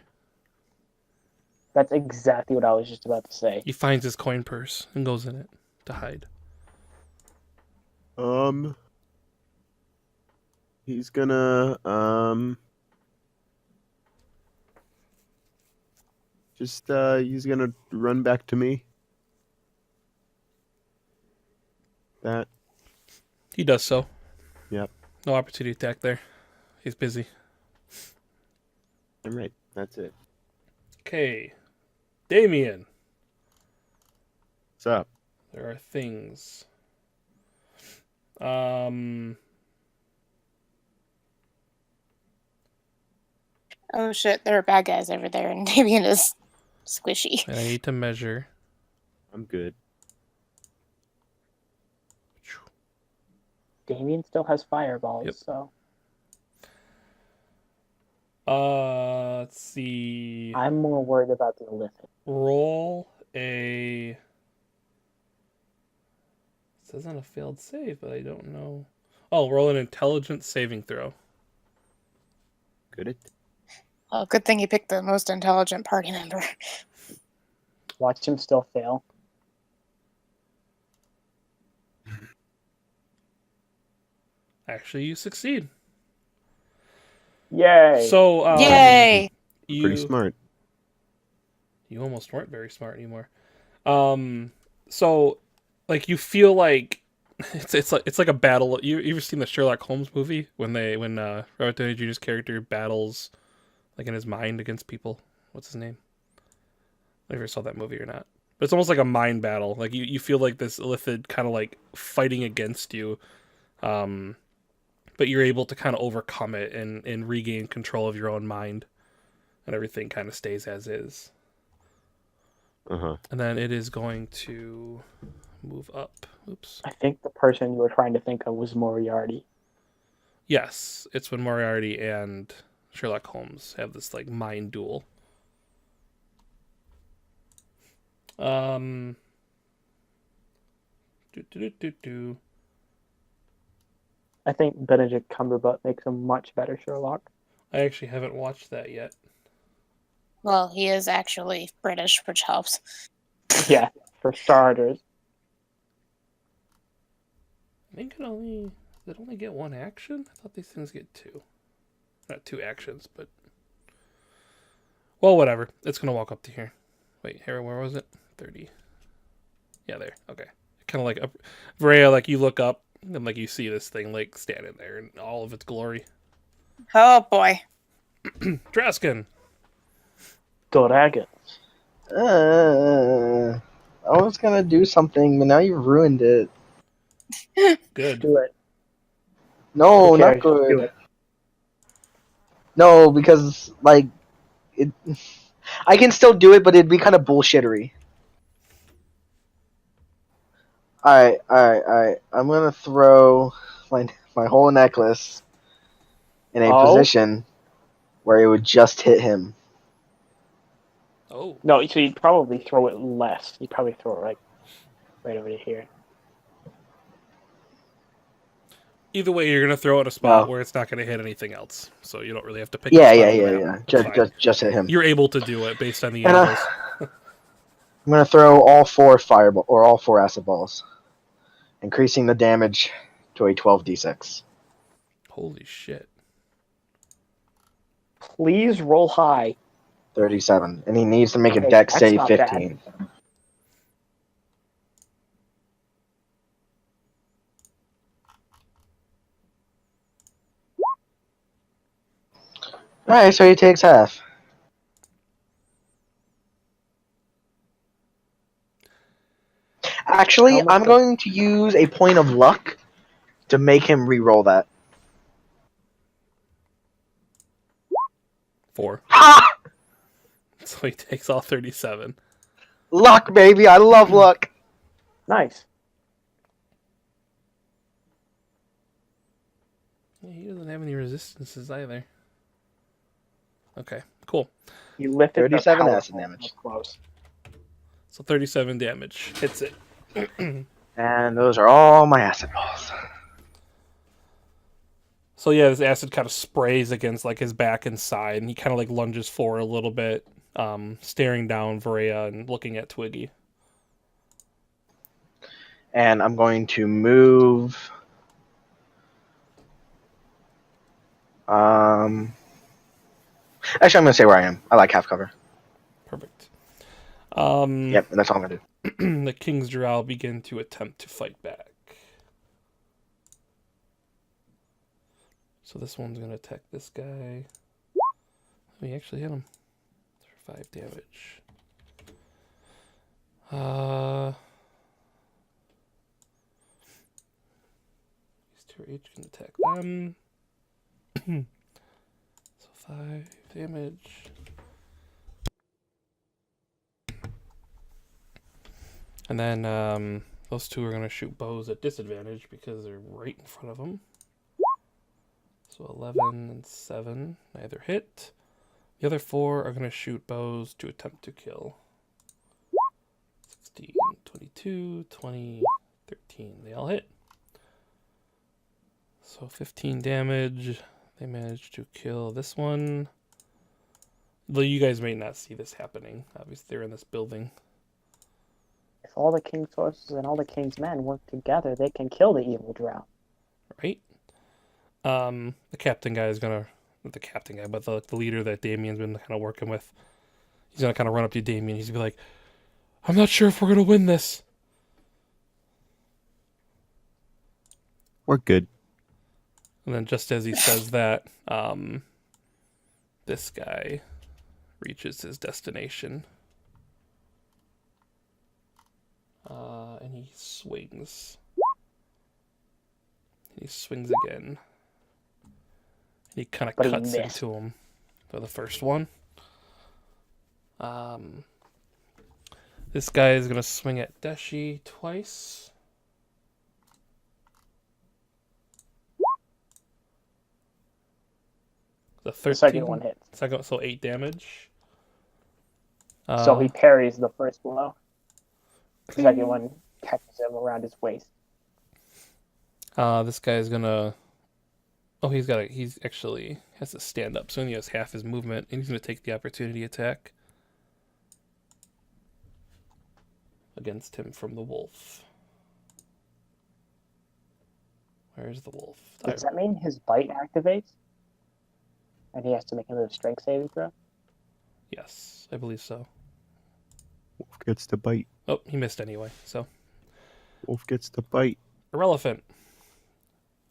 That's exactly what I was just about to say. He finds his coin purse and goes in it to hide. He's gonna he's gonna run back to me. That. He does so. Yep. No opportunity attack there. He's busy. I'm right. That's it. Okay. Damien. What's up? There are things. Oh shit, there are bad guys over there, and Damien is squishy. And I need to measure. I'm good. Damien still has fireballs, Yep. so Let's see. I'm more worried about the Olympics. Roll a. It says on a failed save, but I don't know. Oh, roll an intelligence saving throw. Good at. Well, good thing you picked the most intelligent party member. Watch him still fail. Actually, you succeed. Yay! So, Yay! Pretty smart. You almost weren't very smart anymore. So, like, you feel like it's like a battle. You ever seen the Sherlock Holmes movie when Robert Downey Jr.'s character battles like in his mind against people? What's his name? I never saw that movie or not. But it's almost like a mind battle. Like you feel like this Illithid kind of like fighting against you, but you're able to kind of overcome it and regain control of your own mind, and everything kind of stays as is. Uh-huh. And then it is going to move up. Oops. I think the person you were trying to think of was Moriarty. Yes, it's when Moriarty and Sherlock Holmes have this like mind duel. Do. I think Benedict Cumberbatch makes a much better Sherlock. I actually haven't watched that yet. Well, he is actually British, which helps. Yeah, for starters. I think it only get one action? I thought these things get two. Not two actions, but well, whatever. It's gonna walk up to here. Wait, here, where was it? 30. Yeah, there. Okay. Kind of like Varela, like you look up and like you see this thing like standing there in all of its glory. Oh boy. Draskin. Dragon. I was gonna do something, but now you've ruined it. Good. Do it. No, Who not cares? Do good. it. No, because like it, I can still do it, but it'd be kind of bullshittery. All right. I'm gonna throw my whole necklace in a position where it would just hit him. Oh. No, so you'd probably throw it less. You'd probably throw it like right over to here. Either way, you're gonna throw it in a spot No. where it's not gonna hit anything else, so you don't really have to pick. Yeah. a spot on the map. That's fine. Just hit him. You're able to do it based on the And, angles. I'm gonna throw all four acid balls, increasing the damage to a 12d6. Holy shit! Please roll high. 37, and he needs to make a Okay, dex that's save not 15. Alright, so he takes half. Actually, I'm going to use a point of luck to make him re-roll that. 4. Ha! So he takes all 37. Luck, baby! I love luck! Nice. Yeah, he doesn't have any resistances either. Okay, cool. You lifted 37 the acid power damage. close. So 37 damage hits it. And those are all my acid balls. So yeah, this acid kind of sprays against like his back and side, and he kind of like lunges forward a little bit, staring down Varela and looking at Twiggy. And I'm going to move. Actually, I'm going to say where I am. I like half cover. Perfect. Yep, that's all I'm going to do. The King's Drow begin to attempt to fight back. So this one's going to attack this guy. We actually hit him for 5 damage. These two are each going to attack them. So 5 damage. And then those two are going to shoot bows at disadvantage because they're right in front of them. So 11 and 7 neither hit. The other 4 are going to shoot bows to attempt to kill. 16, 22, 20, 13. They all hit. So 15 damage. They managed to kill this one. Though you guys may not see this happening. Obviously, they're in this building. If all the king's horses and all the king's men work together, they can kill the evil drow. Right? The captain guy is gonna, not the captain guy, but the leader that Damien's been kind of working with. He's gonna kind of run up to Damien. He's gonna be like, "I'm not sure if we're gonna win this." We're good. And then just as he says that, this guy reaches his destination. And he swings. He swings again. He kind of But he cuts missed. into him for the first one. This guy is gonna swing at Deshi twice. The 13. The second one hits. Second, so 8 damage. So he parries the first blow. The second one catches him around his waist. This guy's gonna. Oh, he's actually has to stand up, so he only has half his movement, and he's gonna take the opportunity attack against him from the wolf. Where's the wolf? Does that mean his bite activates? And he has to make another strength saving throw? Yes, I believe so. Wolf gets to bite. Oh, he missed anyway, so Wolf gets to bite. irrelevant.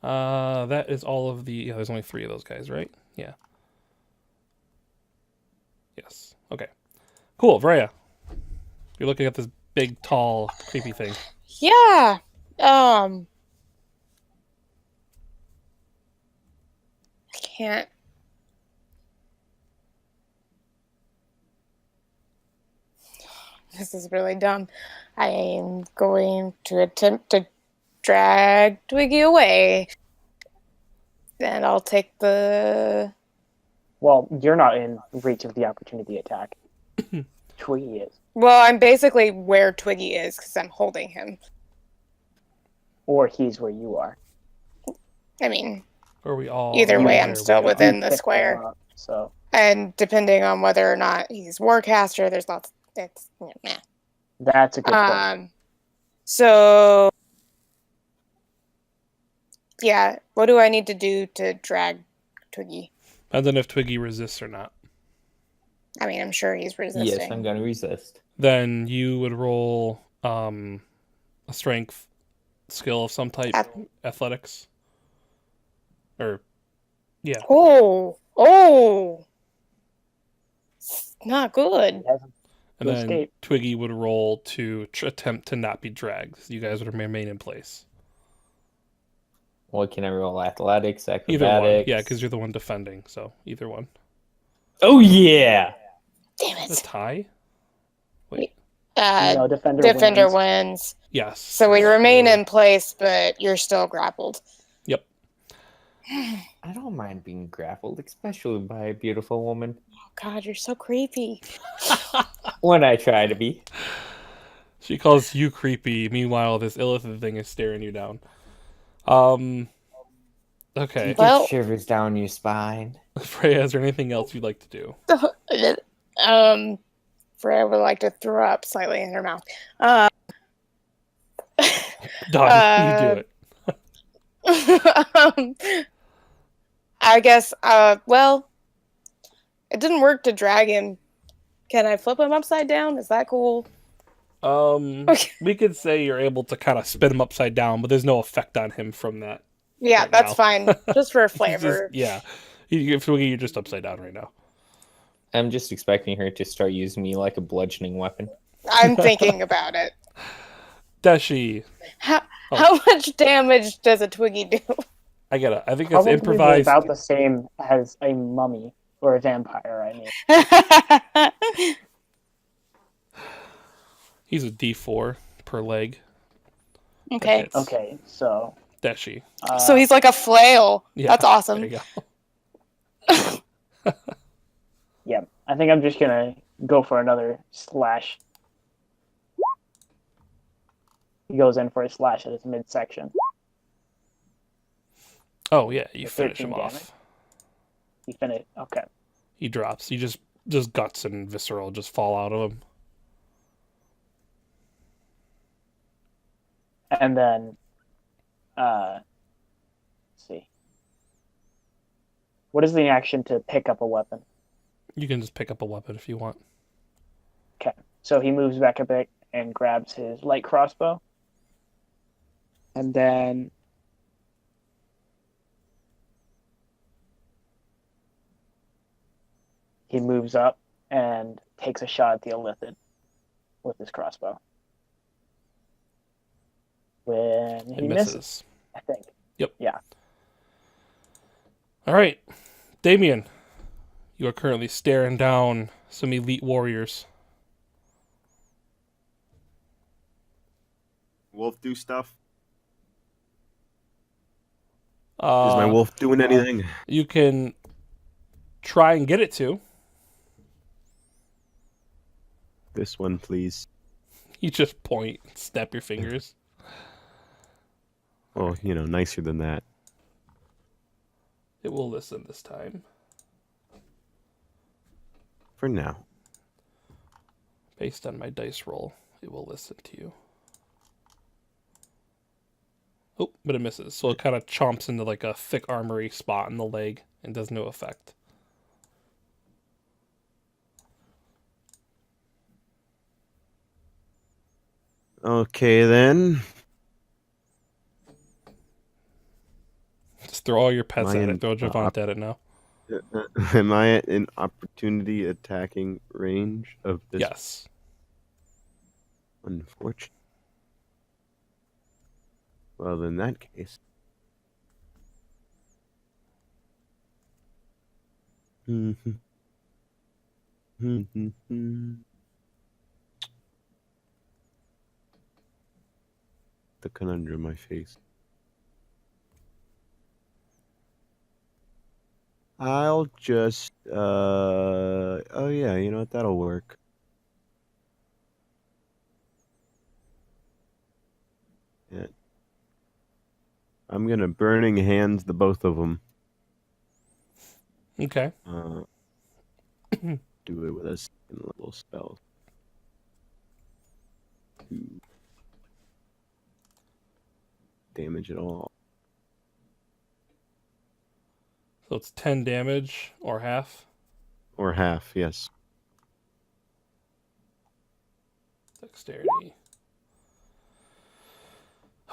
That is all of the. Yeah, there's only 3 of those guys, right? Yeah. Yes. Okay. Cool, Freya. You're looking at this big, tall, creepy thing. Yeah. I can't. This is really dumb. I am going to attempt to drag Twiggy away. And I'll take the. Well, you're not in reach of the opportunity attack. Twiggy is. Well, I'm basically where Twiggy is because I'm holding him. Or he's where you are. I mean, Are we all? either way, where I'm we still are? within You the picked square. him up, so And depending on whether or not he's Warcaster, there's lots. It's meh. that's a good point. So yeah, what do I need to do to drag Twiggy? I don't know if Twiggy resists or not. I mean, I'm sure he's resisting. Yes, I'm gonna resist. Then you would roll a strength skill of some type, athletics, or yeah. Oh, it's not good. He hasn't- And then escape. Twiggy would roll to attempt to not be dragged. You guys would remain in place. What can I roll? Athletics, Either one, acrobatics. yeah, because you're the one defending. So either one. Oh yeah. Damn Is it a it. tie? Wait. No, defender Defender wins. wins. Yes. So we remain in place, but you're still grappled. Yep. I don't mind being grappled, especially by a beautiful woman. Oh God, you're so creepy. When I try to be. She calls you creepy. Meanwhile, this Illithid thing is staring you down. You Okay. get Well- shivers down your spine. Freya, is there anything else you'd like to do? Freya would like to throw up slightly in her mouth. Done. You do it. I guess, well, it didn't work to drag him. Can I flip him upside down? Is that cool? Okay. We could say you're able to kind of spin him upside down, but there's no effect on him from that. Yeah, Right that's now. fine. Just for He's flavor. just- yeah. You're just upside down right now. I'm just expecting her to start using me like a bludgeoning weapon. I'm thinking about it. Deshi. How, Oh. how much damage does a Twiggy do? I think it's Probably improvised. about the same as a mummy or a vampire. I mean, He's a D4 per leg. Okay. Hits. okay, so Deshi. So he's like a flail. Yeah. That's There awesome. you go. yeah, I think I'm just gonna go for another slash. He goes in for a slash at his midsection. Oh yeah, you For finish 13 him damage? off. He finished. Okay. He drops. You just just guts and visceral just fall out of him. And then, let's see. What is the action to pick up a weapon? You can just pick up a weapon if you want. Okay, so he moves back a bit and grabs his light crossbow. And then he moves up and takes a shot at the Illithid with his crossbow. When It he misses. misses, I think. Yep. Yeah. All right, Damien, you are currently staring down some elite warriors. Wolf do stuff? Is Uh, my wolf doing anything? You can try and get it to. This one, please. You just point, snap your fingers. Oh, nicer than that. It will listen this time. For now. Based on my dice roll, it will listen to you. Oh, but it misses. So it kind of chomps into like a thick armory spot in the leg and does no effect. Okay, then. Just throw all your pets Am I at in it. Throw Javant at it now. Am I in opportunity attacking range of this? Yes. Unfortunate. Well, in that case. The conundrum I face. I'll just oh yeah, you know what, that'll work. Yeah. I'm gonna burning hands the both of them. Okay. Do it with a second level spell. 2 damage at all. So it's 10 damage or half. Or half, yes. Dexterity.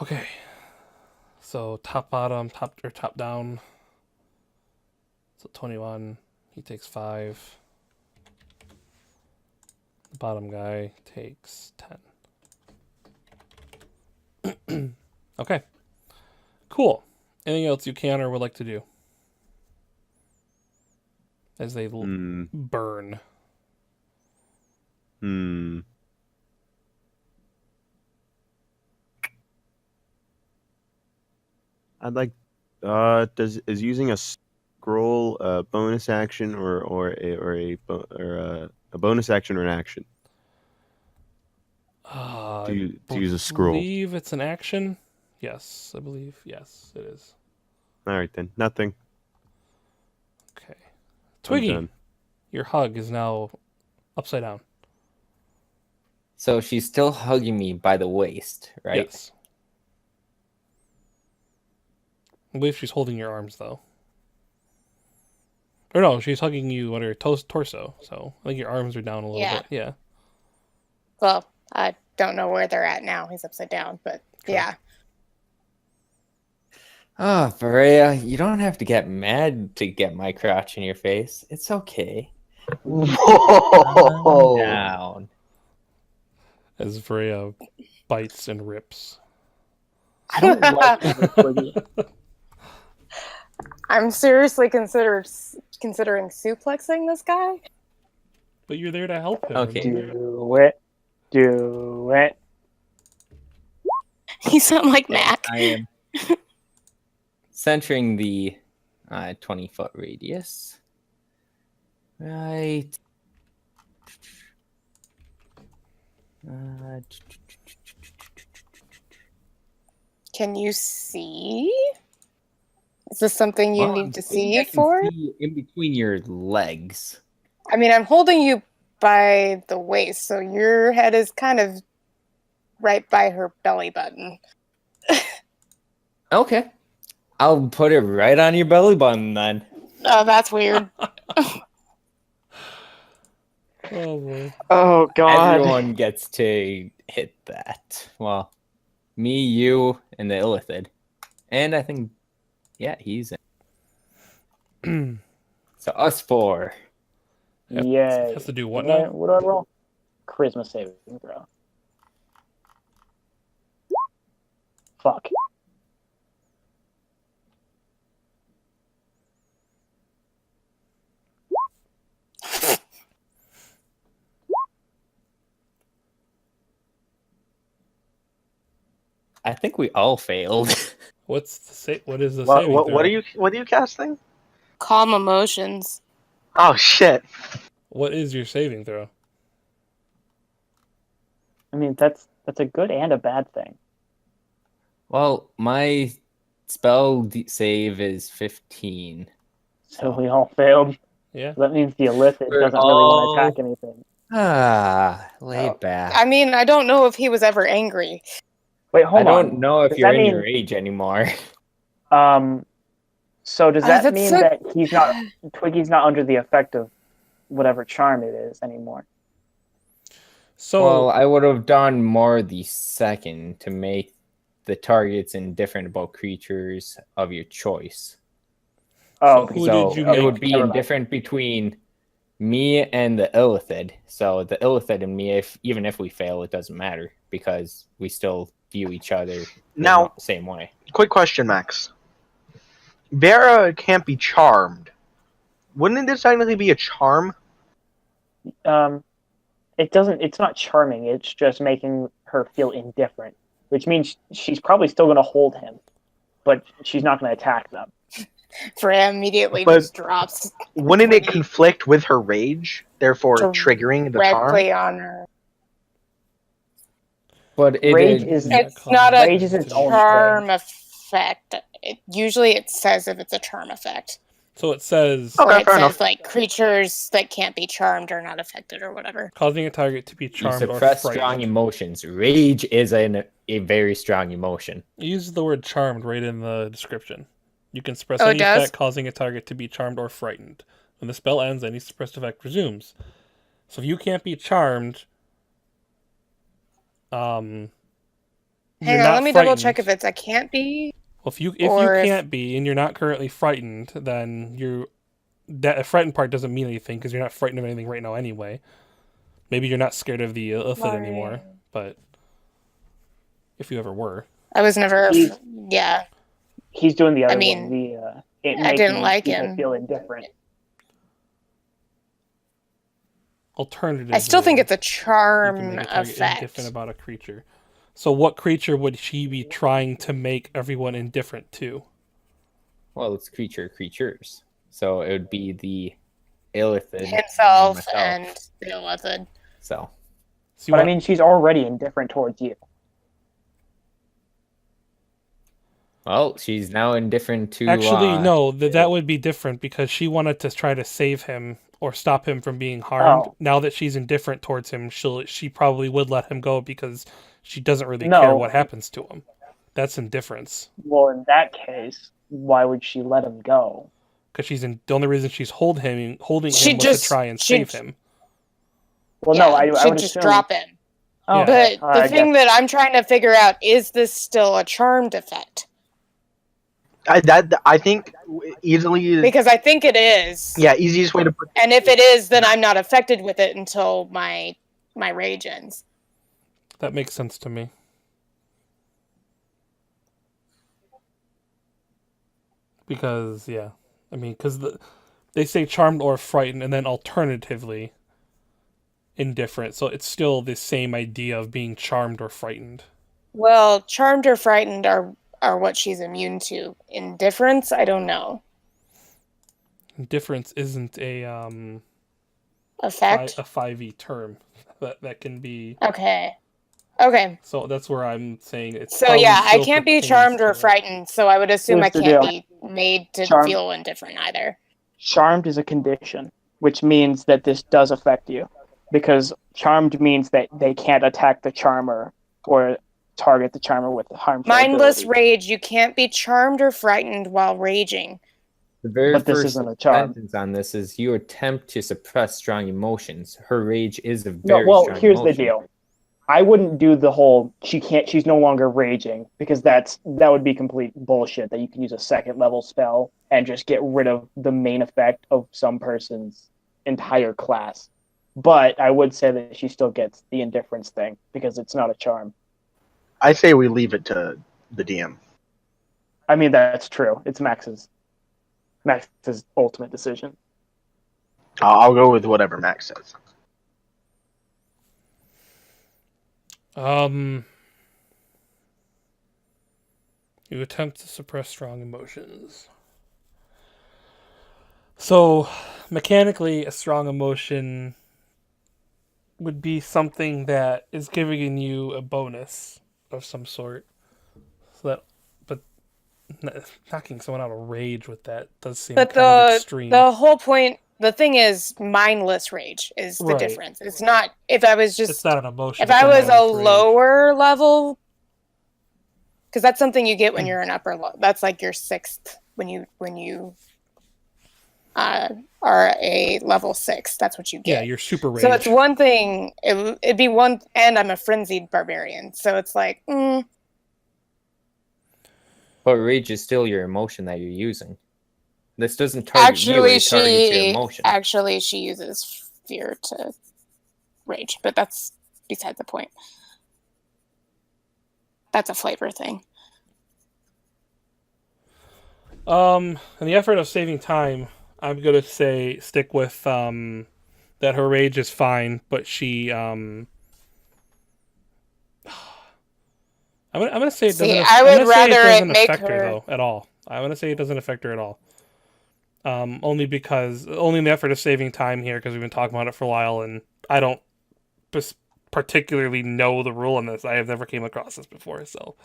Okay. So top bottom, top down. So 21. He takes 5. The bottom guy takes 10. Okay. Cool. Anything else you can or would like to do? As they burn. I'd like is using a scroll a bonus action or a bonus action or an action? To use a scroll. I believe it's an action. Yes, I believe. Yes, it is. All right then, nothing. Okay. I'm Twiggy, done. your hug is now upside down. So she's still hugging me by the waist, right? Yes. I believe she's holding your arms, though. Or no, she's hugging you on her torso. So I think your arms are down a little Yeah. bit. Yeah. Well, I don't know where they're at now. He's upside down, but Okay. yeah. Oh, Berea, you don't have to get mad to get my crotch in your face. It's okay. Whoa! Down. As Freya bites and rips. I don't like this, Twiggy. I'm seriously considering suplexing this guy. But you're there to help him. Okay. Do it. Do it. You sound like Mac. I am centering the 20-foot radius. Right. Can you see? Is this something you Well, need to I think see I can for? see in between your legs. I mean, I'm holding you by the waist, so your head is kind of right by her belly button. Okay. I'll put it right on your belly button then. Oh, that's weird. Oh boy. Oh God. Everyone gets to hit that. Well, me, you, and the Illithid. And I think, yeah, he's in. So us four. Yep. Yay. Has to do what What do I- now? What do I roll? Charisma saving throw. Fuck. I think we all failed. What is the saving What throw? are you casting? Calm emotions. Oh shit! What is your saving throw? I mean, that's a good and a bad thing. Well, my save is 15. So we all failed. Yeah. That means the illicit We're doesn't really want all- to attack anything. Laid Oh. back. I mean, I don't know if he was ever angry. Wait, I hold don't on. know if Does you're that in mean- your age anymore. So does that that's mean so- that Twiggy's not under the effect of whatever charm it is anymore? So Well, I would have done more the second to make the targets indifferent about creatures of your choice. Oh, who So did you it make? would be Never mind. indifferent between me and the Illithid. So the Illithid and me, even if we fail, it doesn't matter because we still view each other Now, the same way. quick question, Max. Vera can't be charmed. Wouldn't this technically be a charm? it doesn't. It's not charming. It's just making her feel indifferent, which means she's probably still going to hold him, but she's not going to attack them. Freya immediately But- just drops Wouldn't it conflict with her rage, therefore triggering the charm? directly on her. But it Rage is is It's not a Rage is its own charm effect. Usually it says if it's a charm effect. So it says Okay, Or it fair says enough. like creatures that can't be charmed are not affected or whatever. causing a target to be you charmed or suppress strong frightened. emotions. Rage is a very strong emotion. It uses the word charmed right in the description. You can suppress Oh, it any does? effect causing a target to be charmed or frightened. When the spell ends, any suppressed effect resumes. So if you can't be charmed, Hang on, let me double check if it's I can't be. Well, if you can't be and you're not currently frightened, then that frightened part doesn't mean anything because you're not frightened of anything right now anyway. Maybe you're not scared of the Illithid anymore, but if you ever were, I was never. He's- Yeah. He's doing the other mean, one. It I didn't making like people him. feel indifferent. alternatively, I still think it's a you can charm make a target effect. indifferent about a creature. So what creature would she be trying to make everyone indifferent to? Well, it's creatures. So it would be the Illithid. Himself myself. and the Illithid. So So you But I want- mean, she's already indifferent towards you. well, she's now indifferent to actually, no, that would be different because she wanted to try to save him or stop him from being harmed. Oh. Now that she's indifferent towards him, she probably would let him go because she doesn't really No. care what happens to him. That's indifference. Well, in that case, why would she let him go? Because the only reason she's holding him She was just- to try and she- save him. Well, Yeah, no, I she'd would just assume. drop him. Oh, Yeah. But all right, the I thing guess. that I'm trying to figure out is this still a charmed effect? I think easily. Because I think it is. Yeah, easiest way to put. And if it is, then I'm not affected with it until my rage ends. That makes sense to me. Because, yeah. I mean, because they say charmed or frightened, and then alternatively indifferent. So it's still the same idea of being charmed or frightened. Well, charmed or frightened are what she's immune to. Indifference, I don't know. Indifference isn't a Effect? 5e term that can be. Okay. Okay. So that's where I'm saying it's. So probably yeah, I still can't be pertains charmed to or it. frightened, so I would assume Here's I the can't deal. be made to Charm- feel indifferent either. Charmed is a condition. which means that this does affect you. Because charmed means that they can't attack the charmer or target the charmer with harmful Mindless abilities. rage. You can't be charmed or frightened while raging. The very But this first isn't a charm. sentence on this is you attempt to suppress strong emotions. Her rage is a No, very well, strong here's emotion. the deal. I wouldn't do the whole she's no longer raging, because that would be complete bullshit that you can use a second level spell and just get rid of the main effect of some person's entire class. But I would say that she still gets the indifference thing because it's not a charm. I say we leave it to the DM. I mean, that's true. It's Max's ultimate decision. I'll go with whatever Max says. You attempt to suppress strong emotions. So, mechanically, a strong emotion would be something that is giving you a bonus of some sort. So that, but knocking someone out of rage with that does seem But kind of extreme. the whole point, the thing is, mindless rage is the Right. difference. It's not, if I was It's just, not an emotion. if it's I was a mindless rage. lower level, because that's something you get when you're an upper level. That's like your 6th when you are a level 6. That's what you get. Yeah, you're super rage. So it's one thing. It'd be one, and I'm a frenzied barbarian, so it's like, But rage is still your emotion that you're using. This doesn't target you, it targets your emotion. Actually, she uses fear to rage, but that's beside the point. That's a flavor thing. In the effort of saving time, I'm gonna say stick with that her rage is fine, but she I'm gonna say it doesn't. See, I'm I would gonna say rather doesn't it make affect her her though at all. I'm gonna say it doesn't affect her at all. Only in the effort of saving time here, because we've been talking about it for a while, and I don't particularly know the rule on this. I have never came across this before, so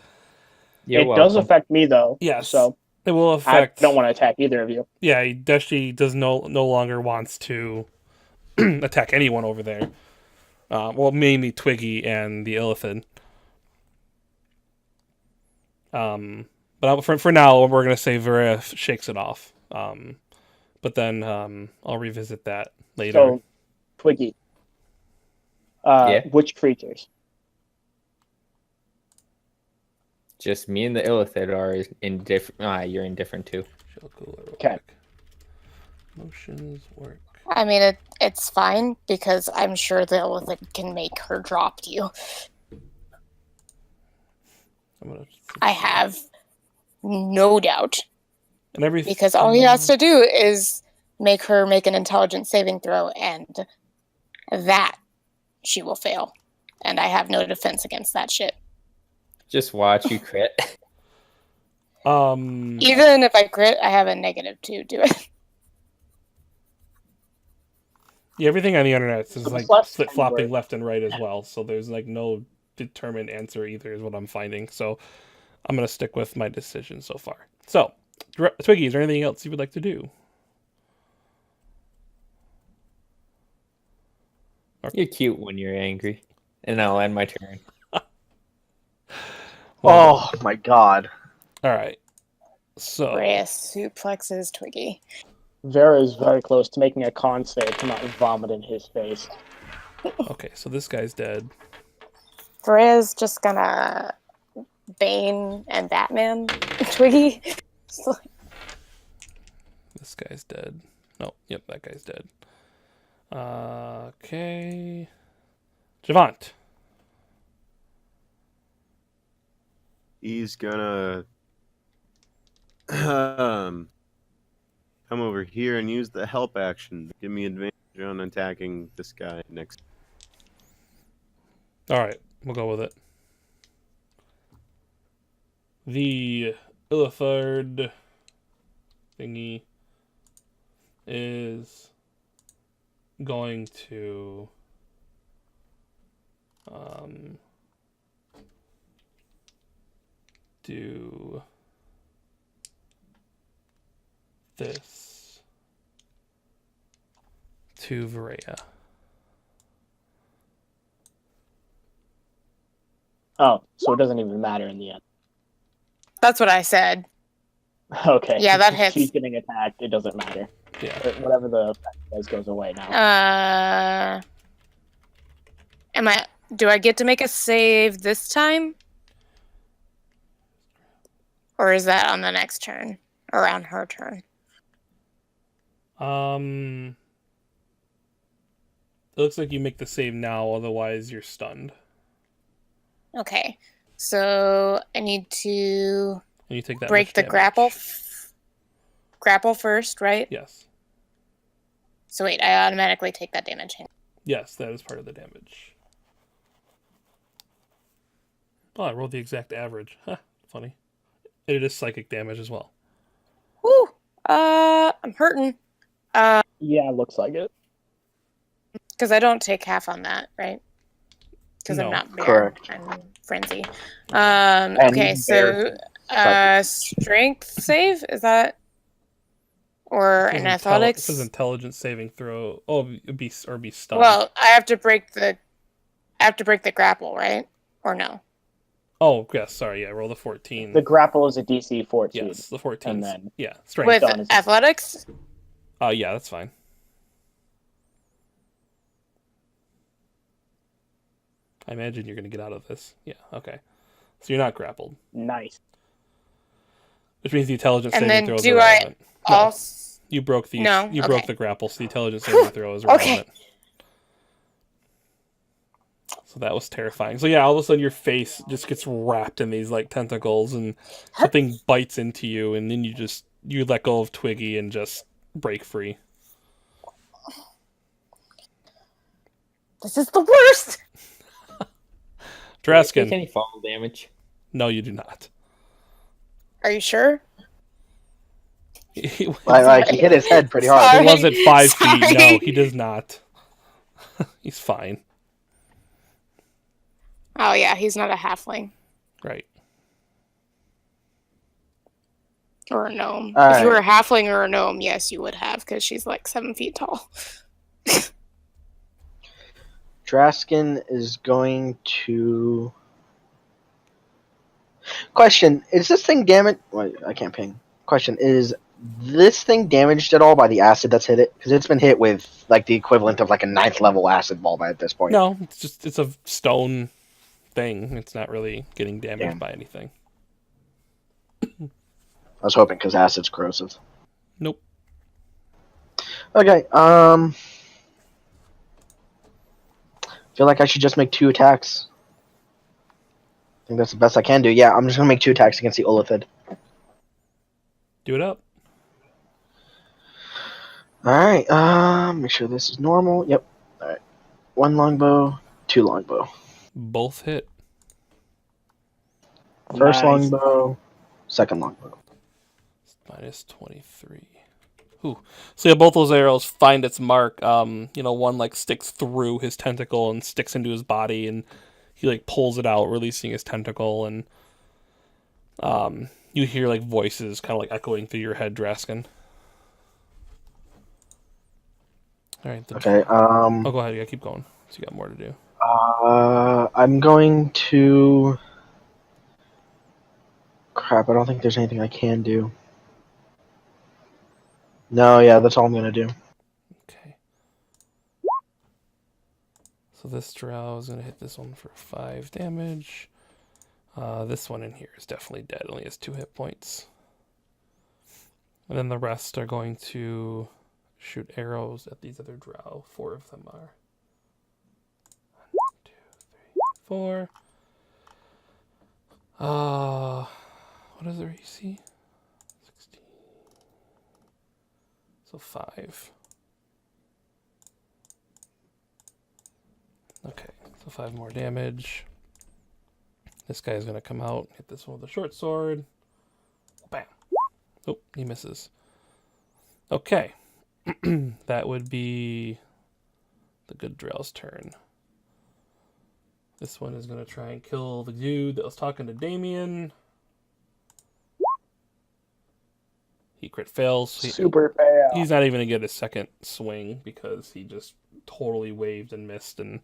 You're It welcome. does affect me, though. yes, So it will I affect. don't want to attack either of you. Yeah, Deshi does no longer wants to attack anyone over there. Well, mainly Twiggy and the Illithid. But for now, we're gonna say Vera shakes it off. But then I'll revisit that later. So, Twiggy. Yeah. Which creatures? Just me and the Illithid are indifferent. You're indifferent too. She'll go real Okay. quick. Motions work. I mean, it's fine because I'm sure the Illithid can make her drop you. I have no doubt. And everything Because all he has to do is make her make an intelligence saving throw, and that she will fail. And I have no defense against that shit. Just watch you crit. Even if I crit, I have a -2 to it. Yeah, everything on the internet is So like plus flip flopping 10 left and right as well. So there's like no determined answer either, is what I'm finding. So I'm gonna stick with my decision so far. So, Twiggy, is there anything else you would like to do? You're cute when you're angry. And I'll end my turn. Oh my god. All right. So Reyes suplexes Twiggy. Vera is very close to making a con save to not vomit in his face. okay, so this guy's dead. Freya's just gonna Bane and Batman Twiggy. This guy's dead. No, yep, that guy's dead. Okay. Javant. He's gonna come over here and use the help action to give me advantage on attacking this guy next. All right, we'll go with it. The Illithid thingy is going to do this to Varaya. Oh, so it doesn't even matter in the end. That's what I said. Okay. Yeah, that If hits. she's getting attacked, it doesn't matter. Yeah. Whatever the effect does goes away now. Do I get to make a save this time? Or is that on the next turn? Or on her turn? It looks like you make the save now, otherwise you're stunned. Okay. So I need to And you take that break much the damage. grapple first, right? Yes. So wait, I automatically take that damage. Yes, that is part of the damage. Oh, I rolled the exact average. Huh, funny. It is psychic damage as well. Whew. I'm hurting. Yeah, looks like it. Because I don't take half on that, right? Because No. I'm not bear. Correct. I'm frenzy. And Okay, even so strength save, is that, or It says an It athletics? says intelligence saving throw. Oh, be stunned. Well, I have to break the grapple, right? Or no? Oh, yes, sorry, yeah, roll the 14. The grapple is a DC 14. Yes, the 14. And then yeah, strength. With stun is- athletics? Yeah, that's fine. I imagine you're going to get out of this. Yeah, okay. So you're not grappled, Nice. which means the intelligence And saving then throw is do I irrelevant. No, Also, you broke the No, you broke okay. the grapple, so the intelligence saving throw is irrelevant. So that was terrifying. So yeah, all of a sudden your face just gets wrapped in these like tentacles, and something bites into you, and then you let go of Twiggy and just break free. this is the worst. Do I take Draskin, any fall damage? no, you do not. Are you sure? Like he hit his head pretty hard. Sorry. It was at 5 feet. No, Sorry. he does not. He's fine. Oh yeah, he's not a halfling Right. or a gnome. All If you right. were a halfling or a gnome, yes, you would have, because she's like 7 feet tall. Draskin is going to. Question: is this thing damaged? Wait, I can't ping. Question: is this thing damaged at all by the acid that's hit it? Because it's been hit with like the equivalent of like a 9th level acid ball at this point. No, it's a stone thing. It's not really getting damaged Damn. by anything. I was hoping because acid's corrosive. Nope. Okay. Feel like I should just make 2 attacks. I think that's the best I can do. Yeah, I'm just gonna make 2 attacks against the Olithid. Do it up. Alright, make sure this is normal. Yep. Alright. 1 longbow, 2 longbow. Both hit. First Nice. longbow, second longbow. Minus 23. Ooh. So yeah, both those arrows find its mark. One like sticks through his tentacle and sticks into his body, and he like pulls it out, releasing his tentacle, and you hear like voices kind of like echoing through your head, Draskin. All right. Okay, Oh, go ahead. Yeah, keep going. So you got more to do. I'm going to... Crap, I don't think there's anything I can do. No, yeah, that's all I'm gonna do. Okay. So this drow is gonna hit this one for 5 damage. This one in here is definitely dead. Only has 2 hit points. And then the rest are going to shoot arrows at these other drow. 4 of them are. 1, 2, 3, 4. What is their AC? 16. So 5. Okay, so 5 more damage. This guy is going to come out, hit this one with a short sword. Bam. Oh, he misses. Okay. That would be the good drow's turn. This one is going to try and kill the dude that was talking to Damien. He He crit fails. Super fail. He's not even going to get a second swing because he just totally waved and missed, and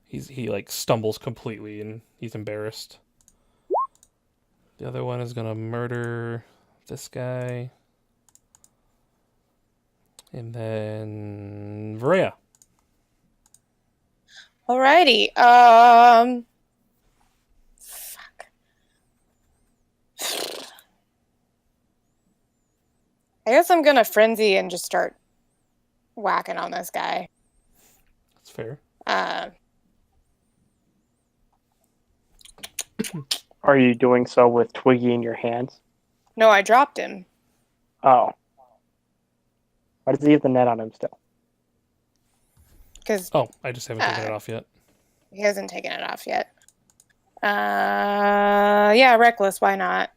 he like stumbles completely and he's embarrassed. The other one is going to murder this guy. And then Varia. Alrighty. Fuck. I guess I'm gonna frenzy and just start whacking on this guy. That's fair. Are you doing so with Twiggy in your hands? No, I dropped him. Oh. Why does he have the net on him still? Because Oh, I just haven't taken it off yet. he hasn't taken it off yet. Yeah, reckless, why not?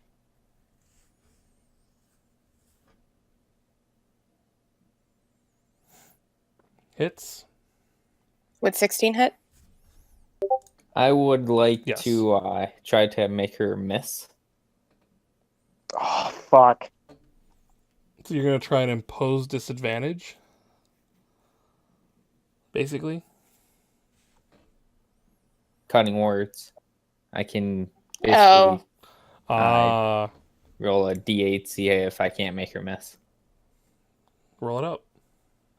Hits. Would 16 hit? I would like Yes. to try to make her miss. Oh, fuck. So you're going to try and impose disadvantage? Basically? Cutting words. I can basically Oh. roll a d8, see if I can't make her miss. Roll it up.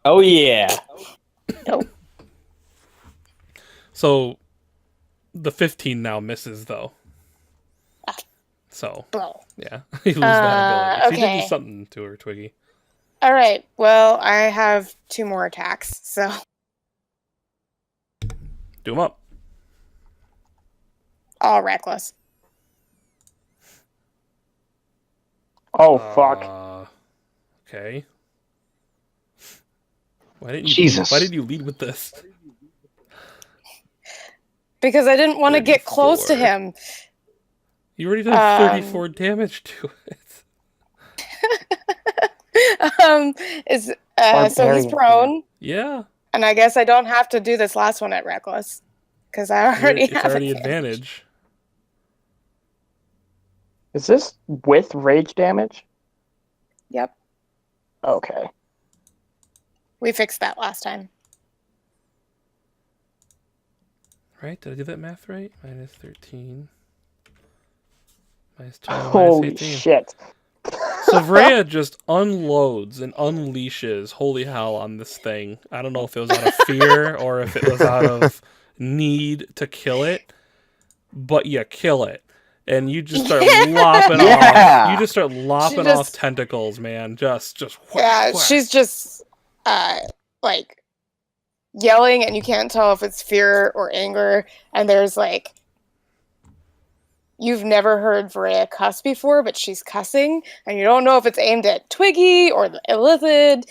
Oh yeah. So the 15 now misses, though. So, Blow. yeah. You lose that ability. She did okay. do something to her, Twiggy. Alright, well, I have 2 more attacks, so. Do him up. All reckless. Oh, fuck. Okay. Why didn't Jesus. Why did you lead with this? Because I didn't want to get close to 34. him. You already done 34 damage to it. So he's Barbarian. prone, Yeah. and I guess I don't have to do this last one at reckless. Because I already It's have already advantage. advantage. Is this with rage damage? Yep. Okay. We fixed that last time. Right? Did I do that math right? Minus 13. Minus 12. Holy minus 18. shit. So Vreya just unloads and unleashes holy hell on this thing. I don't know if it was out of fear or if it was out of need to kill it, but you kill it. And you just start lopping Yeah. off. You just start lopping just- off tentacles, man. Just whack, Yeah, whack. she's just like yelling, and you can't tell if it's fear or anger. And there's like, you've never heard Varia cuss before, but she's cussing, and you don't know if it's aimed at Twiggy or the Illithid.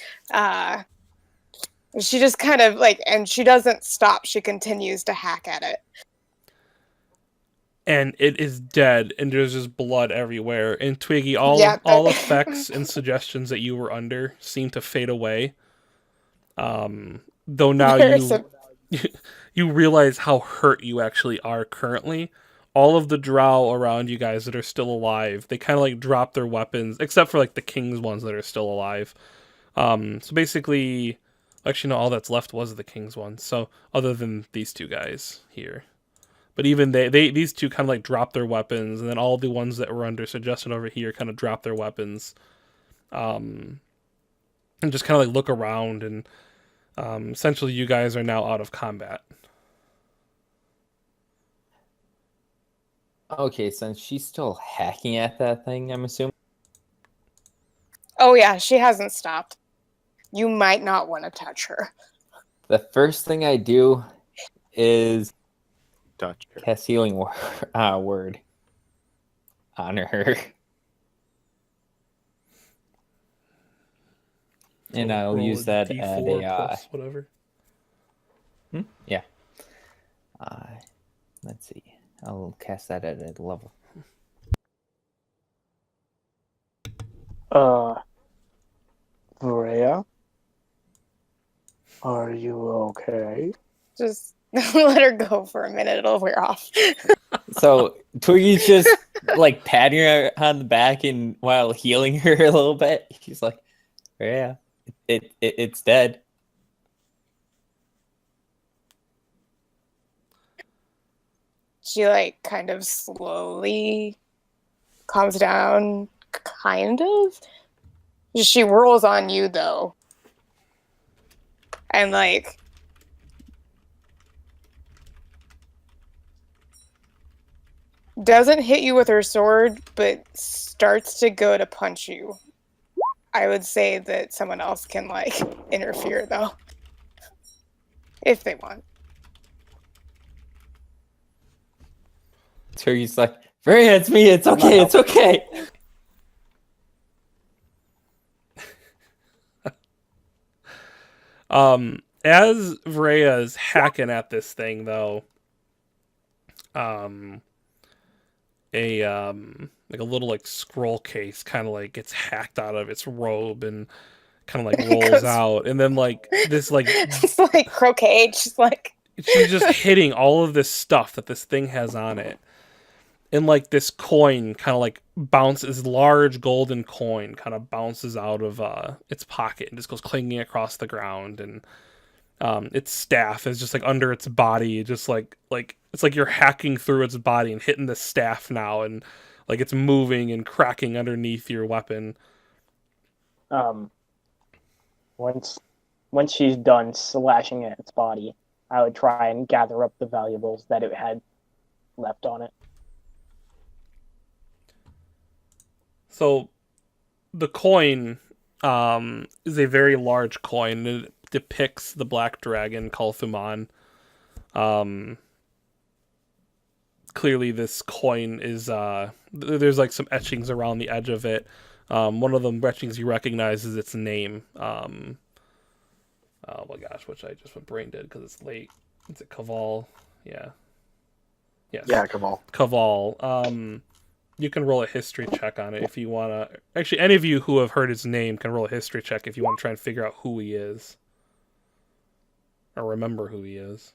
She just kind of like, and she doesn't stop. She continues to hack at it. And it is dead, and there's just blood everywhere. And Twiggy, all Yeah, all that- effects and suggestions that you were under seem to fade away. Though now There's you realize how hurt you actually are currently. All of the drow around you guys that are still alive, they kind of like drop their weapons, except for like the king's ones that are still alive. So basically, actually no, all that's left was the king's ones. So other than these two guys here. But even they these two kind of like drop their weapons, and then all the ones that were under suggestion over here kind of drop their weapons, and just kind of like look around, and essentially you guys are now out of combat. Okay, since she's still hacking at that thing, I'm assuming. Oh yeah, she hasn't stopped. You might not want to touch her. The first thing I do is Touch her. cast healing word on her. And I'll Roll use a that D4 at a plus whatever. yeah. Let's see. I'll cast that at a level. Varia? Are you okay? Just let her go for a minute. It'll wear off. So Twiggy's just like patting her on the back and while healing her a little bit. He's like, "Yeah, it's dead." She like kind of slowly calms down, kind of. She rolls on you though, and like doesn't hit you with her sword, but starts to go to punch you. I would say that someone else can like interfere though, if they want. So he's like, "Freya, it's me. It's okay. It's okay." As Vreya is hacking at this thing, though, like a little like scroll case kind of like gets hacked out of its robe and kind of like rolls Goes- out, and then like this like It's like croquet, just like she's just hitting all of this stuff that this thing has on it, and like this coin kind of like bounces, large golden coin kind of bounces out of its pocket and just goes clinging across the ground, and its staff is just like under its body, just like it's like you're hacking through its body and hitting the staff now, and like it's moving and cracking underneath your weapon. Once she's done slashing at its body, I would try and gather up the valuables that it had left on it. So the coin is a very large coin. It depicts the black dragon Kalthuman. Clearly this coin is there's like some etchings around the edge of it. One of the etchings you recognize is its name. Oh my gosh, which I just went brain dead because it's late. Is it Kaval? Yeah. Yes. Yeah, Cabal. Kaval. You can roll a history check on it if you want to. Actually, any of you who have heard his name can roll a history check if you want to try and figure out who he is. Or remember who he is.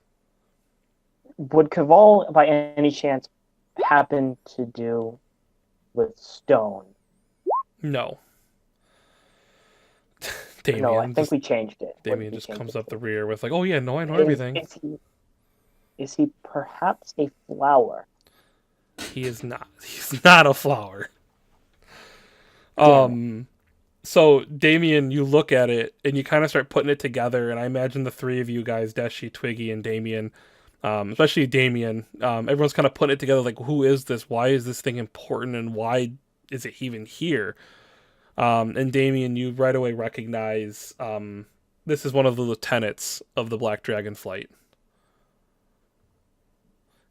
Would Caval, by any chance, happen to do with stone? No. Damien No, I think just, we changed it. What did Damien we just change comes it up to? the rear with like, oh yeah, no, I know everything. Is he perhaps a flower? He is not. He's not a flower. Damn So Damien, you look at it and you kind of start putting it together, and I imagine the three of you guys, Deshi, Twiggy, and Damien, especially Damien, everyone's kind of putting it together like, who is this? Why is this thing important? And why is it even here? And Damien, you right away recognize this is one of the lieutenants of the Black Dragon Flight.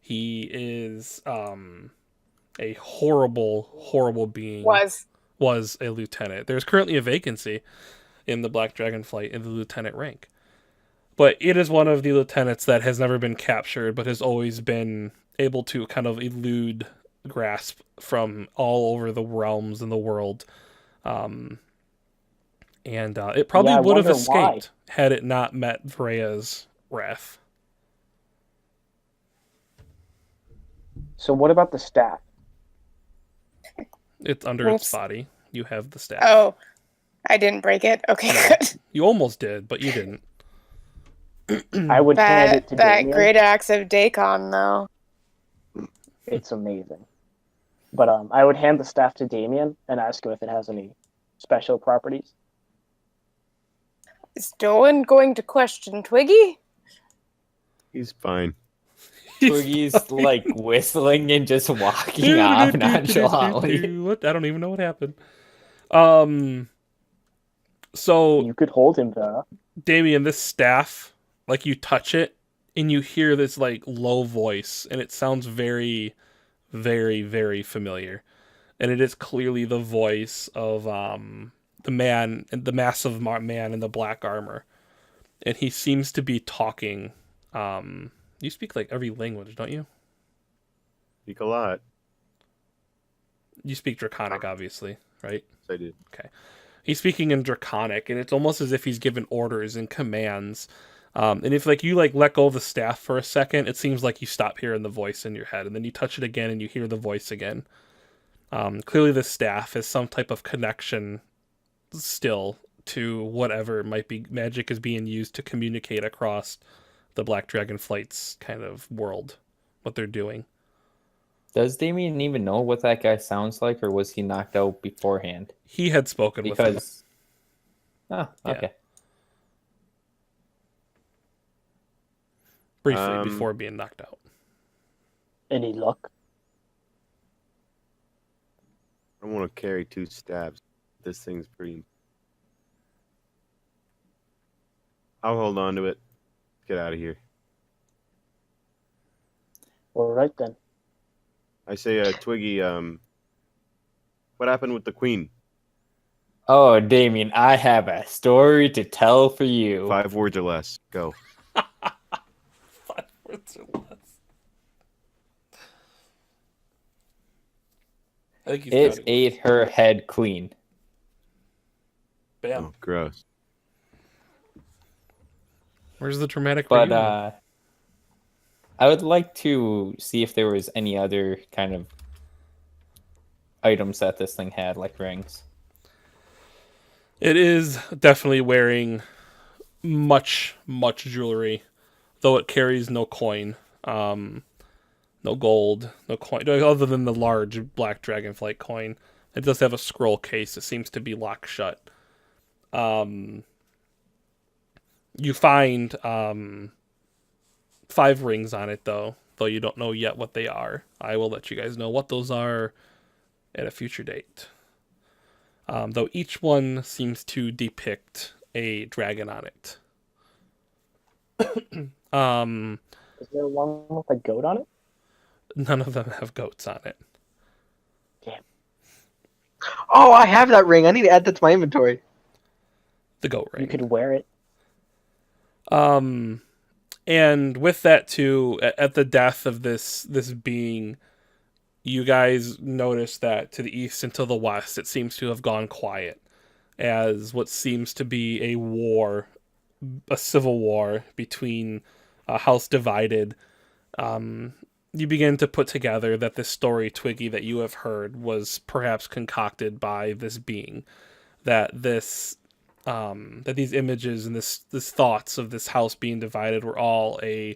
He is a horrible, horrible being. Was a lieutenant. There's currently a vacancy in the Black Dragon Flight in the lieutenant rank. But it is one of the lieutenants that has never been captured, but has always been able to kind of elude grasp from all over the realms in the world. And it probably Yeah, I would have wonder why. escaped had it not met Vreya's wrath. So what about the staff? It's under its Oops. body. You have the staff. Oh, I didn't break it. Okay, No. good. You almost did, but you didn't. I would hand it That to that Damien. great axe of Dagon though. It's amazing. But I would hand the staff to Damien and ask him if it has any special properties. Is no one going to question Twiggy? He's fine. Twiggy's like whistling and just walking off nonchalantly. What? I don't even know what happened. So You could hold him there. Damien, this staff, like you touch it and you hear this like low voice, and it sounds very, very, very familiar. And it is clearly the voice of the man, the massive man in the black armor. And he seems to be talking. You speak like every language, don't you? Speak a lot. You speak Draconic, obviously, right? Yes, I did. He's speaking in Draconic, and it's almost as if he's given orders and commands. And if like you like let go of the staff for a second, it seems like you stop hearing the voice in your head, and then you touch it again and you hear the voice again. Clearly, the staff is some type of connection still to whatever might be magic is being used to communicate across the Black Dragon Flight's kind of world, what they're doing. Does Damien even know what that guy sounds like, or was he knocked out beforehand? He had spoken with him. Because. Oh, okay. Briefly before being knocked out. Any luck? I don't want to carry 2 stabs. This thing's pretty. I'll hold on to it. Get out of here. All right then. I say, Twiggy, what happened with the queen? Oh, Damien, I have a story to tell for you. 5 words or less. Go. 5 words or less. I think he's It counting. ate her head clean. Bam. Oh, gross. Where's the dramatic But reunion? I would like to see if there was any other kind of items that this thing had, like rings. It is definitely wearing much jewelry, though it carries no coin, no gold, no coin, other than the large Black Dragonflight coin. It does have a scroll case. It seems to be locked shut. You find 5 rings on it, though you don't know yet what they are. I will let you guys know what those are at a future date. Though each one seems to depict a dragon on it. Is there one with a goat on it? None of them have goats on it. Oh, I have that ring. I need to add that to my inventory. The goat ring. You could wear it. And with that too, at the death of this being, you guys notice that to the east and to the west, it seems to have gone quiet, as what seems to be a civil war between a house divided. You begin to put together that this story, Twiggy, that you have heard was perhaps concocted by this being, that these images and this thoughts of this house being divided were all a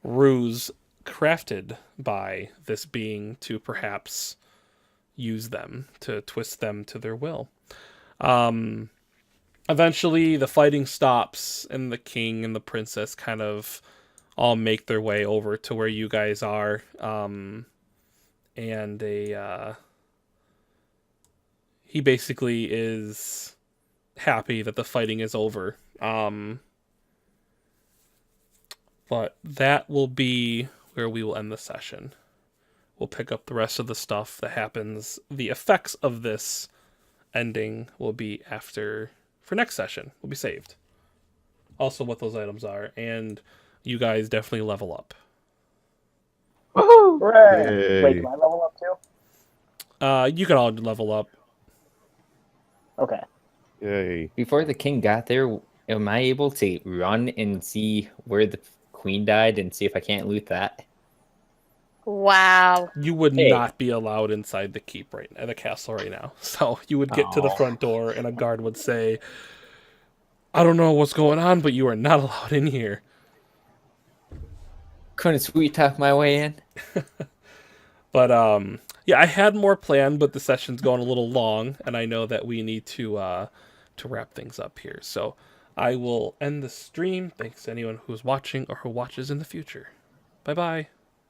ruse crafted by this being to perhaps use them, to twist them to their will. Eventually the fighting stops and the king and the princess kind of all make their way over to where you guys are. And he basically is happy that the fighting is over. But that will be where we will end the session. We'll pick up the rest of the stuff that happens. The effects of this ending will be for next session. Will be saved. Also what those items are. And you guys definitely level up. Woohoo! Hooray! Wait, Yay. can I level up too? You can all level up. Okay. Yay. Before the king got there, am I able to run and see where the queen died and see if I can't loot that? Wow. You would Hey. not be allowed inside the keep the castle right now. So you would get to the Aw. front door and a guard would say, I don't know what's going on, but you are not allowed in here. Couldn't sweet talk my way in? But yeah, I had more planned, but the session's going a little long, and I know that we need to wrap things up here. So I will end the stream. Thanks to anyone who's watching or who watches in the future. Bye bye.